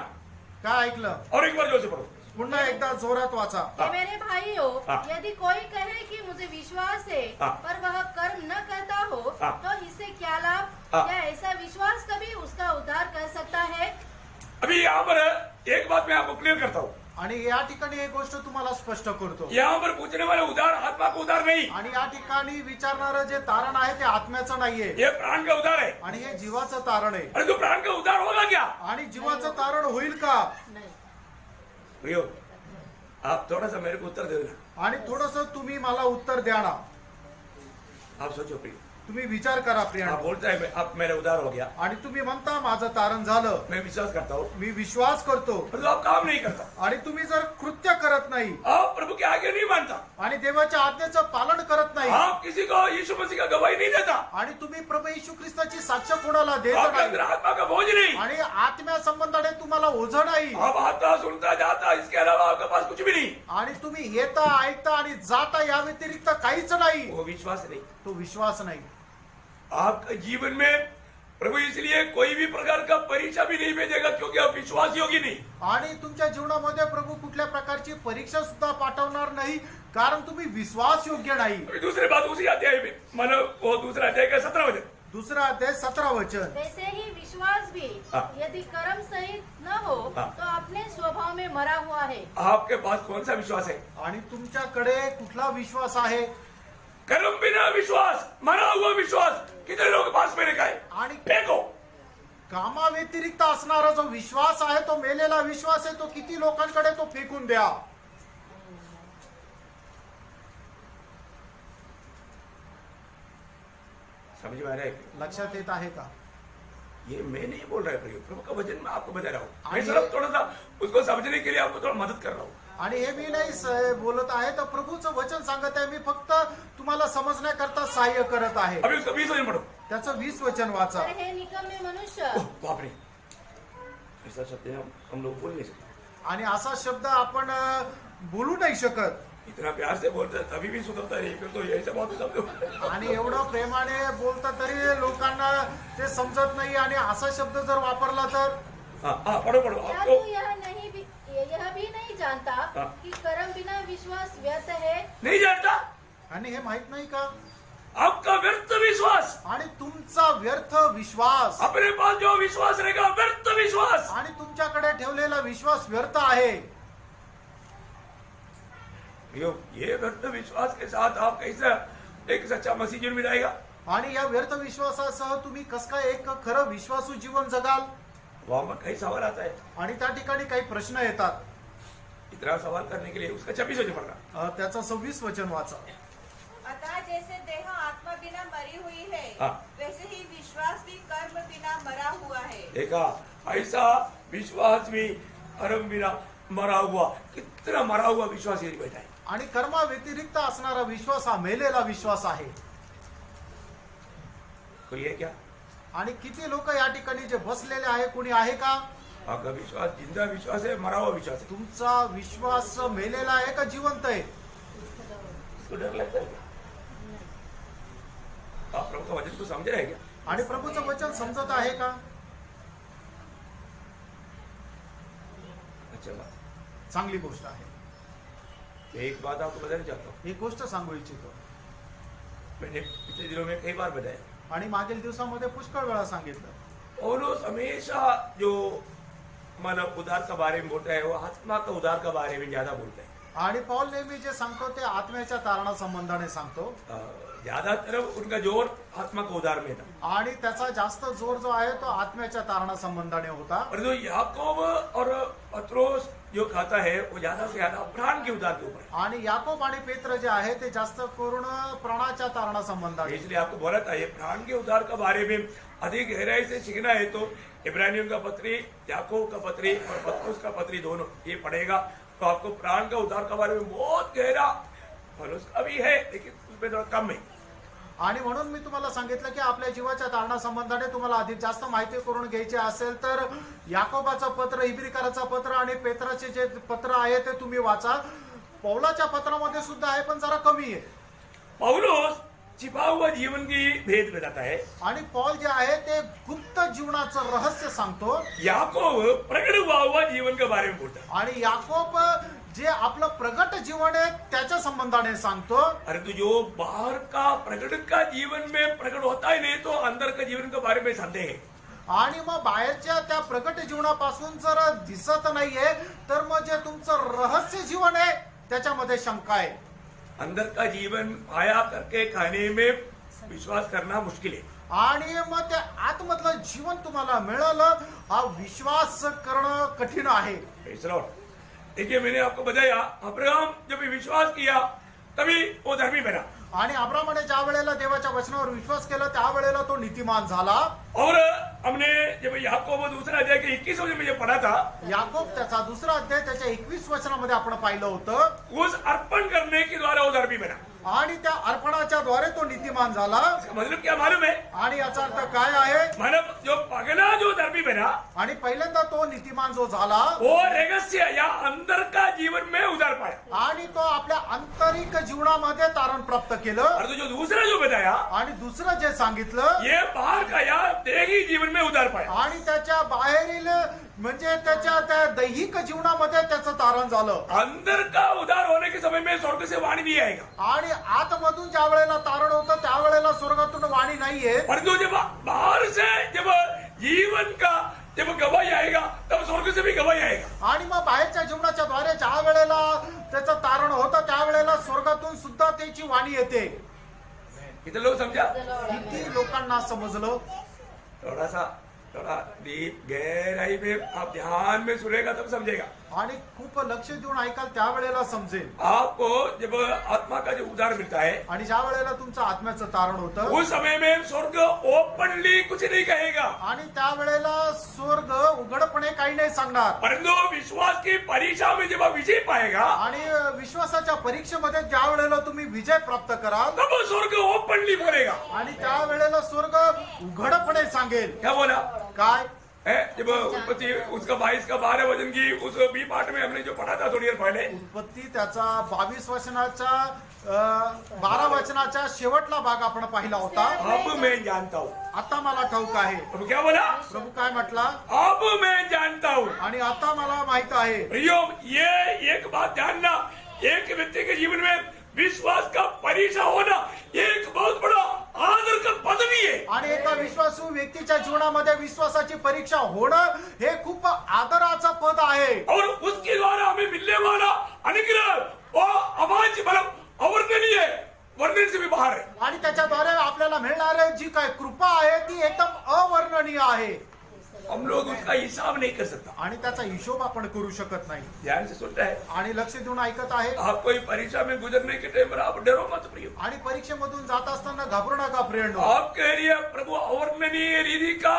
काय ऐकलं और एक बार जोर से पढ़ो। पुन्हा एकदा जोरात वाचा हे मेरे भाइयों, हाँ। यदि कोई कहे कि मुझे विश्वास है हाँ। पर वह कर्म न करता हो हाँ। तो इससे क्या लाभ? हाँ। क्या ऐसा विश्वास कभी उसका उद्धार कर सकता है? अभी यहाँ पर एक बात मैं आपको क्लियर करता हूँ। आणि या ठिकाणी एक गोष्ट तुम्हाला स्पष्ट करतो यहाँ पर पूछने वाले उधार आत्मा का उधार नहीं, आणि या ठिकाणी विचारणारं जे तारण आहे ते आत्म्याचं नाहीये ये प्राण का उधार है। आणि हे जीवाचं तारण आहे अरे तो प्राण का उधार होगा क्या? आणि जीवाचं तारण होईल का नहीं। प्रियो, आप थोड़ा सा मेरे को उत्तर दे देना। आणि थोडस तुम्ही मला उत्तर द्या ना आप सोचो प्रियो, तुम्ही विचार करा आप प्रिया बोलता है आप मेरा उधार हो गया, आणि तुम्ही म्हणता माझं तारण झालं मैं विश्वास करता हूँ, मी विश्वास करतो परंतु आप काम नहीं करता, आणि तुम्ही जर कृत्य करत नाही आप प्रभु के आगे नहीं मानता, आणि देवाच्या आज्ञेचं पालन करत नाही आप किसी को यीशु मसीह का गवाही नहीं देता, आणि तुम्ही प्रभू येशू ख्रिस्ताची साक्ष कोणाला देत आपके अंदर नाही आत्मा का बोझ नहीं, आणि आत्म्या संबंधाने तुम्हाला ओझं नाही आप आता सुनता जाता, इसके अलावा आपके पास कुछ भी नहीं, आणि तुम्ही येता ऐकता आणि जाता या व्यतिरिक्त काहीच नाही वो विश्वास नहीं। तो विश्वास नाही आपके जीवन में प्रभु इसलिए कोई भी प्रकार का परीक्षा भी नहीं भेजेगा क्योंकि आप विश्वास योग्य नहीं। आणि तुमच्या जीवनामध्ये प्रभू कुठल्या प्रकारची परीक्षा सुद्धा पाठवणार नाही कारण तुम्ही विश्वास योग्य नाही अभी दूसरी बात उसी अध्याय में मानो वो दूसरा अध्याय का 17 वचन, दुसरा अध्याय 17 वचन वैसे ही विश्वास भी हाँ। यदि कर्म सहित न हो हाँ। तो अपने स्वभाव में मरा हुआ है। आपके पास कौन सा विश्वास है? आणि तुमच्याकडे कुठला विश्वास आहे कर्म बिना विश्वास, मरा हुआ विश्वास कितने लोगों के पास में रखा है? आणि फेंको। कामा व्यतिरिक्त असणारा जो विश्वास आहे तो मेलेला विश्वास आहे तो किती लोकांकडे तो फेकून द्या समझ में आ रहा है? लक्षात येत आहे का ये मैं नहीं बोल रहा है, प्रभु का वचन मैं आपको बता रहा हूँ। मैं आइए। सिर्फ थोड़ा सा उसको समझने के लिए आपको थोड़ा मदद कर रहा हूँ। आणि हे मी नाही बोलत आहे तर प्रभूचं वचन सांगत आहे मी फक्त तुम्हाला समजण्याकरता सहाय्य करत आहे अभी उसका 20 वचन पढ़ो। त्याचं 20 वचन वाचा पर हे निकम्मे मनुष्य, ओह, बाप रे, ऐसा शब्द है हम लोग बोल नहीं सकते। आणि असा शब्द आपण बोलू नाही शकत इतना प्यार से बोलते हैं तभी भी सुधरता है, फिर तो यही सब बातें शब्द। आणि एवढं प्रेमाने बोलता तरी लोकांना ते समजत नाही आणि असा शब्द जर वापरला तर हाँ हाँ, पढ़ो पढ़ो क्या आपको। तू यह भी नहीं जानता हाँ। कि कर्म बिना विश्वास व्यर्थ है? नहीं जानता आणि हे माहित नाही का आपका व्यर्थ विश्वास, आणि तुमचा व्यर्थ विश्वास अपने पास जो विश्वास रहेगा व्यर्थ विश्वास। आणि तुमच्याकडे ठेवलेला विश्वास व्यर्थ आहे ये व्यर्थ विश्वास के साथ आप कैसा एक सच्चा मसीह जीवन मिलाएगा? आणि या व्यर्थ विश्वासासह तुम्ही कस काय एक खरं विश्वासू जीवन जगाल वहां पर कई सवाल आता है, आणि त्या ठिकाणी काही प्रश्न येतात इतना सवाल करने के लिए उसका 26 वचन पढ़ना। त्याचं 26 वचन वाचा अतः जैसे देह आत्मा बिना मरी हुई है हाँ। वैसे ही विश्वास भी कर्म बिना मरा हुआ है। देखा, ऐसा विश्वास भी कर्म बिना मरा हुआ, कितना मरा हुआ विश्वास ये बैठा है। आणि कर्मा व्यतिरिक्त असणारा विश्वास हा मेलेला विश्वास आहे कोई है क्या? आणि किती लोक या ठिकाणी जे बसलेले आहे कोणी आहे का आपका विश्वास जिंदा विश्वास है, मरा हुआ विश्वास है? तुमचा विश्वास मेलेला आहे का जिवंत आहे इसको डर लगता है क्या? आप प्रभु का वचन को समझ रहे हैं क्या? आणि प्रभूचं वचन समजत आहे का अच्छा बात। चांगली गोष्ट आहे. एक बात आपको बताना चाहता हूँ. एक गोष्ट सांगू इच्छितो मैंने पिछले दिनों में कई बार बताया. आणि मागील दिवसामध्ये पुष्कळ वेळा सांगितलं. पौलुस हमेशा जो मतलब उद्धार का बारे में बोलता है वो आत्मा का उद्धार का बारे में ज्यादा बोलता है. आणि पौल नेहमी जे सांगतो ते आत्म्याच्या तारणा संबंधाने सांगतो ज्यादातर उनका जोर आत्मा का उद्धार में था. आणि त्याचा जास्त जोर जो आहे तो आत्म्याच्या तारणा संबंधाने होता. और जो याकूब और पत्रोस जो खाता है वो ज्यादा से ज्यादा प्राण के उद्धार के ऊपर है. आणि याकोब आणि पेत्र जे आहे ते जास्त करून प्राणाच्या तारणा संबंधाने. इसलिए आपको बोला था ये प्राण के उद्धार का बारे में अधिक गहराई से सीखना है तो इब्रानियों का पत्री, याकूब का पत्री और पत्रोस का पत्री दोनों ये पढ़ेगा तो आपको प्राण का उद्धार का बारे में बहुत गहरा पौलुस का भी है लेकिन उसमें थोड़ा कम है. आणि म्हणून मी तुम्हाला सांगितलं की आपल्या जीवाच्या तारणा संबंधाने तुम्हाला अधिक जास्त माहिती करून घ्यायची असेल तर याकोबाचं पत्र, इब्रिकराचं पत्र आणि पेत्राचे जे पत्र आहे ते तुम्ही वाचा. पौलाच्या पत्रामध्ये सुद्धा आहे पण जरा कमी आहे. पौलुस छिपा हुआ जीवन की भेद बताता है. आणि पॉल जे आहे ते गुप्त जीवनाचं रहस्य सांगतो. याकूब प्रकट हुआ जीवन के बारे में बोलता है. आणि याकोब जे आपलं प्रगट जीवन आहे त्याच्या संबंधाने सांगतो. अरे तो जो बाहर का प्रकट का जीवन में प्रकट होता ही नहीं तो अंदर का जीवन के बारे में संदेह है. आणि मग बाहेरच्या त्या प्रगट जीवनापासून जर दिसत नाहीये तर मग जे तुमचं रहस्य जीवन आहे त्याच्यामध्ये शंका आहे. अंदर का जीवन पाया करके खाने में विश्वास करना मुश्किल है. आणि मग त्या आतमधलं जीवन तुम्हाला मिळालं हा विश्वास करणं कठीण आहे. Praise the Lord. देखिए मैंने आपको बताया अब्राहम जब विश्वास किया तभी वो धर्मी बना. आणि अब्राहमाने ज्या वेळेला देवाच्या वचनावर विश्वास केला त्यावेळेला तो नीतिमान झाला. और हमने जब याकूब दूसरा अध्याय के 21 वचन में जो पढ़ा था याकोब त्याचा दुसरा अध्याय त्याच्या 21 वचनामध्ये आपण पाहिलं होतं. उस अर्पण करने के द्वारा वो धर्मी बना. आणि त्या अर्पणाच्या द्वारे तो नीतिमान झाला. इसका मतलब क्या मालूम है? आणि याचा अर्थ काय आहे? मतलब जो पगला जो धर्मी बना आणि पहिल्यांदा तो नीतिमान जो झाला वो रहस्य या अंदर का जीवन में उधार पाया. आणि तो आपल्या आंतरिक जीवनामध्ये तारण प्राप्त केलं. और तो जो दूसरा जो बताया आणि दुसरं जे सांगितलं ये बाहर का या देही जीवन में उधार पाया. आणि त्याच्या बाहेरील म्हणजे त्याच्या त्या दैहिक जीवनामध्ये त्याचं तारण झालं. अंदर का उधार होने के समय में स्वर्ग से वाणी नहीं आएगा. आणि आतमधून ज्या वेळेला तारण होतं त्यावेळेला स्वर्गातून वाणी नाहीये. परंतु जब बाहर से जब जीवन का जब गवाही आएगा तब स्वर्ग से भी गवाही आएगा. आणि मग बाहेरच्या जीवनाच्या द्वारे ज्या वेळेला त्याचं तारण होतं त्यावेळेला स्वर्गातून सुद्धा त्याची वाणी येते. कितने लोग समझा? किती लोकांना समजलं? थोड़ा डीप गहराई में आप ध्यान में सुनेगा तब समझेगा. आणि खूप लक्ष देऊन ऐकाल त्यावेळेला समजेल. आपको जब आत्मा का जो उद्धार मिलता है आणि ज्या वेळेला तुमचं आत्म्याचं तारण होतं उस समय में स्वर्ग ओपनली कुछ नहीं कहेगा. आणि त्यावेळेला स्वर्ग उघडपणे काही नाही सांगणार. परंतु विश्वास की परीक्षा में जब आप विजय पाएगा आणि विश्वासाच्या परीक्षेमध्ये ज्या वेळेला तुम्ही विजय प्राप्त कराल तब स्वर्ग ओपनली बोलेगा. आणि त्यावेळेला स्वर्ग उघडपणे सांगेल. क्या बोला? काय? जब उत्पत्ति उसका 22 का 12 वचन की उस बी पाठ में हमने जो पढ़ा था थोड़ी देर पहले उत्पत्ती त्याचा 22 वचनाच्या 12 वचनाच्या शेवटला भाग आपण पाहिला होता. अब मैं जानता हूँ. आता मला ठाऊक आहे. प्रभु क्या बोला? प्रभु काय म्हटला? अब मैं जानता हूँ. आणि आता मला माहित आहे. प्रियो ये एक बात जानना, एक व्यक्ति के जीवन में विश्वास का परीक्षा होना एक बहुत बड़ा आदर का पदवी है. आणि एका विश्वासू व्यक्तीच्या जीवनामध्ये विश्वासाची परीक्षा होणं हे खूप आदराचं पद आहे. और उसके द्वारा हमें मिलने वाला अनुग्रह और अवाच्य मतलब अवर्णनीय है, वर्णन से भी बाहर है. आणि त्याच्याद्वारे आपल्याला मिळणारे जी काय कृपा आहे ती एकदम अवर्णनीय आहे. हम लोग उसका हिसाब नहीं कर सकता. आणि त्याचा हिशोब आपण करू शकत नाही. ध्यान से सुनता है. आणि लक्ष देऊन ऐकत आहे. आप कोई परीक्षा में गुजरने के टाइम पर आप डरो मत प्रियो. आणि परीक्षेमधून जात असताना घाबरू नका प्रियंनो. आपके लिए प्रभु अवर्णनीय रीति का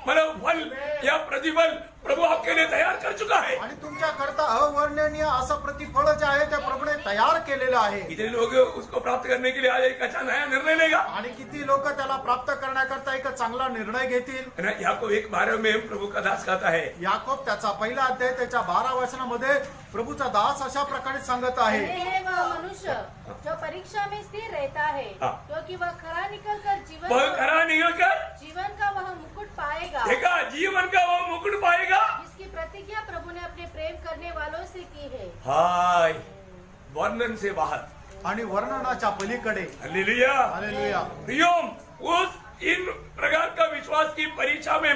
मतलब फल या प्रतिफल प्रभु आपके लिए तैयार कर चुका है. आणि तुमच्या करता अवर्णनीय असं प्रतिफळ जे आहे ते प्रभूने तयार केलेलं आहे. कितने लोग उसको प्राप्त करने के लिए आज एक अच्छा नया निर्णय लेगा. आणि किती लोक त्याला प्राप्त करण्याकरता एक चांगला निर्णय घेतील. याकूब 1:12 में प्रभु का दास कहता है. याकोब त्याचा पहिला अध्याय त्याच्या 12 वचनामध्ये प्रभूचा दास अशा प्रकारे सांगत आहे. है वह मनुष्य जो परीक्षा में स्थिर रहता है हाँ। क्योंकि वह खरा निकल कर वह खरा निकल कर जीवन का वह मुकुट पाएगा देखा जीवन का वो मुकुट पाएगा जिसकी प्रतिज्ञा प्रभु ने अपने प्रेम करने वालों से की है. हाय वर्णन से बाहर। आणि वर्णनाच्या पलीकडे। हालेलुया। हालेलुया। प्रियोम, उस इन प्रकार का विश्वास की परीक्षा में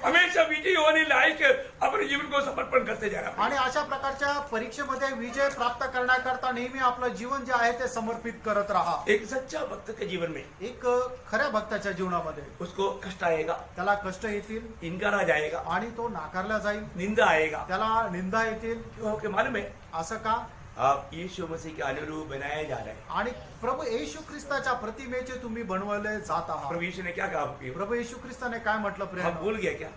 हमेशा विजयी होने लायक अपने जीवन को समर्पण करते जाना। आणि अशा प्रकारच्या परीक्षेमध्ये विजय प्राप्त करण्याकरता नेहमी आपलं जीवन जे आहे ते समर्पित करत राहा। एक सच्चा भक्त के जीवन में, एक खऱ्या भक्ताच्या जीवनामध्ये उसको कष्ट आएगा, त्याला कष्ट येतील, इनकारा जाएगा, आणि तो नाकारला जाईल, निंदा आएगा। त्याला निंदा येतील। क्योंकि मालूम है असं का? आप यीशु मसीह के अनुरूप बनाए जा रहे हैं। आणि प्रभू येशू ख्रिस्ताच्या प्रतिमेचे तुम्ही बनवले जात आहात। प्रभु यीशु ने क्या कहा? प्रभू येशू ख्रिस्ताने काय म्हटलं? आप प्रिय, भूल गया क्या?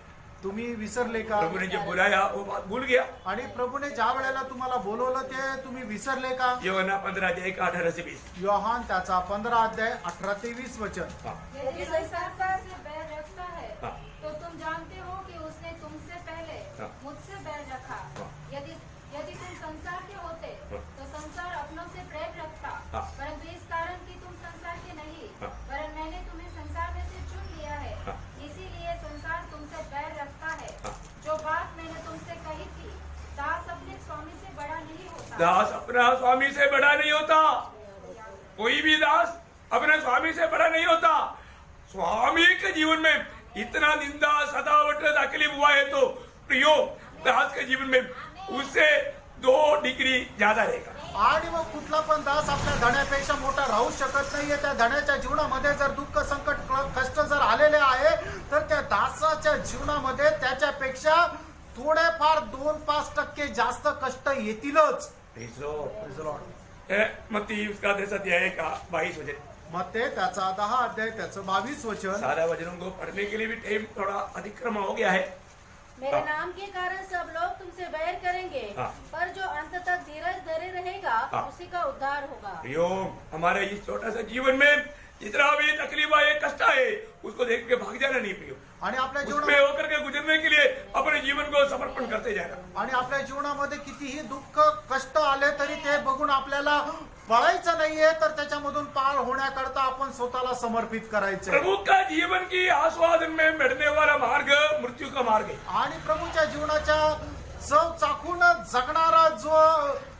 तुम्ही विसरले का? प्रभु ने जब बुलाया वो बात भूल गया। आणि प्रभूने ज्या वेळेला तुम्हाला बोलवलं ते तुम्ही विसरले का? यूहन्ना 15 अध्याय 18 से 20। योहान त्याचा 15 अध्याय 18 ते 20 वचन। हाँ, यदि संसार से बैर रखता है हाँ। तो तुम जानते हो कि उसने तुमसे पहले हाँ। मुझसे बैर रखा। हाँ। यदि यदि तुम संसार के होते हाँ। तो संसार अपनों से प्रेम रखता, हाँ। परंतु इस कारण कि तुम संसार के नहीं, हाँ। वरन मैंने तुम्हें संसार में से चुन लिया है, हाँ। इसीलिए संसार तुमसे बैर रखता है। हाँ। जो बात मैंने तुमसे कही थी, दास अपने स्वामी से बड़ा नहीं होता। दास अपना स्वामी से बड़ा नहीं होता। कोई भी दास अपने स्वामी से बड़ा नहीं होता। स्वामी के जीवन में इतना निंदा सतावट तकलीफ हुआ है तो प्रियो, दास के जीवन में उससे 2 डिग्री ज्यादा रहेगा। आणि मग कुठला पण दास आपल्या धण्यापेक्षा मोठा राहू शकत नाहीये। त्या धण्याच्या जीवनामध्ये जर दुःख संकट कष्ट जर आलेले आहे तर त्या दासाच्या जीवनामध्ये त्याच्यापेक्षा थोडेफार 2-5% जास्त कष्ट येतीलच। Praise Lord. मत्ती उसका 10 अध्याय का 22 वचन। मग ते त्याचा 10 अध्याय त्याचं 22 वचन। सारा वचनों को पढ़ने के लिए भी टाइम थोड़ा अतिक्रम हो गया है। मेरे हाँ। नाम के कारण सब लोग तुमसे बैर करेंगे, हाँ। पर जो अंत तक धीरज धरे रहेगा हाँ। उसी का उद्धार होगा। प्रियो, हमारे इस छोटा सा जीवन में जितना भी तकलीफ आए कष्ट आए उसको देख के भाग जाना नहीं प्रियो। आणि आपल्या उसमें जीवनामध्ये होकर के गुजरने के लिए अपने जीवन को समर्पण करते जाना। आणि आपल्या जीवनामध्ये कितीही दुःख कष्ट आले तरी ते बघून आपल्याला पळायचं नाहीये, तर त्याच्यामधून पार होण्याकरता आपण स्वतःला समर्पित करायचं। प्रभु का जीवन की आस्वादन में बढ़ने वाला मार्ग मृत्यू का मार्ग है। आणि प्रभूच्या जीवनाच्या चव चाखून जगणारा जो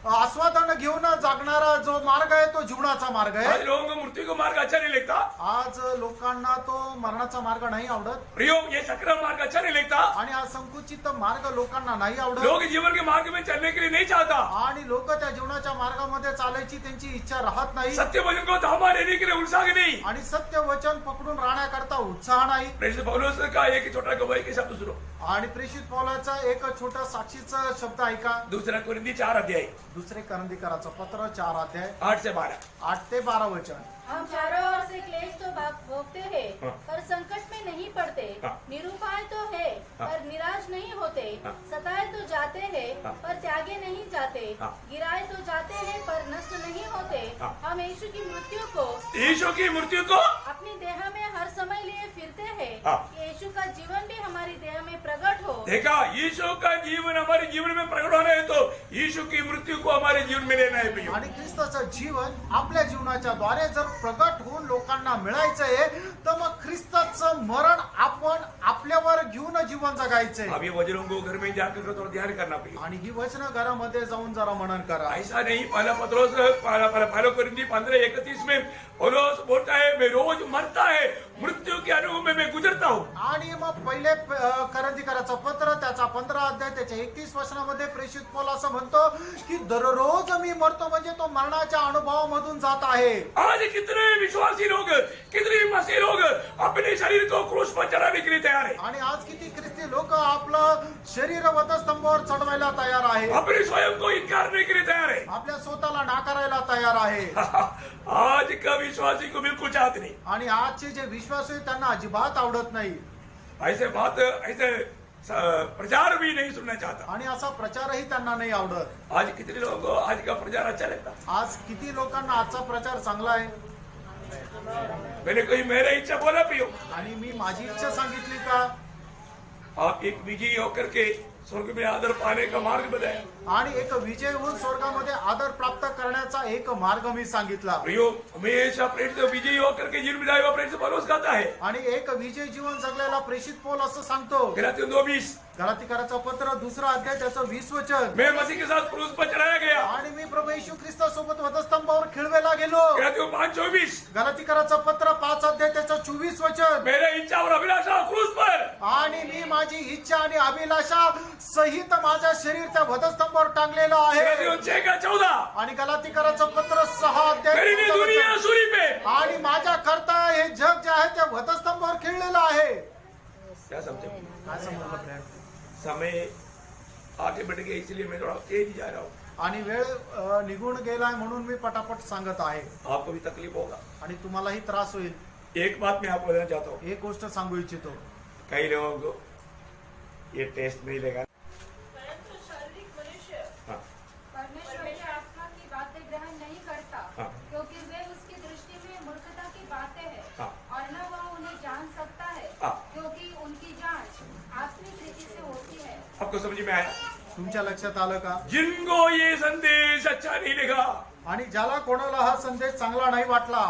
आस्वादन घेऊन जगणारा जो मार्ग आहे तो जीवनाचा मार्ग आज आहे। लोगों को मृत्यू का मार्ग अच्छा नहीं लगता। आज लोकांना तो मरणाचा मार्ग नाही आवडत, प्रियो, ये सक्रिय मार्ग अच्छा नहीं लगता। आणि हा संकुचित मार्ग लोकांना नाही आवडत, लोग जीवन के मार्ग में चलने के लिए नहीं चाहता। आणि लोक त्या जीवनाच्या मार्गामध्ये चालायची त्यांची इच्छा राहत नाही, सत्य वचन को थामा रहने के लिए उत्साह नहीं। आणि सत्य वचन पकडून राहण्याकरता उत्साह नाही। प्रेषित पौलुस का एक छोटा गवाही के शब्द सुनो। आणि प्रेषित पौलाचा एक छोटा साक्षीचा शब्द ऐका। 2 कोरिन्थी 4 अध्याय दुसरे करंदीकराचं पत्र 4 अध्याय 8 से 12। 8 ते 12 वचन। हम चारों ओर से क्लेश तो भोगते हैं, हाँ। पर संकट में नहीं पड़ते, हाँ। निरुपाय तो है हाँ। पर निराश नहीं होते, हाँ। सताए तो जाते हैं हाँ। पर त्यागे नहीं जाते, हाँ। गिराए तो जाते हैं पर नष्ट नहीं होते। हाँ। हम यीशु की मृत्यु को यीशु की मृत्यु को अपनी देह में हर समय लिए फिरते हैं, हाँ। कि यीशु का जीवन भी हमारी देह में प्रकट हो। देखा, यीशु का जीवन हमारे जीवन में प्रकट होना है तो यीशु की मृत्यू को हमारे जीवन में लेना है प्रियो। आणि ख्रिस्ताचं जीवन आपल्या जीवनाच्या द्वारे जर प्रगट होऊन लोकांना मिळायचंय तर मग ख्रिस्ताचं मरण आपण आपल्यावर घेऊन जीवन जगायचंय। अब ये वचनों को घर में जाकर थोड़ा ध्यान करना प्रियो। आणि ही वचन घरामध्ये जाऊन जरा मनन करा। ऐसा नहीं, पहला कोरिन्थी 15:31 में पौलुस बोलता है मैं रोज मरता है, मृत्यु के अनुभव में मैं गुजरता हूँ। आणि मग पहिले करंदीकराचं पत्र त्याचा 15 अध्याय त्याच्या 31 वचनामध्ये प्रेषित पौल असं म्हणतो की दररोज मी मरतो, म्हणजे तो मरणाच्या अनुभवामधून जात आहे। आज कितने विश्वासी लोग, कितने मसीही लोग अपने शरीर को क्रूस पर चढ़ाने के लिए तैयार है। आणि आज किती ख्रिस्ती लोक आपलं शरीर वधस्तंभावर चढवायला तयार आहे, अपने स्वयं को इनकारने के लिए तैयार है। आपल्या स्वतःला नाकारायला तयार आहे। आज का विश्वासी को बिल्कुल चाहते नहीं। आणि आजचे जे विश्वासू आहेत त्यांना अजिबात आवडत नाही, ऐसे बात, ऐसे प्रचार भी नहीं सुनना चाहता। आणि असा प्रचारही त्यांना नाही आवडत। आज कितने लोगों को आज का प्रचार अच्छा लगता। आज किती लोकांना आजचा प्रचार चांगला आहे। मैंने कोई मेरा इच्छा बोला पियो, आणि मी माझी इच्छा सांगितली का? आप एक विजयी होकर के स्वर्ग में आदर पाने का मार्ग बताया। आणि एक विजय होऊन स्वर्गामध्ये आदर प्राप्त करण्याचा एक मार्ग मी सांगितला। प्रियो, हमेशा प्रेरित विजयी होकर के जीवन बिताए हुआ प्रेरित पौलुस कहता है, आणि एक विजय जीवन जगलेला प्रेषित पौल असं सांगतो गलातियों 2:20 गलातीकराचं पत्र 2 अध्याय त्याचं 20 वचन. मैं मसीह के साथ क्रूस पर चढ़ाया गया। आणि मी प्रभू येशू ख्रिस्तासोबत वधस्तंभावर खिळवेला गेलो. गलातियों 5:24 गलातीकराचं पत्र 5 अध्याय त्याचं 24 वचन. मेरे इच्छा और अभिलाषा क्रूस पर। आणि मी माझी इच्छा आणि अभिलाषा सहित माझं शरीर त्या वधस्तंभावर टांगलेलं आहे. गलातियों 6:14 आणि गलातीकराचं पत्र 6 अध्याय मेरी भी 14 दुनिया वचन. सूली पे। आणि माझ्या करता हे जग जे आहे ते वधस्तंभावर खिळलेलं आहे. क्या समझे? काय समजलं फ्रेंड? समय आगे बढ़ गया, इसलिए मैं थोड़ा तेज जा रहा हूँ। आणि वेळ निघून गेलाय म्हणून मी पटापट सांगत आहे. आपको भी तकलीफ होगा। आणि तुम्हालाही त्रास होईल. एक बात मैं आपको बताना चाहता हूँ, एक गोष्ट सांगू इच्छितो. कई लोगों को ये टेस्ट नहीं लेगा। परंतु शारीरिक मनुष्य हाँ, परमेश्वर की आत्मा की बातें ग्रहण नहीं करता, हाँ। क्योंकि वे उसकी दृष्टि में मूर्खता की बातें हैं, हाँ। और न वह उन्हें जान सकता है, हाँ। क्योंकि उनकी जांच आत्मिक रीति से होती है। आपको समझ में आया? तुमच्या लक्षात आलं का? जिनको ये संदेश अच्छा नहीं लगा, आणि ज्याला कोणाला हा संदेश चांगला नाही वाटला,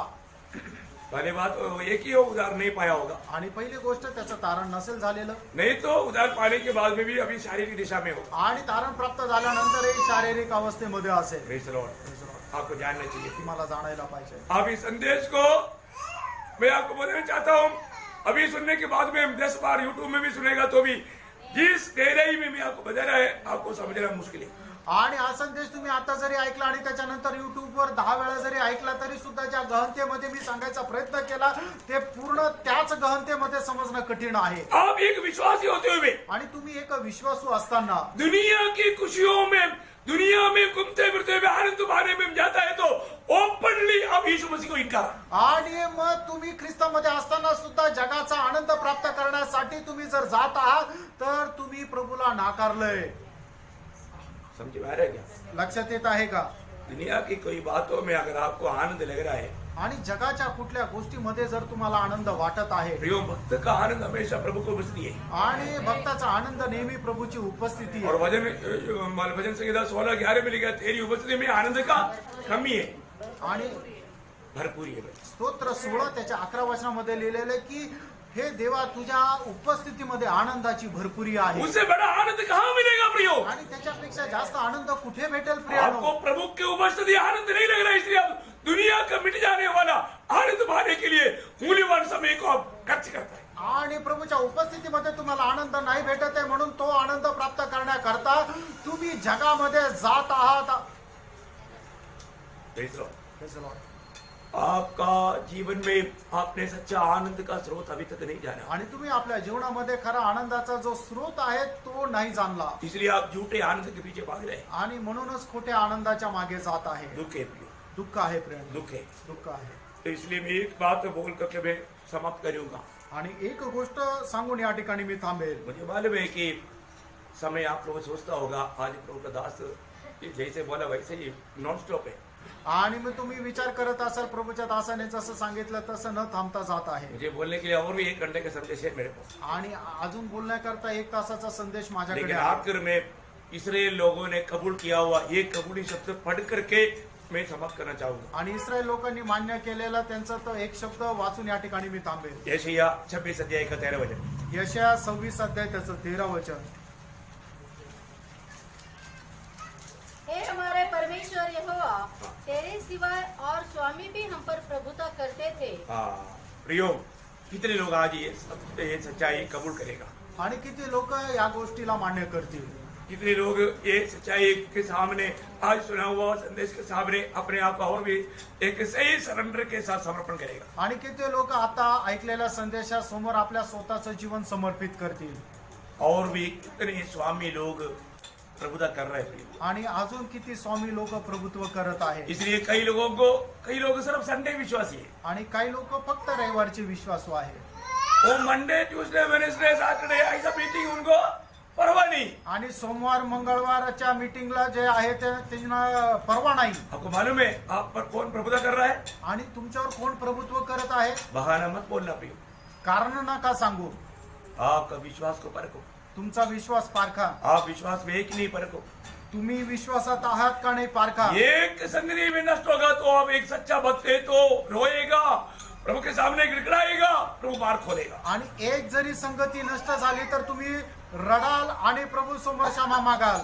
पहली बात एक ही उधार नहीं पाया होगा, आणि पहिली गोष्ट त्याचं तारण नसेल झालेलं, नहीं तो उधार पाने के बाद में भी अभी शारीरिक दिशा में हो। आणि तारण प्राप्त झाल्यानंतरही शारीरिक अवस्थेमध्ये असेल. Praise the Lord. आपको जानना चाहिए। तुम्हाला जाणायला पाहिजे. आप इस संदेश को मैं आपको बताना चाहता हूँ, अभी सुनने के बाद में 10 बार यूट्यूब में भी सुनेगा तो भी जिस गहराई में मैं आपको बता रहा है, आपको समझना मुश्किल है। आणि हा संदेश तुम्ही आता जरी ऐकला आणि त्याच्यानंतर युट्यूबवर 10 वेळा जरी ऐकला तरी सुद्धा ज्या गहनतेमध्ये मी सांगायचा प्रयत्न केला ते पूर्ण त्याच गहनतेमध्ये समजणं कठीण आहे. आप एक विश्वासी होते हुए आणि तुम्ही एक विश्वासू असताना दुनिया की खुशियों में, दुनिया में घूमते फिरते हुए आनंद पाने में जाता है तो ओपनली आप यीशु मसीह को इनकार। आणि मग तुम्ही ख्रिस्तामध्ये असताना सुद्धा जगाचा आनंद प्राप्त करण्यासाठी तुम्ही जर जात आहात तर तुम्ही प्रभूला नाकारलंय. समझ में आ रहा है क्या? लक्षात येत आहे का? दुनिया की कोई बातों में अगर आपको आनंद लग रहा है, आणि जगाच्या कुठल्या गोष्टीमध्ये जर तुम्हाला आनंद वाटत आहे प्रियो भक्त का आनंद हमेशा प्रभु को बसती है। आणि भक्ताचा आनंद नेहमी प्रभूची उपस्थिती और आहे. भजन संहिता 16:11 में लिखा, तेरी उपस्थिति में आनंद का कमी है, आणि भरपूर है। स्तोत्र 16 त्याच्या 11 वचनामध्ये लिहिलेलं आहे की हे देवा तुझ्या उपस्थितीमध्ये आनंदाची भरपुरी आहे. उससे बड़ा आनंद कहाँ मिलेगा प्रियो? आणि त्याच्यापेक्षा जास्त आनंद कुठे भेटेल आपको प्रियानो? प्रभु की उपस्थिति आनंद नहीं लग रहा है, इसलिए आप दुनिया का मिट जाने वाला आनंद पाने के लिए मूल्यवान समय को आप खर्च करता है। आणि प्रभूच्या उपस्थितीमध्ये तुम्हाला आनंद नाही भेटत आहे म्हणून तो आनंद प्राप्त करण्याकरता तुम्ही जगामध्ये जात आहात. Praise the Lord. Praise the Lord. आपका जीवन में आपने सच्चा आनंद का स्रोत अभी तक नहीं जाना, आणि तुम्ही आपल्या जीवनामध्ये खरा आनंदाचा जो स्रोत आहे तो नाही जाणला इसलिए आप झूठे आनंद के पीछे भाग रहे हैं। आणि म्हणूनच खोट्या आनंदाच्या मागे जात आहे. दुख है प्रियो, दुःख आहे प्रेम, दुख है। दुःख आहे. तो इसलिए मैं एक बात बोल करके मैं समाप्त करूंगा। आणि एक गोष्ट सांगून या ठिकाणी मी थांबेल. मुझे मालूम है कि समय आप लोग सोचता होगा आज प्रभु का दास जैसे बोला वैसे ही नॉन स्टॉप है। आणि मग तुम्ही विचार करत असाल प्रभूच्या दासाने जसं सांगितलं तसं न थांबता जात आहे. मुझे बोलने के लिए और भी 1 घंटे का संदेश है मेरे पास, आणि अजून बोलण्याकरता 1 तासाचा संदेश माझ्याकडे लेकिन आहे. आखिर में इस्राएल लोगों ने कबूल किया हुआ ये कबूली शब्द पढ़ करके मैं समाप्त करना चाहूंगा। आणि इस्रायल लोकांनी मान्य केलेला त्यांचा तो एक शब्द वाचून या ठिकाणी मी थांबेल. यशायाह 26 अध्याय का 13 वचन, यशायाह 26 अध्याय त्याचं 13 वचन. हे हमारे परमेश्वर यहोवा, तेरे सिवाय और स्वामी भी हम पर प्रभुता करते थे। हाँ प्रियो, कितने लोग आज ये सच्चाई कबूल करेगा? आणि किती लोक या गोष्टीला मान्य करतील? कितने लोग ये सच्चाई के सामने आज सुना हुआ संदेश के सामने अपने आप और भी एक सही सरेंडर के साथ समर्पण करेगा? आणि किती लोक आता ऐकलेल्या संदेशासमोर आपल्या स्वतःचं जीवन समर्पित करतील? और भी कितने स्वामी लोग प्रभुता कर रहे हैं। आणि अजून किती स्वामी लोक प्रभुत्व करत आहेत. इसलिए कई लोग सिर्फ संडे विश्वासी है, आणि काही लोक फक्त रविवारचे विश्वासू आहे. वो मंडे ट्यूसडे वेडनेसडे सैटरडे ऐसा मीटिंग उनको परवाह नहीं। आणि सोमवार मंगळवारच्या मीटिंगला जे आहे ते त्यांना परवा नाही. आपको मालूम है आप पर कौन प्रभुता कर रहा है? आणि तुमच्यावर कोण प्रभुत्व करत आहे? बहाना मत बोलना प्रियो, कारण नका सांगू. आपका विश्वास को परखो, तुमचा विश्वास पारखा. आप विश्वास में एक नहीं परखो, तुम्ही विश्वासात आहात का नाही पारखा. एक संगति में नष्ट होगा तो आप एक सच्चा भक्त है तो रोएगा, प्रभु के सामने गिड़गिड़ाएगा, प्रभु मार खोलेगा। आणि एक जरी संगती नष्ट झाली तर तुम्ही रडाल आणि प्रभू समोर क्षमा मागाल,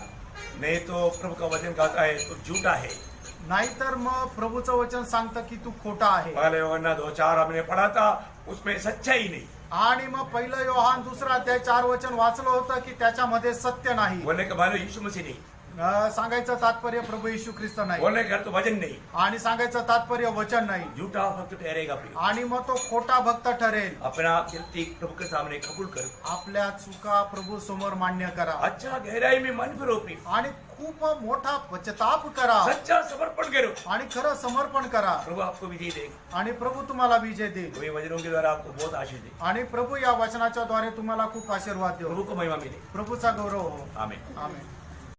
नहीं तो प्रभु का वचन कहता है तो झूठा है। नाहीतर मग प्रभूचं वचन सांगतं की तू खोटा आहे। पहले यूहन्ना 2:4 हमने पढ़ा था, उसमें सच्चाई नहीं। आणि मग पहिलं योहान 2 अध्याय 4 वचन वाचलं होतं की त्याच्यामध्ये सत्य नाही। बोलने का मानो यीशु मसीह नहीं, सांगायचं तात्पर्य प्रभु येशू ख्रिस्त नाही, बोलने का तो वचन नहीं, आणि सांगायचं तात्पर्य वचन नाही, झूठा भक्त ठहरेगा। प्रिय, आणि मग तो खोटा भक्त ठरेल। अपना गलती प्रभु के सामने कबूल करो, आपल्या चुका प्रभू समोर मान्य करा, अच्छा गहराई में मन फिरो प्रिय, आणि खूप मोठा पश्चाताप करा, सच्चा समर्पण करो, आणि खरं समर्पण करा, प्रभु आपको विजय देगा। आणि प्रभू तुम्हाला विजय देईल, तो ये वचनों के द्वारा आपको बहुत आशीष दे। आणि प्रभू या वचनाच्या द्वारे तुम्हाला खूप आशीर्वाद देऊ। प्रभु को महिमा मिले। प्रभूचा गौरव हो। आमीन। आमेन।